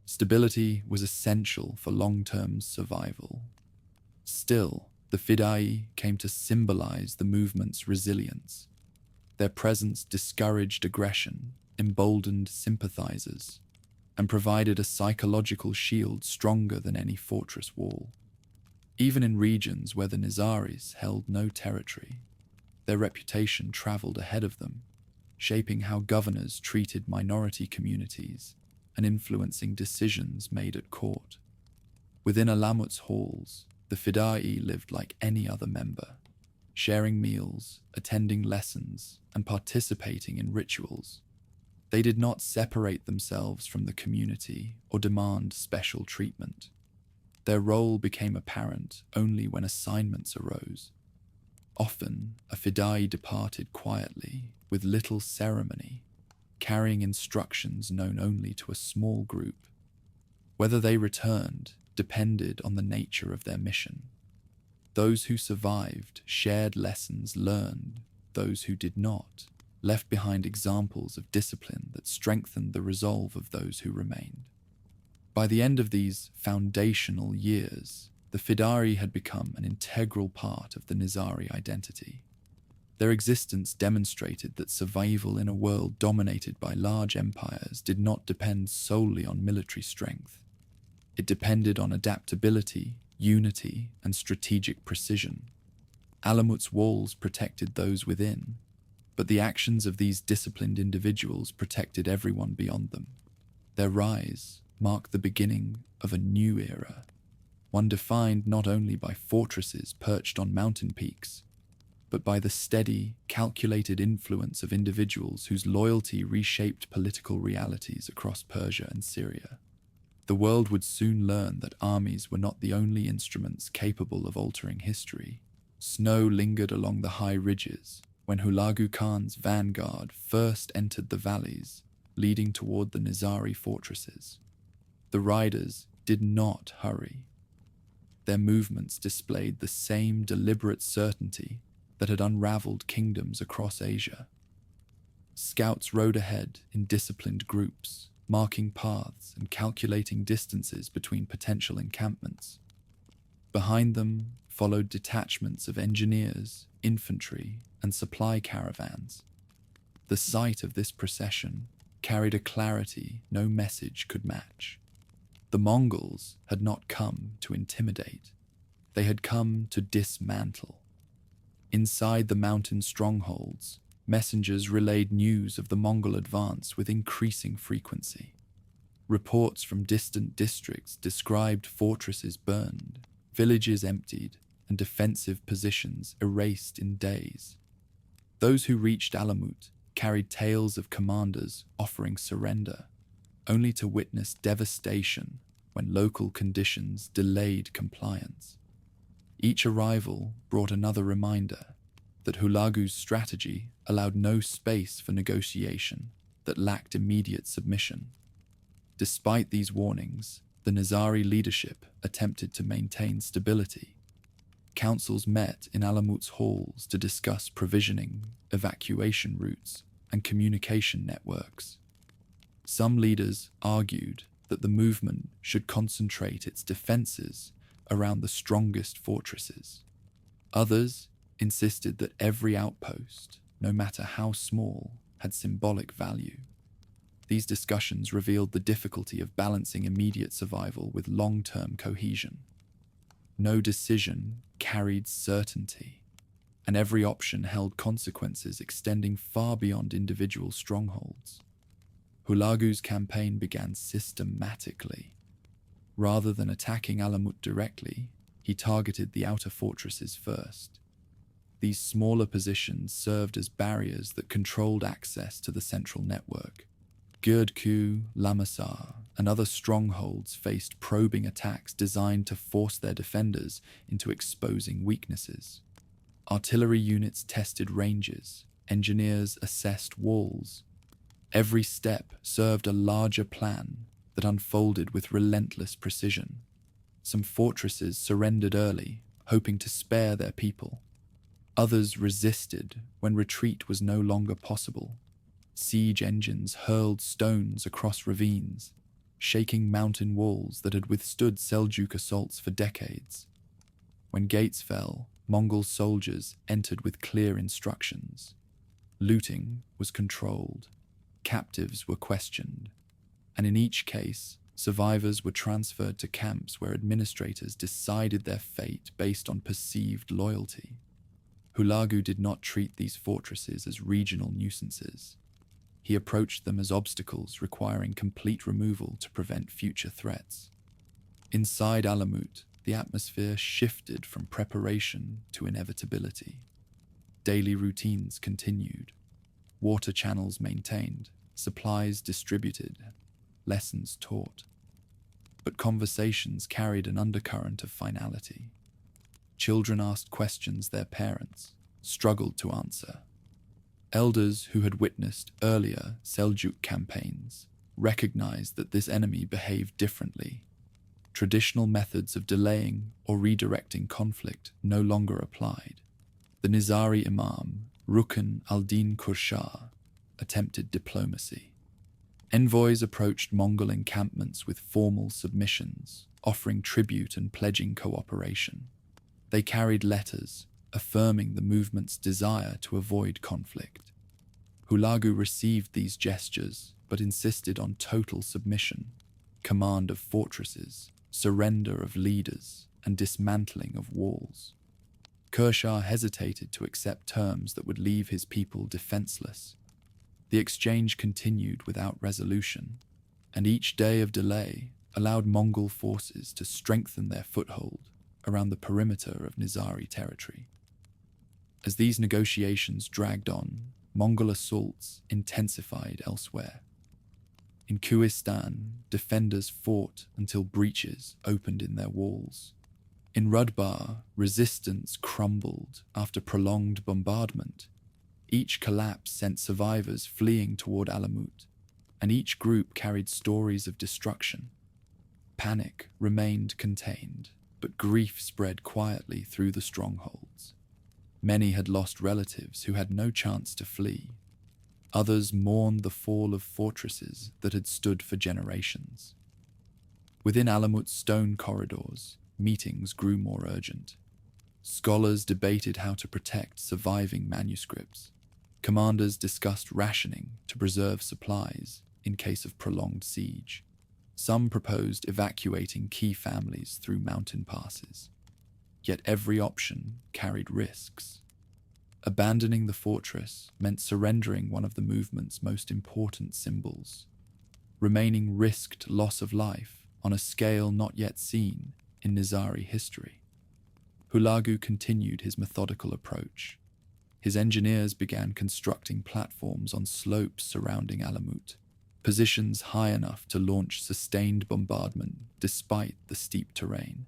Speaker 1: Stability was essential for long-term survival. Still, the Fida'i came to symbolize the movement's resilience. Their presence discouraged aggression, emboldened sympathizers, and provided a psychological shield stronger than any fortress wall. Even in regions where the Nizaris held no territory, their reputation traveled ahead of them, shaping how governors treated minority communities and influencing decisions made at court. Within Alamut's halls, the Fida'i lived like any other member, sharing meals, attending lessons, and participating in rituals. They did not separate themselves from the community or demand special treatment. Their role became apparent only when assignments arose. Often, a Fida'i departed quietly, with little ceremony, carrying instructions known only to a small group. Whether they returned depended on the nature of their mission. Those who survived shared lessons learned, those who did not left behind examples of discipline that strengthened the resolve of those who remained. By the end of these foundational years, the Fida'i had become an integral part of the Nizari identity. Their existence demonstrated that survival in a world dominated by large empires did not depend solely on military strength. It depended on adaptability, unity, and strategic precision. Alamut's walls protected those within, but the actions of these disciplined individuals protected everyone beyond them. Their rise marked the beginning of a new era, one defined not only by fortresses perched on mountain peaks, but by the steady, calculated influence of individuals whose loyalty reshaped political realities across Persia and Syria. The world would soon learn that armies were not the only instruments capable of altering history. Snow lingered along the high ridges when Hulagu Khan's vanguard first entered the valleys, leading toward the Nizari fortresses. The riders did not hurry. Their movements displayed the same deliberate certainty that had unraveled kingdoms across Asia. Scouts rode ahead in disciplined groups, marking paths and calculating distances between potential encampments. Behind them followed detachments of engineers, infantry, and supply caravans. The sight of this procession carried a clarity no message could match. The Mongols had not come to intimidate. They had come to dismantle. Inside the mountain strongholds, messengers relayed news of the Mongol advance with increasing frequency. Reports from distant districts described fortresses burned, villages emptied, and defensive positions erased in days. Those who reached Alamut carried tales of commanders offering surrender, only to witness devastation when local conditions delayed compliance. Each arrival brought another reminder that Hulagu's strategy allowed no space for negotiation that lacked immediate submission. Despite these warnings, the Nizari leadership attempted to maintain stability. Councils met in Alamut's halls to discuss provisioning, evacuation routes, and communication networks. Some leaders argued that the movement should concentrate its defenses around the strongest fortresses. Others insisted that every outpost, no matter how small, had symbolic value. These discussions revealed the difficulty of balancing immediate survival with long-term cohesion. No decision carried certainty, and every option held consequences extending far beyond individual strongholds. Hulagu's campaign began systematically. Rather than attacking Alamut directly, he targeted the outer fortresses first. These smaller positions served as barriers that controlled access to the central network. Girdku, Lamasar, and other strongholds faced probing attacks designed to force their defenders into exposing weaknesses. Artillery units tested ranges, engineers assessed walls. Every step served a larger plan that unfolded with relentless precision. Some fortresses surrendered early, hoping to spare their people. Others resisted when retreat was no longer possible. Siege engines hurled stones across ravines, shaking mountain walls that had withstood Seljuk assaults for decades. When gates fell, Mongol soldiers entered with clear instructions. Looting was controlled, captives were questioned, and in each case, survivors were transferred to camps where administrators decided their fate based on perceived loyalty. Hulagu did not treat these fortresses as regional nuisances. He approached them as obstacles requiring complete removal to prevent future threats. Inside Alamut, the atmosphere shifted from preparation to inevitability. Daily routines continued, water channels maintained, supplies distributed, lessons taught. But conversations carried an undercurrent of finality. Children asked questions their parents struggled to answer. Elders who had witnessed earlier Seljuk campaigns recognized that this enemy behaved differently. Traditional methods of delaying or redirecting conflict no longer applied. The Nizari Imam, Rukn al-Din Kurshah, attempted diplomacy. Envoys approached Mongol encampments with formal submissions, offering tribute and pledging cooperation. They carried letters affirming the movement's desire to avoid conflict. Hulagu received these gestures but insisted on total submission, command of fortresses, surrender of leaders, and dismantling of walls. Kershaw hesitated to accept terms that would leave his people defenseless. The exchange continued without resolution, and each day of delay allowed Mongol forces to strengthen their foothold around the perimeter of Nizari territory. As these negotiations dragged on, Mongol assaults intensified elsewhere. In Kohistan, defenders fought until breaches opened in their walls. In Rudbar, resistance crumbled after prolonged bombardment. Each collapse sent survivors fleeing toward Alamut, and each group carried stories of destruction. Panic remained contained, but grief spread quietly through the strongholds. Many had lost relatives who had no chance to flee. Others mourned the fall of fortresses that had stood for generations. Within Alamut's stone corridors, meetings grew more urgent. Scholars debated how to protect surviving manuscripts. Commanders discussed rationing to preserve supplies in case of prolonged siege. Some proposed evacuating key families through mountain passes. Yet every option carried risks. Abandoning the fortress meant surrendering one of the movement's most important symbols. Remaining risked loss of life on a scale not yet seen in Nizari history. Hulagu continued his methodical approach. His engineers began constructing platforms on slopes surrounding Alamut, positions high enough to launch sustained bombardment despite the steep terrain.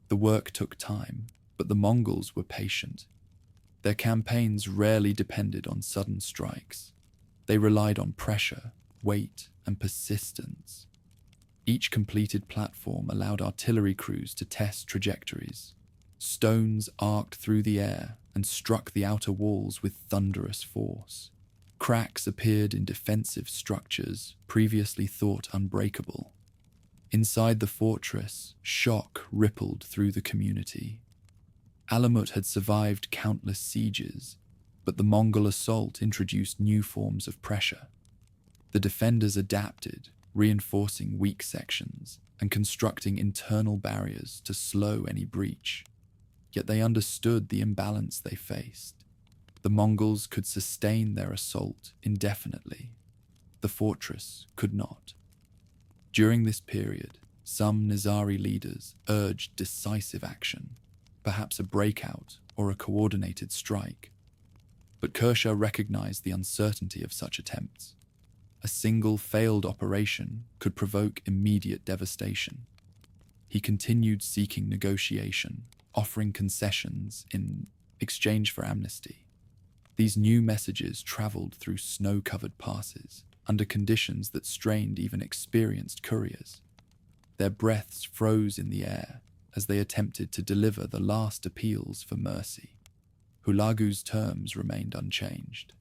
Speaker 1: The work took time, but the Mongols were patient. Their campaigns rarely depended on sudden strikes. They relied on pressure, weight, and persistence. Each completed platform allowed artillery crews to test trajectories. Stones arced through the air and struck the outer walls with thunderous force. Cracks appeared in defensive structures previously thought unbreakable. Inside the fortress, shock rippled through the community. Alamut had survived countless sieges, but the Mongol assault introduced new forms of pressure. The defenders adapted, reinforcing weak sections and constructing internal barriers to slow any breach. Yet they understood the imbalance they faced. The Mongols could sustain their assault indefinitely. The fortress could not. During this period, some Nizari leaders urged decisive action, perhaps a breakout or a coordinated strike. But Kershaw recognized the uncertainty of such attempts. A single failed operation could provoke immediate devastation. He continued seeking negotiation, offering concessions in exchange for amnesty. These new messages traveled through snow-covered passes, under conditions that strained even experienced couriers. Their breaths froze in the air as they attempted to deliver the last appeals for mercy. Hulagu's terms remained unchanged.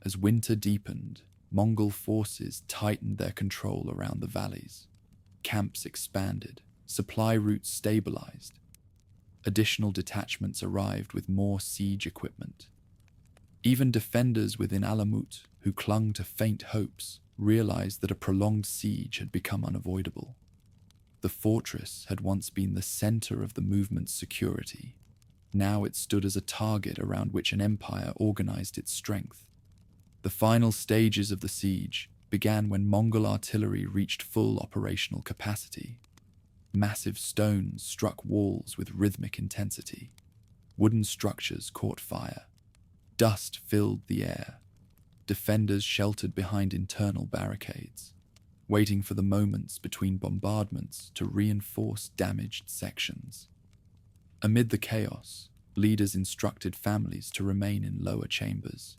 Speaker 1: As winter deepened, Mongol forces tightened their control around the valleys. Camps expanded, supply routes stabilized. Additional detachments arrived with more siege equipment. Even defenders within Alamut, who clung to faint hopes, realized that a prolonged siege had become unavoidable. The fortress had once been the center of the movement's security. Now it stood as a target around which an empire organized its strength. The final stages of the siege began when Mongol artillery reached full operational capacity. Massive stones struck walls with rhythmic intensity. Wooden structures caught fire. Dust filled the air. Defenders sheltered behind internal barricades, waiting for the moments between bombardments to reinforce damaged sections. Amid the chaos, leaders instructed families to remain in lower chambers,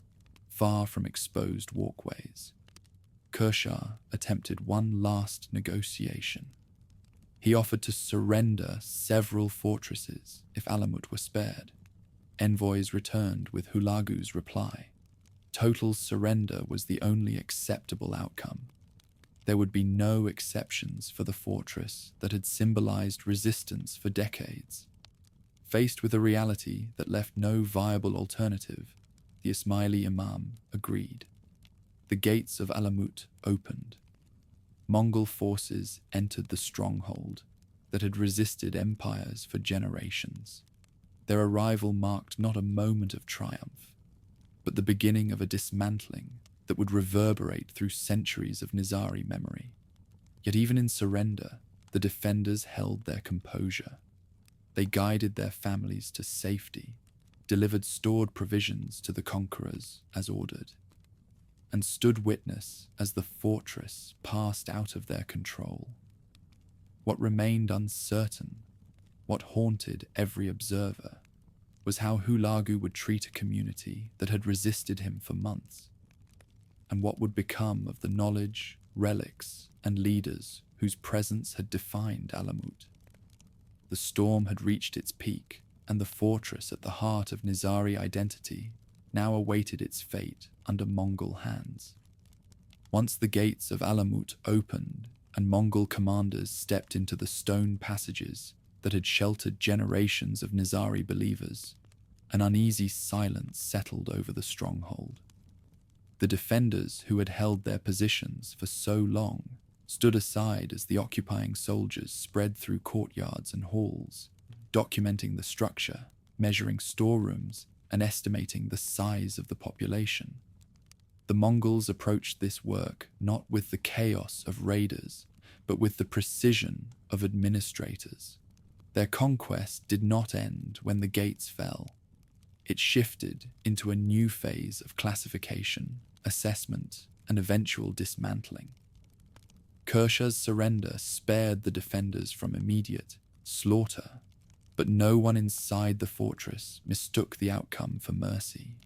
Speaker 1: far from exposed walkways. Kershaw attempted one last negotiation. He offered to surrender several fortresses if Alamut were spared. Envoys returned with Hulagu's reply. Total surrender was the only acceptable outcome. There would be no exceptions for the fortress that had symbolized resistance for decades. Faced with a reality that left no viable alternative, the Ismaili Imam agreed. The gates of Alamut opened. Mongol forces entered the stronghold that had resisted empires for generations. Their arrival marked not a moment of triumph, but the beginning of a dismantling that would reverberate through centuries of Nizari memory. Yet even in surrender, the defenders held their composure. They guided their families to safety, delivered stored provisions to the conquerors as ordered, and stood witness as the fortress passed out of their control. What remained uncertain, what haunted every observer, was how Hulagu would treat a community that had resisted him for months, and what would become of the knowledge, relics, and leaders whose presence had defined Alamut. The storm had reached its peak, and the fortress at the heart of Nizari identity now awaited its fate under Mongol hands. Once the gates of Alamut opened and Mongol commanders stepped into the stone passages that had sheltered generations of Nizari believers, an uneasy silence settled over the stronghold. The defenders who had held their positions for so long stood aside as the occupying soldiers spread through courtyards and halls, documenting the structure, measuring storerooms, and estimating the size of the population. The Mongols approached this work not with the chaos of raiders, but with the precision of administrators. Their conquest did not end when the gates fell. It shifted into a new phase of classification, assessment, and eventual dismantling. Kershaw's surrender spared the defenders from immediate slaughter, but no one inside the fortress mistook the outcome for mercy.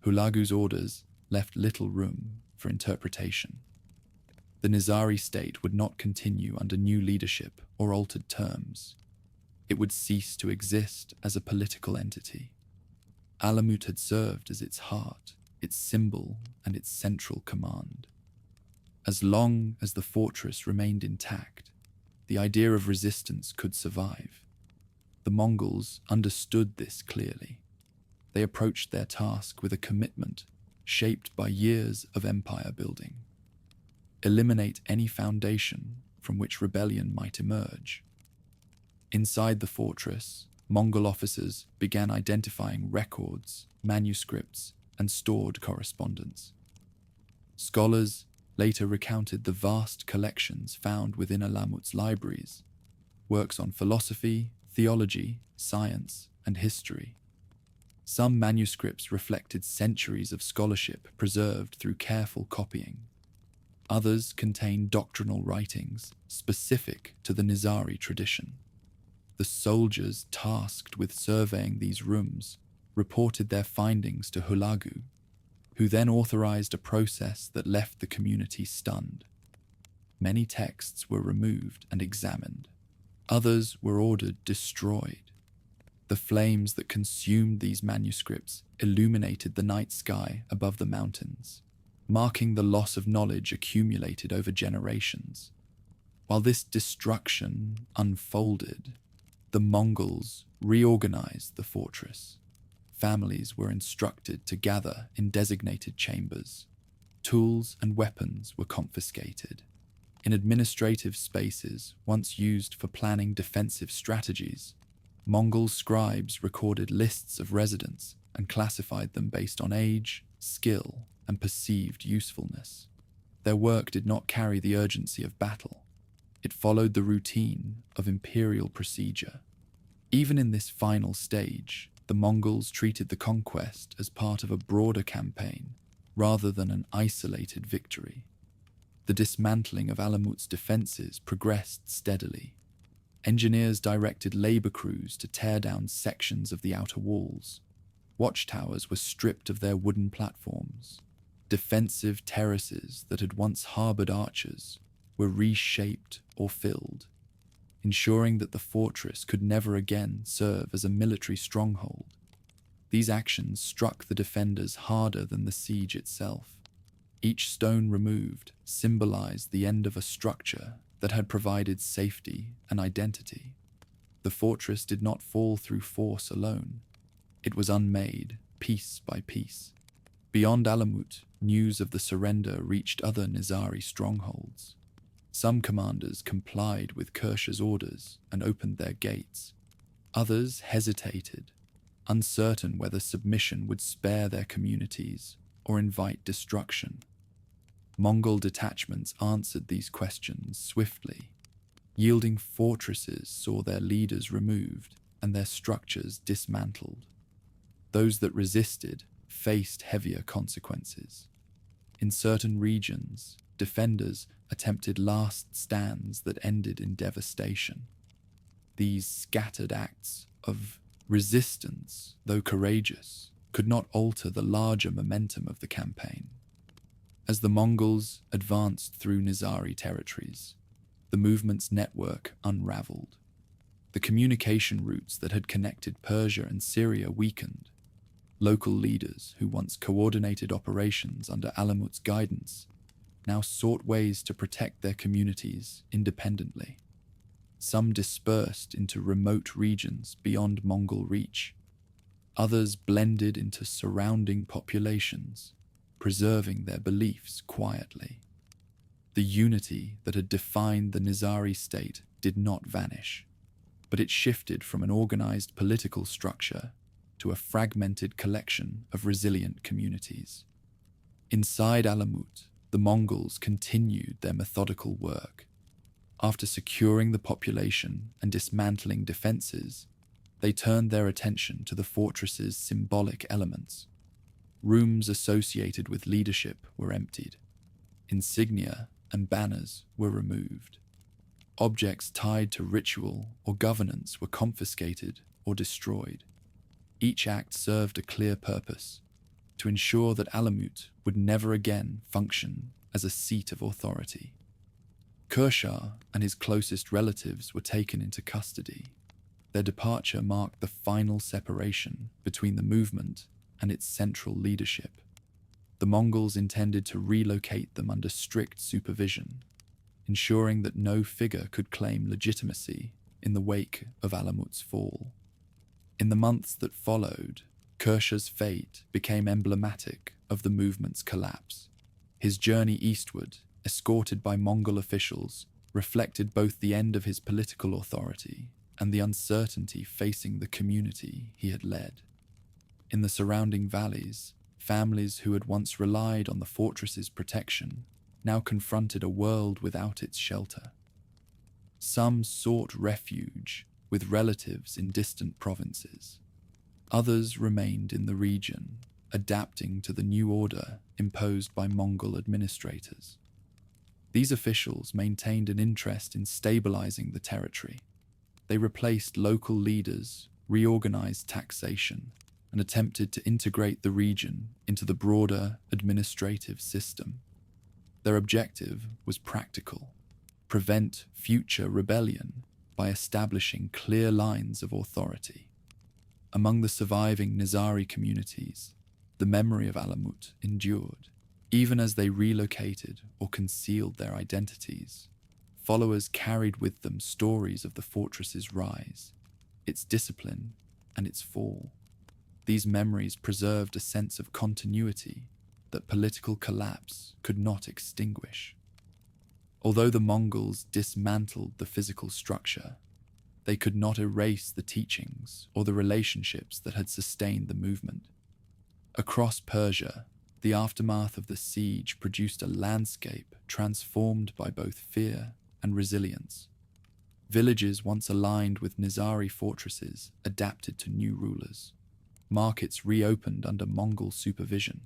Speaker 1: Hulagu's orders left little room for interpretation. The Nizari state would not continue under new leadership or altered terms. It would cease to exist as a political entity. Alamut had served as its heart, its symbol, and its central command. As long as the fortress remained intact, the idea of resistance could survive. The Mongols understood this clearly. They approached their task with a commitment shaped by years of empire building. Eliminate any foundation from which rebellion might emerge. Inside the fortress, Mongol officers began identifying records, manuscripts, and stored correspondence. Scholars later recounted the vast collections found within Alamut's libraries, works on philosophy, theology, science, and history. Some manuscripts reflected centuries of scholarship preserved through careful copying. Others contained doctrinal writings specific to the Nizari tradition. The soldiers tasked with surveying these rooms reported their findings to Hulagu, who then authorized a process that left the community stunned. Many texts were removed and examined. Others were ordered destroyed. The flames that consumed these manuscripts illuminated the night sky above the mountains, marking the loss of knowledge accumulated over generations. While this destruction unfolded, the Mongols reorganized the fortress. Families were instructed to gather in designated chambers. Tools and weapons were confiscated. In administrative spaces once used for planning defensive strategies, Mongol scribes recorded lists of residents and classified them based on age, skill, and perceived usefulness. Their work did not carry the urgency of battle. It followed the routine of imperial procedure. Even in this final stage, the Mongols treated the conquest as part of a broader campaign rather than an isolated victory. The dismantling of Alamut's defenses progressed steadily. Engineers directed labor crews to tear down sections of the outer walls. Watchtowers were stripped of their wooden platforms. Defensive terraces that had once harbored archers were reshaped or filled, ensuring that the fortress could never again serve as a military stronghold. These actions struck the defenders harder than the siege itself. Each stone removed symbolized the end of a structure that had provided safety and identity. The fortress did not fall through force alone. It was unmade, piece by piece. Beyond Alamut, news of the surrender reached other Nizari strongholds. Some commanders complied with Kershaw's orders and opened their gates. Others hesitated, uncertain whether submission would spare their communities or invite destruction. Mongol detachments answered these questions swiftly. Yielding fortresses saw their leaders removed and their structures dismantled. Those that resisted faced heavier consequences. In certain regions, defenders attempted last stands that ended in devastation. These scattered acts of resistance, though courageous, could not alter the larger momentum of the campaign. As the Mongols advanced through Nizari territories, the movement's network unraveled. The communication routes that had connected Persia and Syria weakened. Local leaders who once coordinated operations under Alamut's guidance now sought ways to protect their communities independently. Some dispersed into remote regions beyond Mongol reach. Others blended into surrounding populations, preserving their beliefs quietly. The unity that had defined the Nizari state did not vanish, but it shifted from an organized political structure to a fragmented collection of resilient communities. Inside Alamut, the Mongols continued their methodical work. After securing the population and dismantling defenses, they turned their attention to the fortress's symbolic elements. Rooms associated with leadership were emptied. Insignia and banners were removed. Objects tied to ritual or governance were confiscated or destroyed. Each act served a clear purpose: to ensure that Alamut would never again function as a seat of authority. Kershaw and his closest relatives were taken into custody. Their departure marked the final separation between the movement and its central leadership. The Mongols intended to relocate them under strict supervision, ensuring that no figure could claim legitimacy in the wake of Alamut's fall. In the months that followed, Kershaw's fate became emblematic of the movement's collapse. His journey eastward, escorted by Mongol officials, reflected both the end of his political authority and the uncertainty facing the community he had led. In the surrounding valleys, families who had once relied on the fortress's protection now confronted a world without its shelter. Some sought refuge with relatives in distant provinces. Others remained in the region, adapting to the new order imposed by Mongol administrators. These officials maintained an interest in stabilizing the territory. They replaced local leaders, reorganized taxation, and attempted to integrate the region into the broader administrative system. Their objective was practical: prevent future rebellion by establishing clear lines of authority. Among the surviving Nizari communities, the memory of Alamut endured. Even as they relocated or concealed their identities, followers carried with them stories of the fortress's rise, its discipline, and its fall. These memories preserved a sense of continuity that political collapse could not extinguish. Although the Mongols dismantled the physical structure, they could not erase the teachings or the relationships that had sustained the movement. Across Persia, the aftermath of the siege produced a landscape transformed by both fear and resilience. Villages once aligned with Nizari fortresses adapted to new rulers. Markets reopened under Mongol supervision.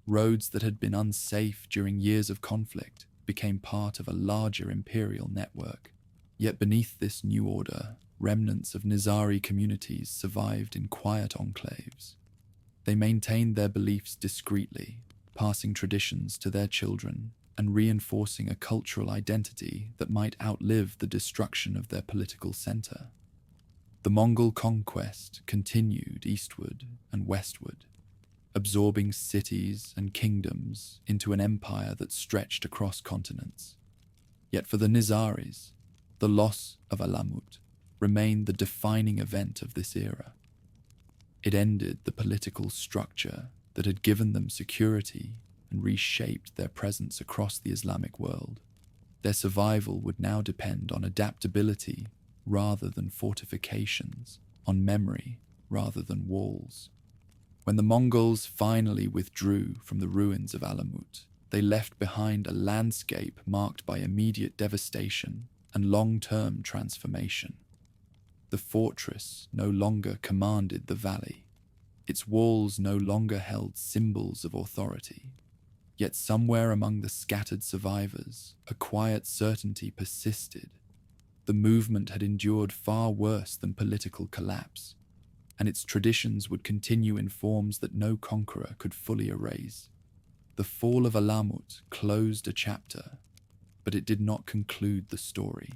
Speaker 1: Roads that had been unsafe during years of conflict became part of a larger imperial network. Yet beneath this new order, remnants of Nizari communities survived in quiet enclaves. They maintained their beliefs discreetly, passing traditions to their children and reinforcing a cultural identity that might outlive the destruction of their political center. The Mongol conquest continued eastward and westward, absorbing cities and kingdoms into an empire that stretched across continents. Yet for the Nizaris, the loss of Alamut remained the defining event of this era. It ended the political structure that had given them security and reshaped their presence across the Islamic world. Their survival would now depend on adaptability rather than fortifications, on memory rather than walls. When the Mongols finally withdrew from the ruins of Alamut, they left behind a landscape marked by immediate devastation and long-term transformation. The fortress no longer commanded the valley. Its walls no longer held symbols of authority. Yet somewhere among the scattered survivors, a quiet certainty persisted. The movement had endured far worse than political collapse, and its traditions would continue in forms that no conqueror could fully erase. The fall of Alamut closed a chapter, but it did not conclude the story.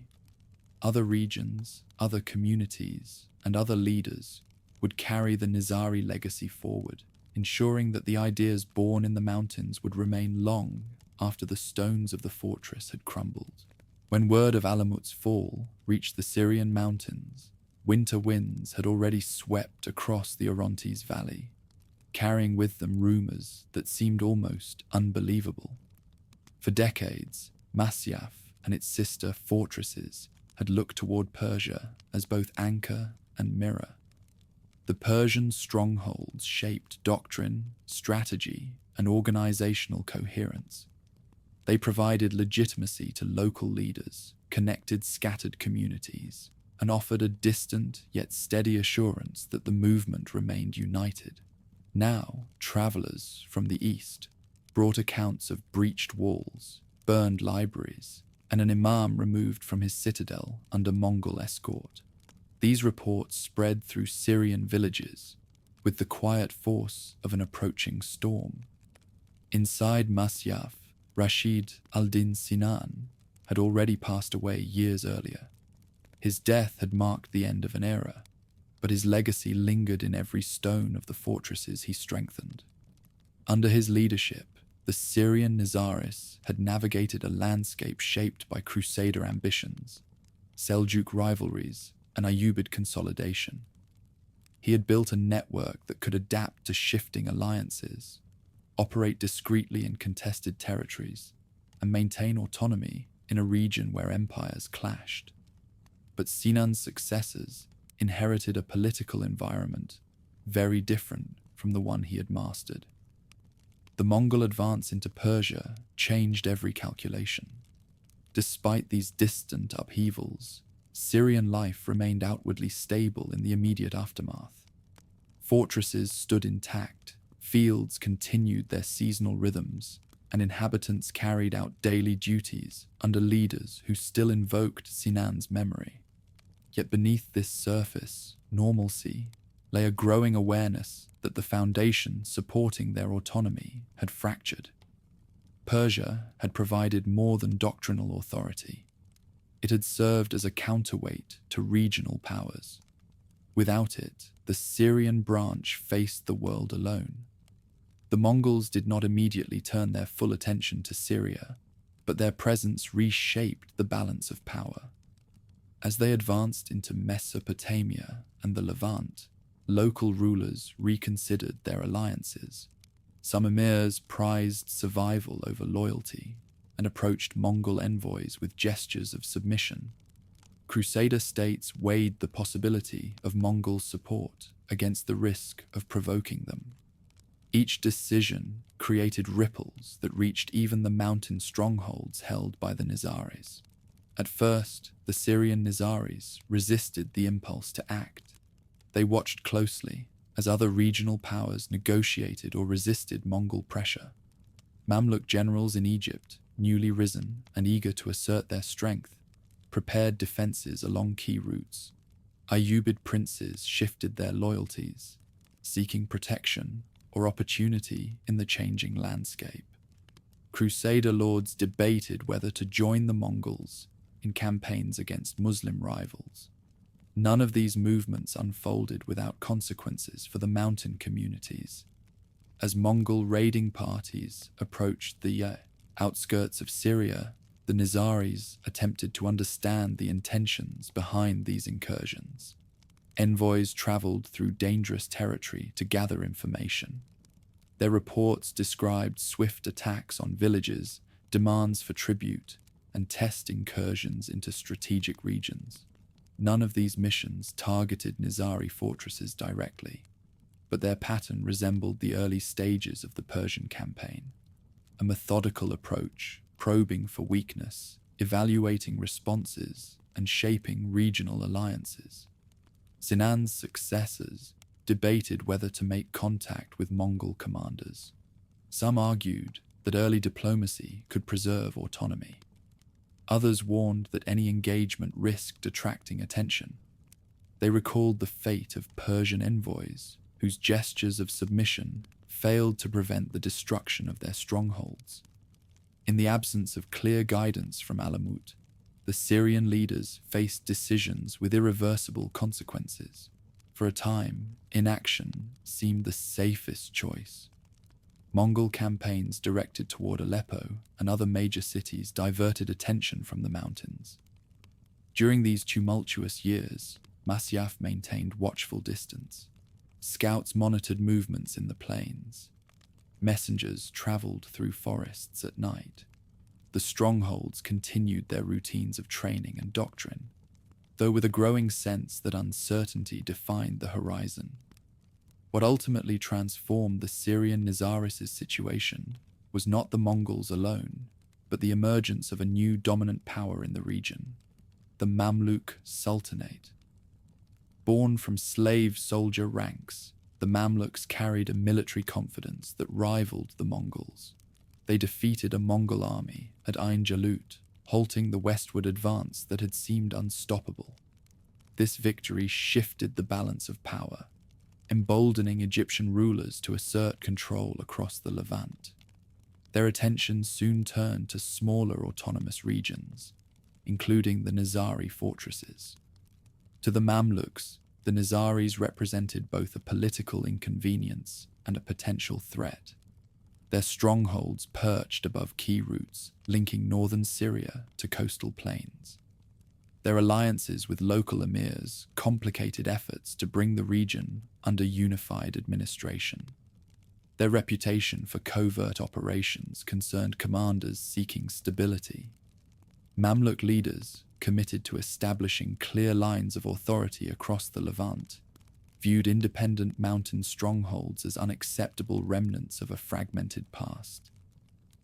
Speaker 1: Other regions, other communities, and other leaders would carry the Nizari legacy forward, ensuring that the ideas born in the mountains would remain long after the stones of the fortress had crumbled. When word of Alamut's fall reached the Syrian mountains, winter winds had already swept across the Orontes valley, carrying with them rumors that seemed almost unbelievable. For decades, Masyaf and its sister fortresses had looked toward Persia as both anchor and mirror. The Persian strongholds shaped doctrine, strategy, and organizational coherence. They provided legitimacy to local leaders, connected scattered communities, and offered a distant yet steady assurance that the movement remained united. Now, travelers from the east brought accounts of breached walls, burned libraries, and an imam removed from his citadel under Mongol escort. These reports spread through Syrian villages with the quiet force of an approaching storm. Inside Masyaf, Rashid al-Din Sinan had already passed away years earlier. His death had marked the end of an era, but his legacy lingered in every stone of the fortresses he strengthened. Under his leadership, the Syrian Nizaris had navigated a landscape shaped by crusader ambitions, Seljuk rivalries, and Ayyubid consolidation. He had built a network that could adapt to shifting alliances, operate discreetly in contested territories, and maintain autonomy in a region where empires clashed. But Sinan's successors inherited a political environment very different from the one he had mastered. The Mongol advance into Persia changed every calculation. Despite these distant upheavals, Syrian life remained outwardly stable in the immediate aftermath. Fortresses stood intact, fields continued their seasonal rhythms, and inhabitants carried out daily duties under leaders who still invoked Sinan's memory. Yet beneath this surface, normalcy, lay a growing awareness that the foundation supporting their autonomy had fractured. Persia had provided more than doctrinal authority. It had served as a counterweight to regional powers. Without it, the Syrian branch faced the world alone. The Mongols did not immediately turn their full attention to Syria, but their presence reshaped the balance of power. As they advanced into Mesopotamia and the Levant, local rulers reconsidered their alliances. Some emirs prized survival over loyalty and approached Mongol envoys with gestures of submission. Crusader states weighed the possibility of Mongol support against the risk of provoking them. Each decision created ripples that reached even the mountain strongholds held by the Nizaris. At first, the Syrian Nizaris resisted the impulse to act. They watched closely as other regional powers negotiated or resisted Mongol pressure. Mamluk generals in Egypt, newly risen and eager to assert their strength, prepared defenses along key routes. Ayyubid princes shifted their loyalties, seeking protection or opportunity in the changing landscape. Crusader lords debated whether to join the Mongols in campaigns against Muslim rivals. None of these movements unfolded without consequences for the mountain communities. As Mongol raiding parties approached the outskirts of Syria, the Nizaris attempted to understand the intentions behind these incursions. Envoys traveled through dangerous territory to gather information. Their reports described swift attacks on villages, demands for tribute, and test incursions into strategic regions. None of these missions targeted Nizari fortresses directly, but their pattern resembled the early stages of the Persian campaign. A methodical approach, probing for weakness, evaluating responses, and shaping regional alliances. Sinan's successors debated whether to make contact with Mongol commanders. Some argued that early diplomacy could preserve autonomy. Others warned that any engagement risked attracting attention. They recalled the fate of Persian envoys, whose gestures of submission failed to prevent the destruction of their strongholds. In the absence of clear guidance from Alamut, the Syrian leaders faced decisions with irreversible consequences. For a time, inaction seemed the safest choice. Mongol campaigns directed toward Aleppo and other major cities diverted attention from the mountains. During these tumultuous years, Masyaf maintained watchful distance. Scouts monitored movements in the plains. Messengers traveled through forests at night. The strongholds continued their routines of training and doctrine, though with a growing sense that uncertainty defined the horizon. What ultimately transformed the Syrian Nizaris' situation was not the Mongols alone, but the emergence of a new dominant power in the region, the Mamluk Sultanate. Born from slave soldier ranks, the Mamluks carried a military confidence that rivaled the Mongols. They defeated a Mongol army at Ain Jalut, halting the westward advance that had seemed unstoppable. This victory shifted the balance of power, emboldening Egyptian rulers to assert control across the Levant. Their attention soon turned to smaller autonomous regions, including the Nizari fortresses. To the Mamluks, the Nizaris represented both a political inconvenience and a potential threat. Their strongholds perched above key routes linking northern Syria to coastal plains. Their alliances with local emirs complicated efforts to bring the region under unified administration. Their reputation for covert operations concerned commanders seeking stability. Mamluk leaders, committed to establishing clear lines of authority across the Levant, viewed independent mountain strongholds as unacceptable remnants of a fragmented past.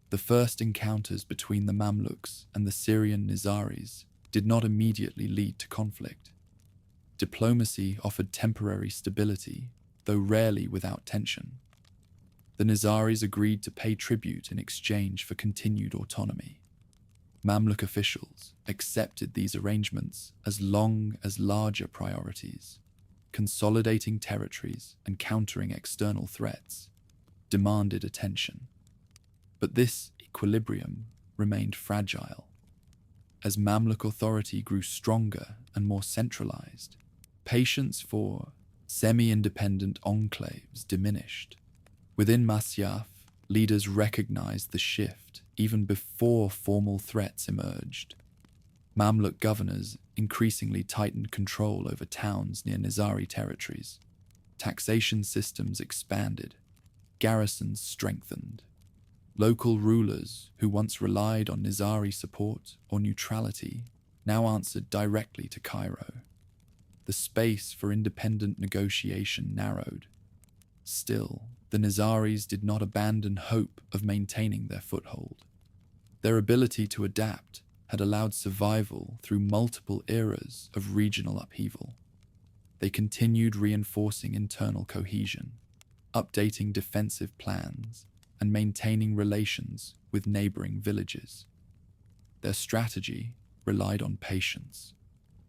Speaker 1: The first encounters between the Mamluks and the Syrian Nizaris did not immediately lead to conflict. Diplomacy offered temporary stability, though rarely without tension. The Nizaris agreed to pay tribute in exchange for continued autonomy. Mamluk officials accepted these arrangements as long as larger priorities, consolidating territories and countering external threats, demanded attention. But this equilibrium remained fragile. As Mamluk authority grew stronger and more centralized, patience for semi-independent enclaves diminished. Within Masyaf, leaders recognized the shift even before formal threats emerged. Mamluk governors increasingly tightened control over towns near Nizari territories. Taxation systems expanded. Garrisons strengthened. Local rulers who once relied on Nizari support or neutrality now answered directly to Cairo. The space for independent negotiation narrowed. Still, the Nizaris did not abandon hope of maintaining their foothold. Their ability to adapt had allowed survival through multiple eras of regional upheaval. They continued reinforcing internal cohesion, updating defensive plans, and maintaining relations with neighboring villages. Their strategy relied on patience,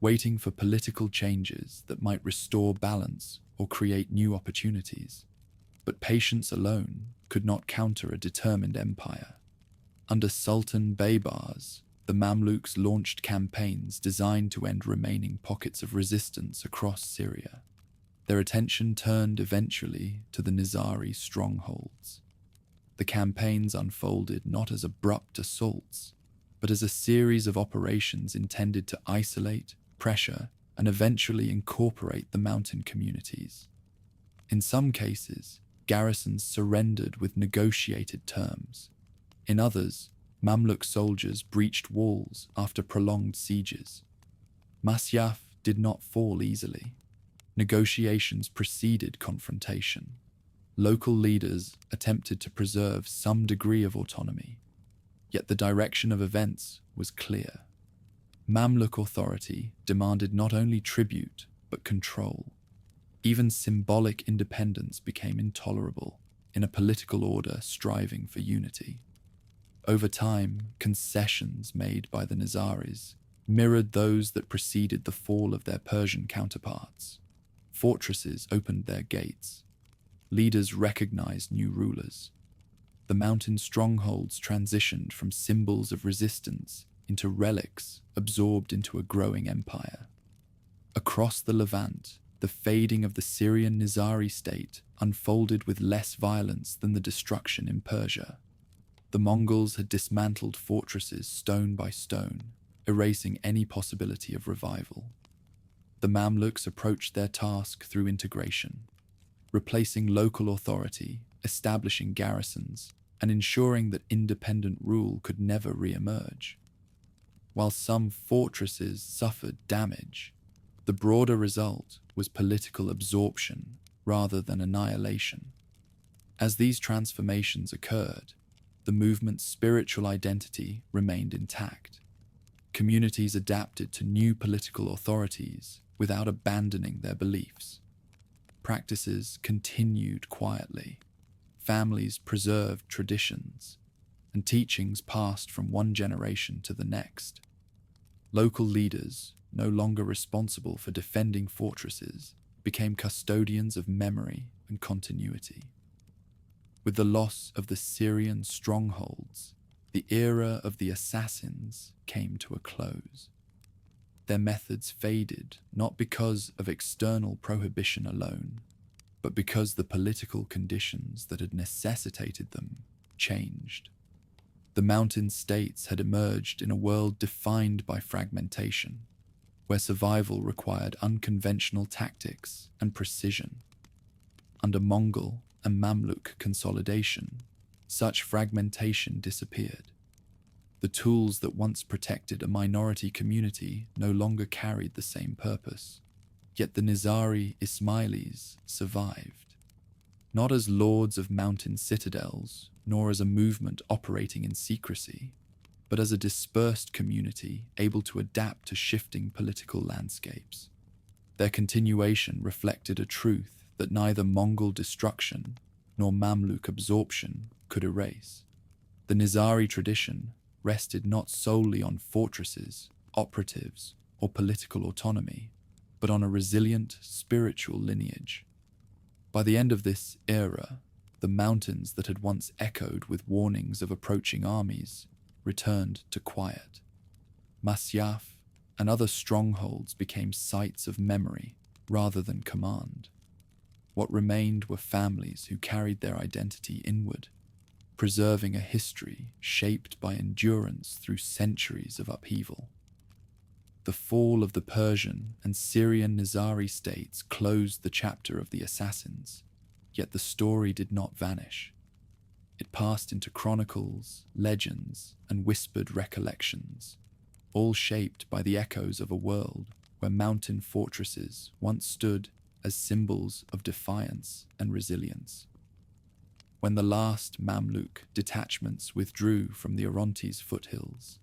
Speaker 1: waiting for political changes that might restore balance or create new opportunities. But patience alone could not counter a determined empire. Under Sultan Baybars, the Mamluks launched campaigns designed to end remaining pockets of resistance across Syria. Their attention turned eventually to the Nizari strongholds. The campaigns unfolded not as abrupt assaults, but as a series of operations intended to isolate, pressure, and eventually incorporate the mountain communities. In some cases, garrisons surrendered with negotiated terms. In others, Mamluk soldiers breached walls after prolonged sieges. Masyaf did not fall easily. Negotiations preceded confrontation. Local leaders attempted to preserve some degree of autonomy, yet the direction of events was clear. Mamluk authority demanded not only tribute but control. Even symbolic independence became intolerable in a political order striving for unity. Over time, concessions made by the Nizaris mirrored those that preceded the fall of their Persian counterparts. Fortresses opened their gates. Leaders recognized new rulers. The mountain strongholds transitioned from symbols of resistance into relics absorbed into a growing empire. Across the Levant, the fading of the Syrian Nizari state unfolded with less violence than the destruction in Persia. The Mongols had dismantled fortresses stone by stone, erasing any possibility of revival. The Mamluks approached their task through integration, replacing local authority, establishing garrisons, and ensuring that independent rule could never re-emerge. While some fortresses suffered damage, the broader result was political absorption rather than annihilation. As these transformations occurred, the movement's spiritual identity remained intact. Communities adapted to new political authorities without abandoning their beliefs. Practices continued quietly. Families preserved traditions, and teachings passed from one generation to the next. Local leaders, no longer responsible for defending fortresses, became custodians of memory and continuity. With the loss of the Syrian strongholds, the era of the assassins came to a close. Their methods faded not because of external prohibition alone, but because the political conditions that had necessitated them changed. The mountain states had emerged in a world defined by fragmentation, where survival required unconventional tactics and precision. Under Mongol and Mamluk consolidation, such fragmentation disappeared. The tools that once protected a minority community no longer carried the same purpose. Yet the Nizari Ismailis survived, not as lords of mountain citadels, nor as a movement operating in secrecy, but as a dispersed community able to adapt to shifting political landscapes. Their continuation reflected a truth that neither Mongol destruction nor Mamluk absorption could erase. The Nizari tradition rested not solely on fortresses, operatives, or political autonomy, but on a resilient spiritual lineage. By the end of this era, the mountains that had once echoed with warnings of approaching armies returned to quiet. Masyaf and other strongholds became sites of memory rather than command. What remained were families who carried their identity inward, preserving a history shaped by endurance through centuries of upheaval. The fall of the Persian and Syrian Nizari states closed the chapter of the assassins, yet the story did not vanish. It passed into chronicles, legends, and whispered recollections, all shaped by the echoes of a world where mountain fortresses once stood as symbols of defiance and resilience. When the last Mamluk detachments withdrew from the Orontes foothills,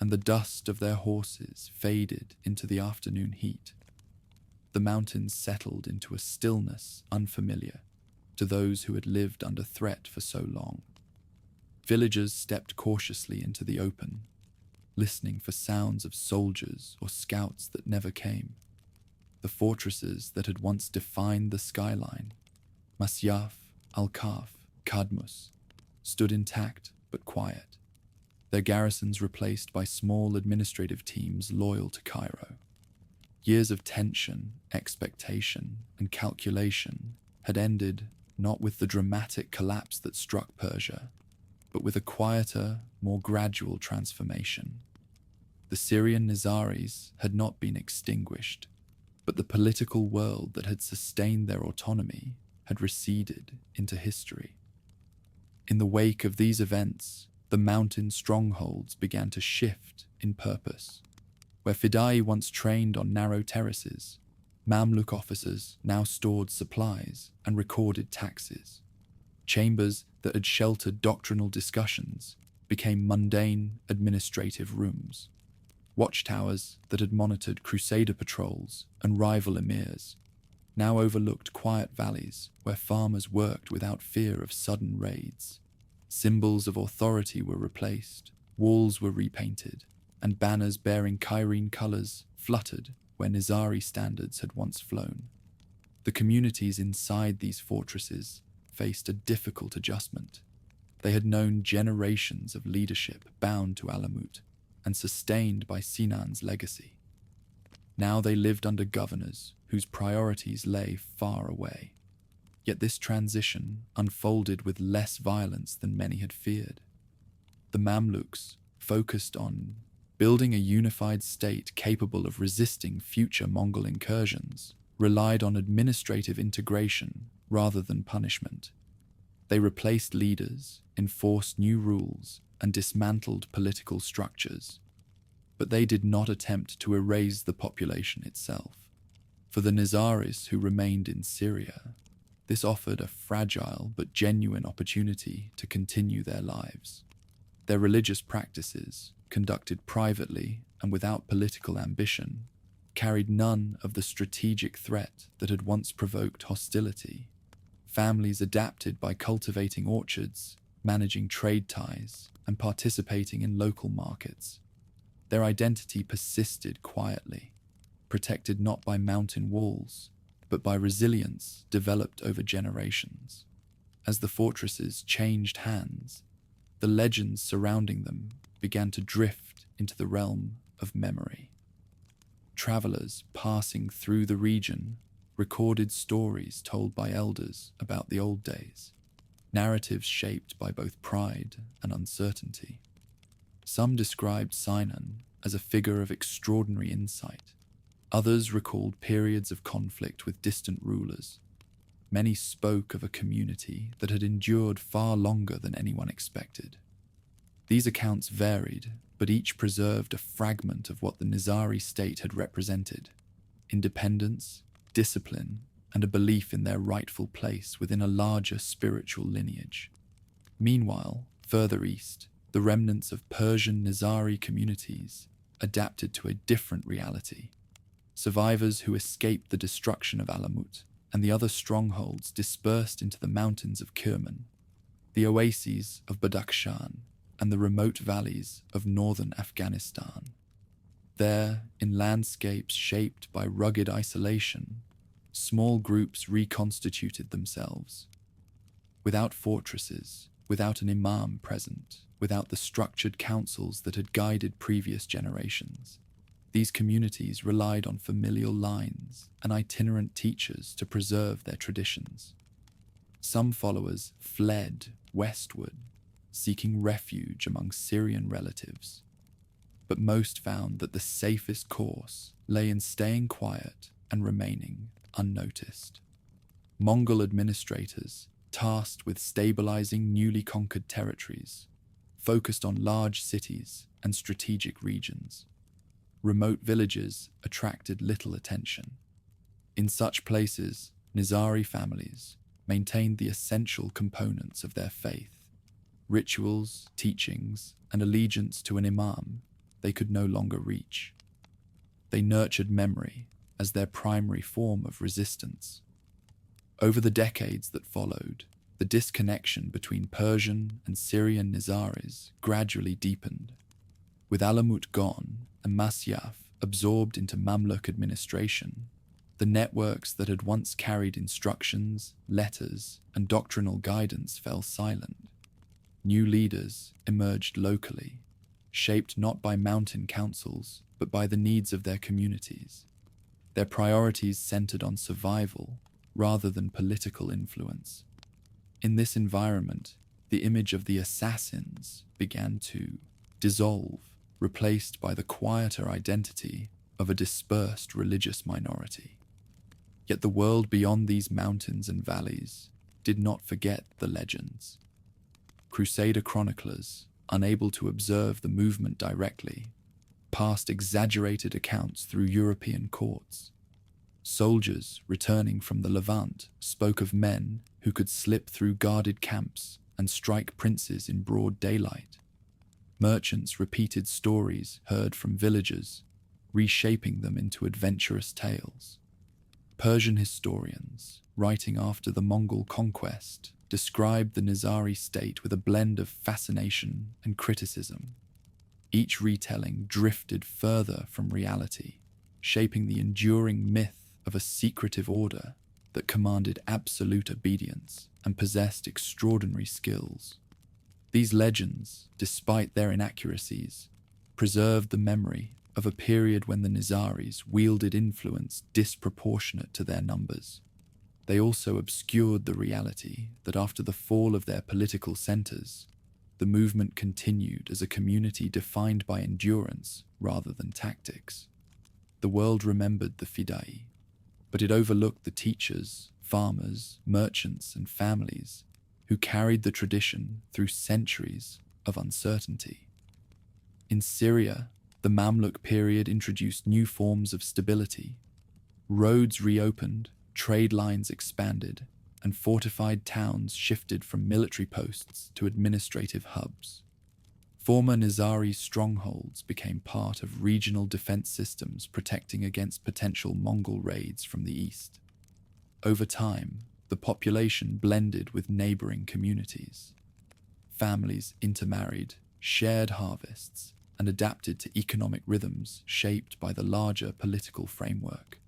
Speaker 1: and the dust of their horses faded into the afternoon heat, the mountains settled into a stillness unfamiliar to those who had lived under threat for so long. Villagers stepped cautiously into the open, listening for sounds of soldiers or scouts that never came. The fortresses that had once defined the skyline, Masyaf, Al-Kaf, Kadmus, stood intact but quiet, their garrisons replaced by small administrative teams loyal to Cairo. Years of tension, expectation, and calculation had ended not with the dramatic collapse that struck Persia, but with a quieter, more gradual transformation. The Syrian Nizaris had not been extinguished, but the political world that had sustained their autonomy had receded into history. In the wake of these events, the mountain strongholds began to shift in purpose. Where Fida'i once trained on narrow terraces, Mamluk officers now stored supplies and recorded taxes. Chambers that had sheltered doctrinal discussions became mundane administrative rooms. Watchtowers that had monitored crusader patrols and rival emirs now overlooked quiet valleys where farmers worked without fear of sudden raids. Symbols of authority were replaced, walls were repainted, and banners bearing Cairene colors fluttered where Nizari standards had once flown. The communities inside these fortresses faced a difficult adjustment. They had known generations of leadership bound to Alamut and sustained by Sinan's legacy. Now they lived under governors whose priorities lay far away. Yet this transition unfolded with less violence than many had feared. The Mamluks focused on building a unified state capable of resisting future Mongol incursions, relied on administrative integration rather than punishment. They replaced leaders, enforced new rules, and dismantled political structures. But they did not attempt to erase the population itself. For the Nizaris who remained in Syria, this offered a fragile but genuine opportunity to continue their lives. Their religious practices, conducted privately and without political ambition, carried none of the strategic threat that had once provoked hostility. Families adapted by cultivating orchards, managing trade ties, and participating in local markets. Their identity persisted quietly, protected not by mountain walls, but by resilience developed over generations. As the fortresses changed hands, the legends surrounding them began to drift into the realm of memory. Travelers passing through the region recorded stories told by elders about the old days, narratives shaped by both pride and uncertainty. Some described Sinan as a figure of extraordinary insight. Others recalled periods of conflict with distant rulers. Many spoke of a community that had endured far longer than anyone expected. These accounts varied, but each preserved a fragment of what the Nizari state had represented: independence, discipline, and a belief in their rightful place within a larger spiritual lineage. Meanwhile, further east, the remnants of Persian Nizari communities adapted to a different reality. Survivors who escaped the destruction of Alamut and the other strongholds dispersed into the mountains of Kerman, the oases of Badakhshan, and the remote valleys of northern Afghanistan. There, in landscapes shaped by rugged isolation, small groups reconstituted themselves. Without fortresses, without an imam present, without the structured councils that had guided previous generations, these communities relied on familial lines and itinerant teachers to preserve their traditions. Some followers fled westward, seeking refuge among Syrian relatives, but most found that the safest course lay in staying quiet and remaining unnoticed. Mongol administrators, tasked with stabilizing newly conquered territories, focused on large cities and strategic regions. Remote villages attracted little attention. In such places, Nizari families maintained the essential components of their faith: rituals, teachings, and allegiance to an imam they could no longer reach. They nurtured memory as their primary form of resistance. Over the decades that followed, the disconnection between Persian and Syrian Nizaris gradually deepened. With Alamut gone and Masyaf absorbed into Mamluk administration, the networks that had once carried instructions, letters, and doctrinal guidance fell silent. New leaders emerged locally, shaped not by mountain councils, but by the needs of their communities. Their priorities centered on survival rather than political influence. In this environment, the image of the assassins began to dissolve, replaced by the quieter identity of a dispersed religious minority. Yet the world beyond these mountains and valleys did not forget the legends. Crusader chroniclers, unable to observe the movement directly, passed exaggerated accounts through European courts. Soldiers returning from the Levant spoke of men who could slip through guarded camps and strike princes in broad daylight. Merchants repeated stories heard from villagers, reshaping them into adventurous tales. Persian historians, writing after the Mongol conquest, described the Nizari state with a blend of fascination and criticism. Each retelling drifted further from reality, shaping the enduring myth of a secretive order that commanded absolute obedience and possessed extraordinary skills. These legends, despite their inaccuracies, preserved the memory of a period when the Nizaris wielded influence disproportionate to their numbers. They also obscured the reality that after the fall of their political centers, the movement continued as a community defined by endurance rather than tactics. The world remembered the Fida'i, but it overlooked the teachers, farmers, merchants, and families who carried the tradition through centuries of uncertainty. In Syria, the Mamluk period introduced new forms of stability. Roads reopened, trade lines expanded, and fortified towns shifted from military posts to administrative hubs. Former Nizari strongholds became part of regional defense systems protecting against potential Mongol raids from the east. Over time, the population blended with neighboring communities. Families intermarried, shared harvests, and adapted to economic rhythms shaped by the larger political framework.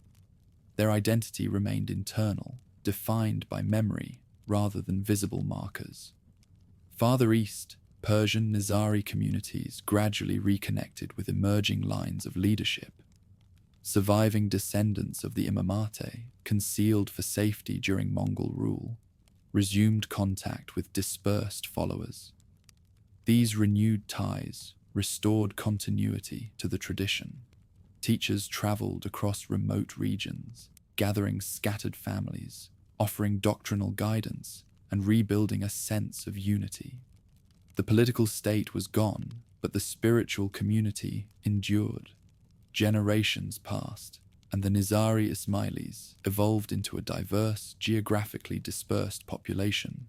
Speaker 1: Their identity remained internal, defined by memory rather than visible markers. Farther east, Persian Nizari communities gradually reconnected with emerging lines of leadership. Surviving descendants of the imamate, concealed for safety during Mongol rule, resumed contact with dispersed followers. These renewed ties restored continuity to the tradition. Teachers traveled across remote regions, gathering scattered families, offering doctrinal guidance, and rebuilding a sense of unity. The political state was gone, but the spiritual community endured. Generations passed, and the Nizari Ismailis evolved into a diverse, geographically dispersed population,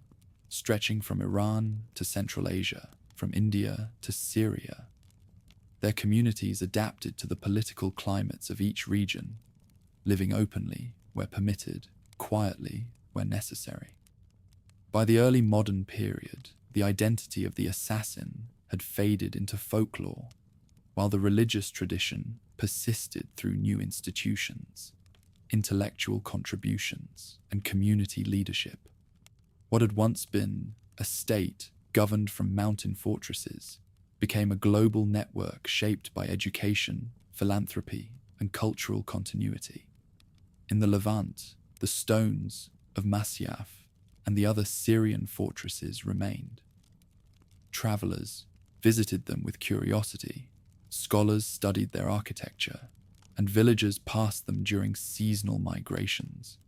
Speaker 1: stretching from Iran to Central Asia, from India to Syria. Their communities adapted to the political climates of each region, living openly where permitted, quietly where necessary. By the early modern period, the identity of the assassin had faded into folklore, while the religious tradition persisted through new institutions, intellectual contributions, and community leadership. What had once been a state governed from mountain fortresses became a global network shaped by education, philanthropy, and cultural continuity. In the Levant, the stones of Masyaf and the other Syrian fortresses remained. Travelers visited them with curiosity, scholars studied their architecture, and villagers passed them during seasonal migrations.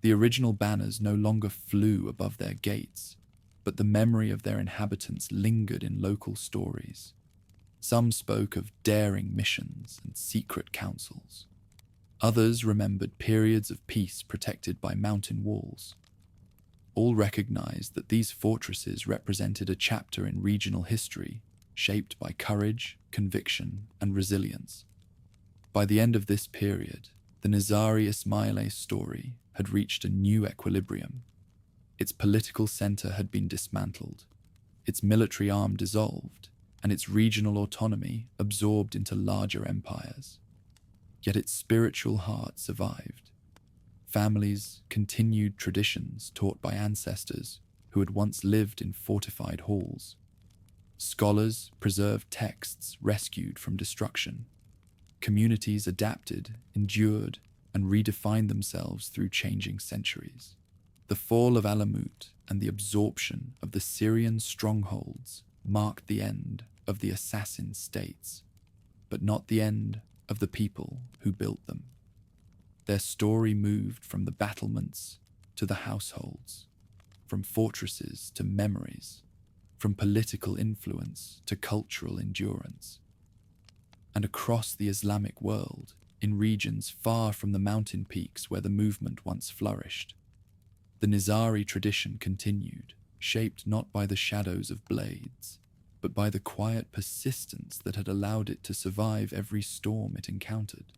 Speaker 1: The original banners no longer flew above their gates, but the memory of their inhabitants lingered in local stories. Some spoke of daring missions and secret councils. Others remembered periods of peace protected by mountain walls. All recognized that these fortresses represented a chapter in regional history shaped by courage, conviction, and resilience. By the end of this period, the Nizari Ismaili story had reached a new equilibrium. Its political center had been dismantled, its military arm dissolved, and its regional autonomy absorbed into larger empires. Yet its spiritual heart survived. Families continued traditions taught by ancestors who had once lived in fortified halls. Scholars preserved texts rescued from destruction. Communities adapted, endured, and redefined themselves through changing centuries. The fall of Alamut and the absorption of the Syrian strongholds marked the end of the assassin states, but not the end of the people who built them. Their story moved from the battlements to the households, from fortresses to memories, from political influence to cultural endurance. And across the Islamic world, in regions far from the mountain peaks where the movement once flourished, the Nizari tradition continued, shaped not by the shadows of blades, but by the quiet persistence that had allowed it to survive every storm it encountered.